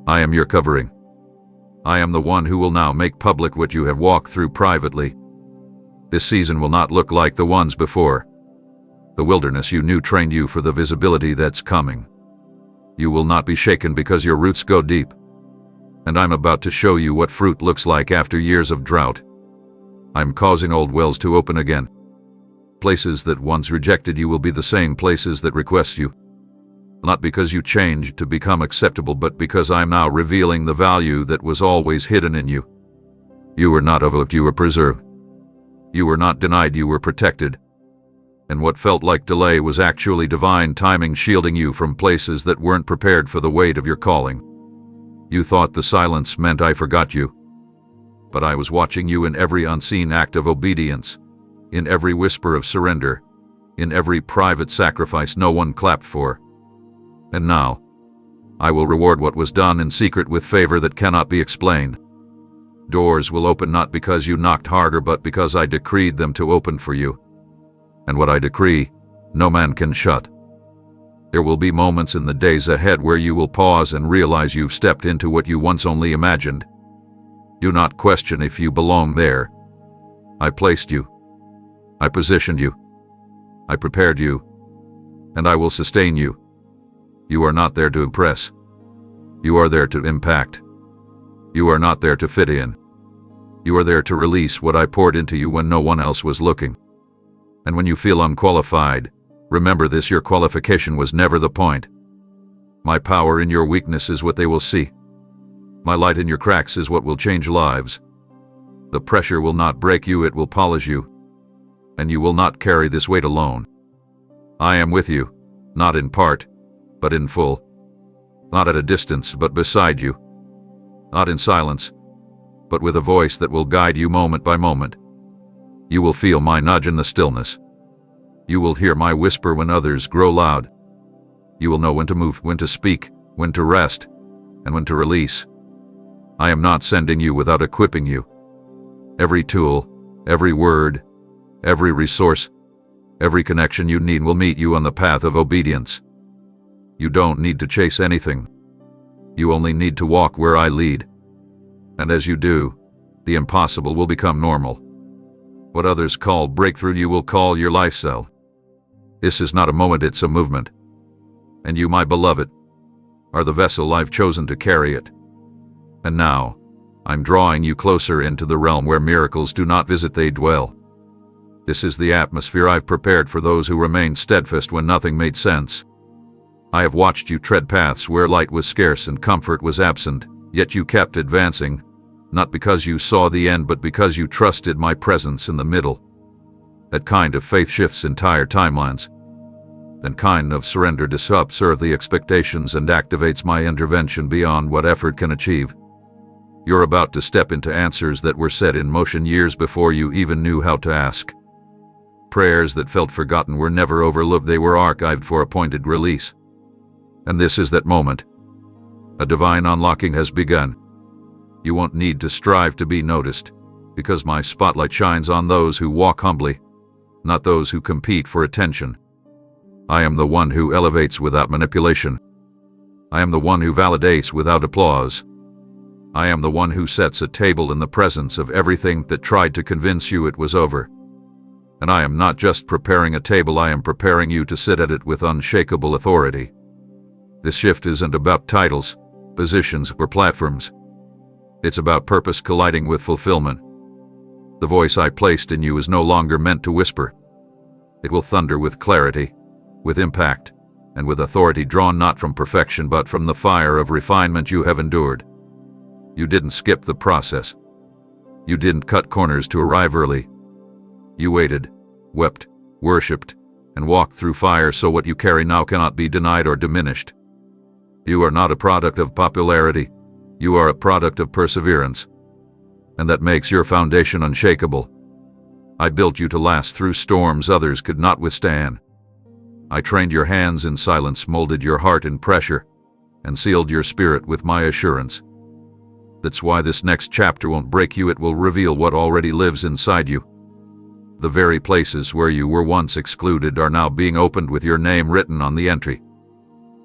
I am your covering. I am the one who will now make public what you have walked through privately. This season will not look like the ones before. The wilderness you knew trained you for the visibility that's coming. You will not be shaken because your roots go deep. And I'm about to show you what fruit looks like after years of drought. I'm causing old wells to open again. Places that once rejected you will be the same places that request you. Not because you changed to become acceptable, but because I'm now revealing the value that was always hidden in you. You were not overlooked, you were preserved. You were not denied, you were protected. And what felt like delay was actually divine timing, shielding you from places that weren't prepared for the weight of your calling. You thought the silence meant I forgot you. But I was watching you in every unseen act of obedience, in every whisper of surrender, in every private sacrifice no one clapped for. And now, I will reward what was done in secret with favor that cannot be explained. Doors will open not because you knocked harder, but because I decreed them to open for you. And what I decree, no man can shut. There will be moments in the days ahead where you will pause and realize you've stepped into what you once only imagined. Do not question if you belong there. I placed you. I positioned you. I prepared you. And I will sustain you. You are not there to impress. You are there to impact. You are not there to fit in. You are there to release what I poured into you when no one else was looking. And when you feel unqualified, remember this: your qualification was never the point. My power in your weakness is what they will see. My light in your cracks is what will change lives. The pressure will not break you, it will polish you. And you will not carry this weight alone. I am with you, not in part, but in full. Not at a distance, but beside you. Not in silence, but with a voice that will guide you moment by moment. You will feel my nudge in the stillness. You will hear my whisper when others grow loud. You will know when to move, when to speak, when to rest, and when to release. I am not sending you without equipping you. Every tool, every word, every resource, every connection you need will meet you on the path of obedience. You don't need to chase anything. You only need to walk where I lead. And as you do, the impossible will become normal. What others call breakthrough, you will call your lifestyle. This is not a moment, it's a movement. And you, my beloved, are the vessel I've chosen to carry it. And now, I'm drawing you closer into the realm where miracles do not visit, they dwell. This is the atmosphere I've prepared for those who remained steadfast when nothing made sense. I have watched you tread paths where light was scarce and comfort was absent, yet you kept advancing, not because you saw the end, but because you trusted my presence in the middle. That kind of faith shifts entire timelines. That kind of surrender disrupts earthly expectations and activates my intervention beyond what effort can achieve. You're about to step into answers that were set in motion years before you even knew how to ask. Prayers that felt forgotten were never overlooked, they were archived for appointed release. And this is that moment. A divine unlocking has begun. You won't need to strive to be noticed, because my spotlight shines on those who walk humbly, not those who compete for attention. I am the one who elevates without manipulation. I am the one who validates without applause. I am the one who sets a table in the presence of everything that tried to convince you it was over. And I am not just preparing a table, I am preparing you to sit at it with unshakable authority. This shift isn't about titles, positions, or platforms. It's about purpose colliding with fulfillment. The voice I placed in you is no longer meant to whisper. It will thunder with clarity, with impact, and with authority drawn not from perfection but from the fire of refinement you have endured. You didn't skip the process. You didn't cut corners to arrive early. You waited, wept, worshipped, and walked through fire so what you carry now cannot be denied or diminished. You are not a product of popularity. You are a product of perseverance. And that makes your foundation unshakable. I built you to last through storms others could not withstand. I trained your hands in silence, molded your heart in pressure, and sealed your spirit with my assurance. That's why this next chapter won't break you, it will reveal what already lives inside you. The very places where you were once excluded are now being opened with your name written on the entry.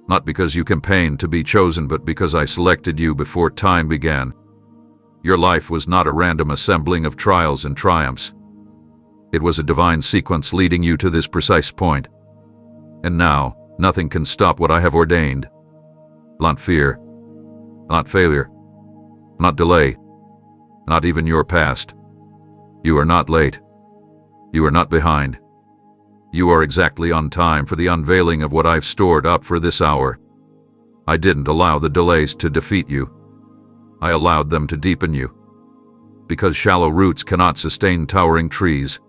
Not because you campaigned to be chosen, but because I selected you before time began. Your life was not a random assembling of trials and triumphs. It was a divine sequence leading you to this precise point. And now, nothing can stop what I have ordained. Not fear, not failure, not delay, not even your past. You are not late. You are not behind. You are exactly on time for the unveiling of what I've stored up for this hour. I didn't allow the delays to defeat you. I allowed them to deepen you. Because shallow roots cannot sustain towering trees.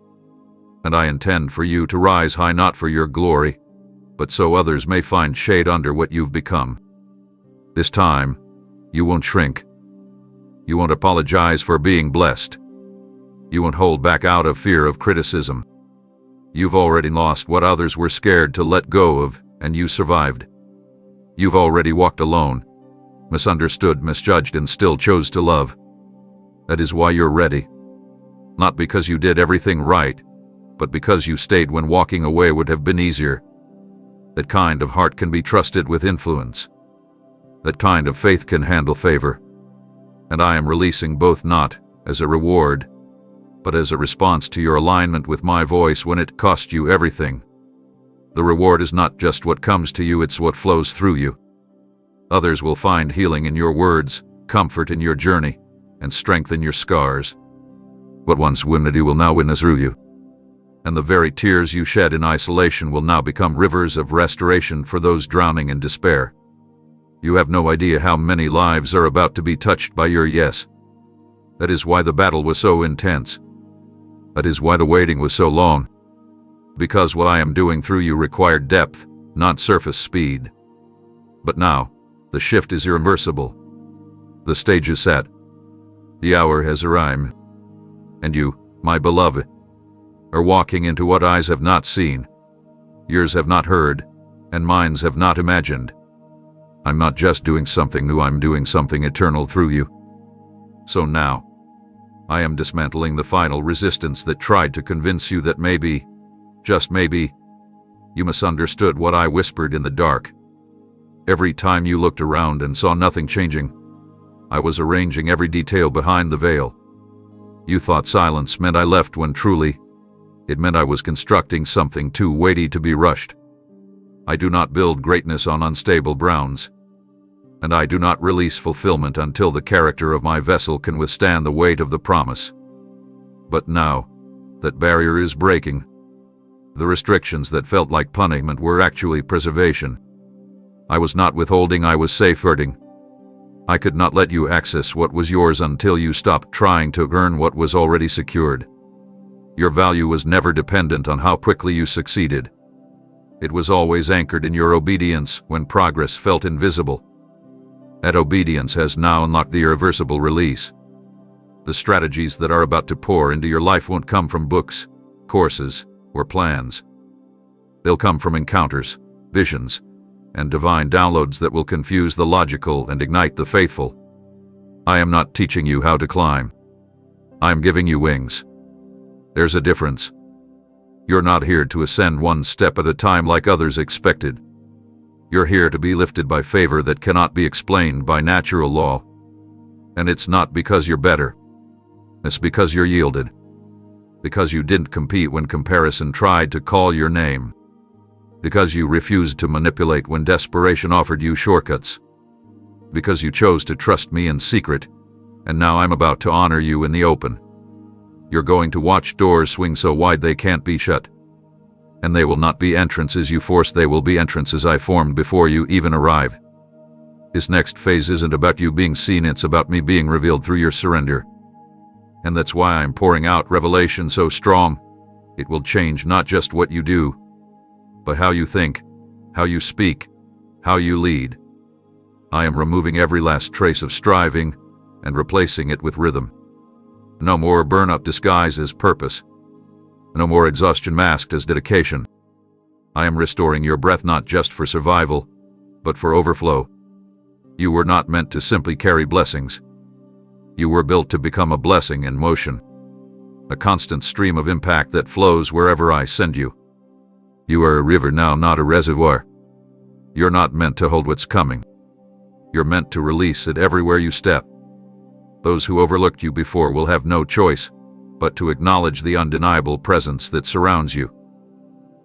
And I intend for you to rise high, not for your glory, but so others may find shade under what you've become. This time, you won't shrink. You won't apologize for being blessed. You won't hold back out of fear of criticism. You've already lost what others were scared to let go of, and you survived. You've already walked alone, misunderstood, misjudged, and still chose to love. That is why you're ready. Not because you did everything right, but because you stayed when walking away would have been easier. That kind of heart can be trusted with influence. That kind of faith can handle favor. And I am releasing both, not as a reward, but as a response to your alignment with my voice when it cost you everything. The reward is not just what comes to you, it's what flows through you. Others will find healing in your words, comfort in your journey, and strength in your scars. What once wounded you will now witness through you. And the very tears you shed in isolation will now become rivers of restoration for those drowning in despair. You have no idea how many lives are about to be touched by your yes. That is why the battle was so intense. That is why the waiting was so long. Because what I am doing through you required depth, not surface speed. But now, the shift is irreversible. The stage is set. The hour has arrived. And you, my beloved, are walking into what eyes have not seen, ears have not heard, and minds have not imagined. I'm not just doing something new, I'm doing something eternal through you. So now, I am dismantling the final resistance that tried to convince you that maybe, just maybe, you misunderstood what I whispered in the dark. Every time you looked around and saw nothing changing, I was arranging every detail behind the veil. You thought silence meant I left when truly, it meant I was constructing something too weighty to be rushed. I do not build greatness on unstable grounds. And I do not release fulfillment until the character of my vessel can withstand the weight of the promise. But now, that barrier is breaking. The restrictions that felt like punishment were actually preservation. I was not withholding, I was safeguarding. I could not let you access what was yours until you stopped trying to earn what was already secured. Your value was never dependent on how quickly you succeeded. It was always anchored in your obedience when progress felt invisible. That obedience has now unlocked the irreversible release. The strategies that are about to pour into your life won't come from books, courses, or plans. They'll come from encounters, visions, and divine downloads that will confuse the logical and ignite the faithful. I am not teaching you how to climb. I am giving you wings. There's a difference. You're not here to ascend one step at a time like others expected. You're here to be lifted by favor that cannot be explained by natural law. And it's not because you're better. It's because you're yielded. Because you didn't compete when comparison tried to call your name. Because you refused to manipulate when desperation offered you shortcuts. Because you chose to trust me in secret, and now I'm about to honor you in the open. You're going to watch doors swing so wide they can't be shut. And they will not be entrances you forced, they will be entrances I formed before you even arrive. This next phase isn't about you being seen, it's about me being revealed through your surrender. And that's why I'm pouring out revelation so strong. It will change not just what you do, but how you think, how you speak, how you lead. I am removing every last trace of striving and replacing it with rhythm. No more burnout disguised as purpose. No more exhaustion masked as dedication. I am restoring your breath not just for survival, but for overflow. You were not meant to simply carry blessings. You were built to become a blessing in motion. a constant stream of impact that flows wherever I send you. You are a river now, not a reservoir. You're not meant to hold what's coming. You're meant to release it everywhere you step. Those who overlooked you before will have no choice but to acknowledge the undeniable presence that surrounds you.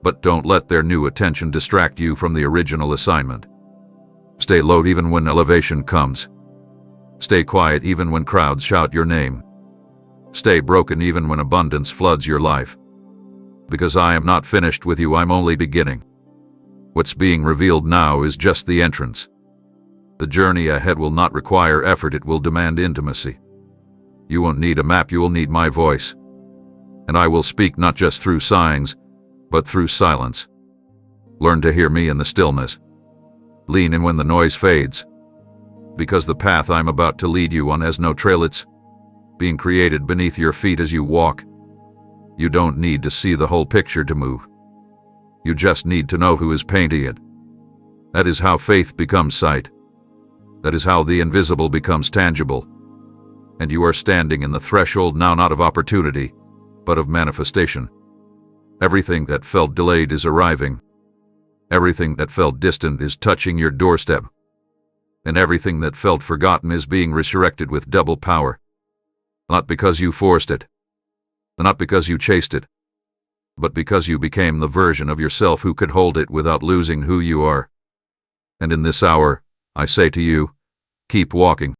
But don't let their new attention distract you from the original assignment. Stay low even when elevation comes. Stay quiet even when crowds shout your name. Stay broken even when abundance floods your life. Because I am not finished with you, I'm only beginning. What's being revealed now is just the entrance. The journey ahead will not require effort, it will demand intimacy. You won't need a map, you will need my voice. And I will speak not just through signs, but through silence. Learn to hear me in the stillness. Lean in when the noise fades. Because the path I'm about to lead you on has no trail, it's being created beneath your feet as you walk. You don't need to see the whole picture to move. You just need to know who is painting it. That is how faith becomes sight. That is how the invisible becomes tangible. And you are standing in the threshold now, not of opportunity, but of manifestation. Everything that felt delayed is arriving. Everything that felt distant is touching your doorstep. And everything that felt forgotten is being resurrected with double power. Not because you forced it, not because you chased it, but because you became the version of yourself who could hold it without losing who you are. And in this hour, I say to you, keep walking,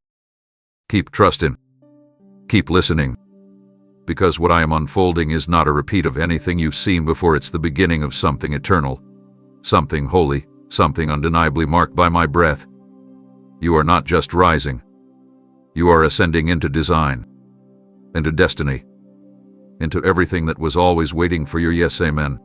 keep trusting, keep listening. Because what I am unfolding is not a repeat of anything you've seen before, it's the beginning of something eternal, something holy, something undeniably marked by my breath. You are not just rising. You are ascending into design, into destiny, into everything that was always waiting for your yes, amen.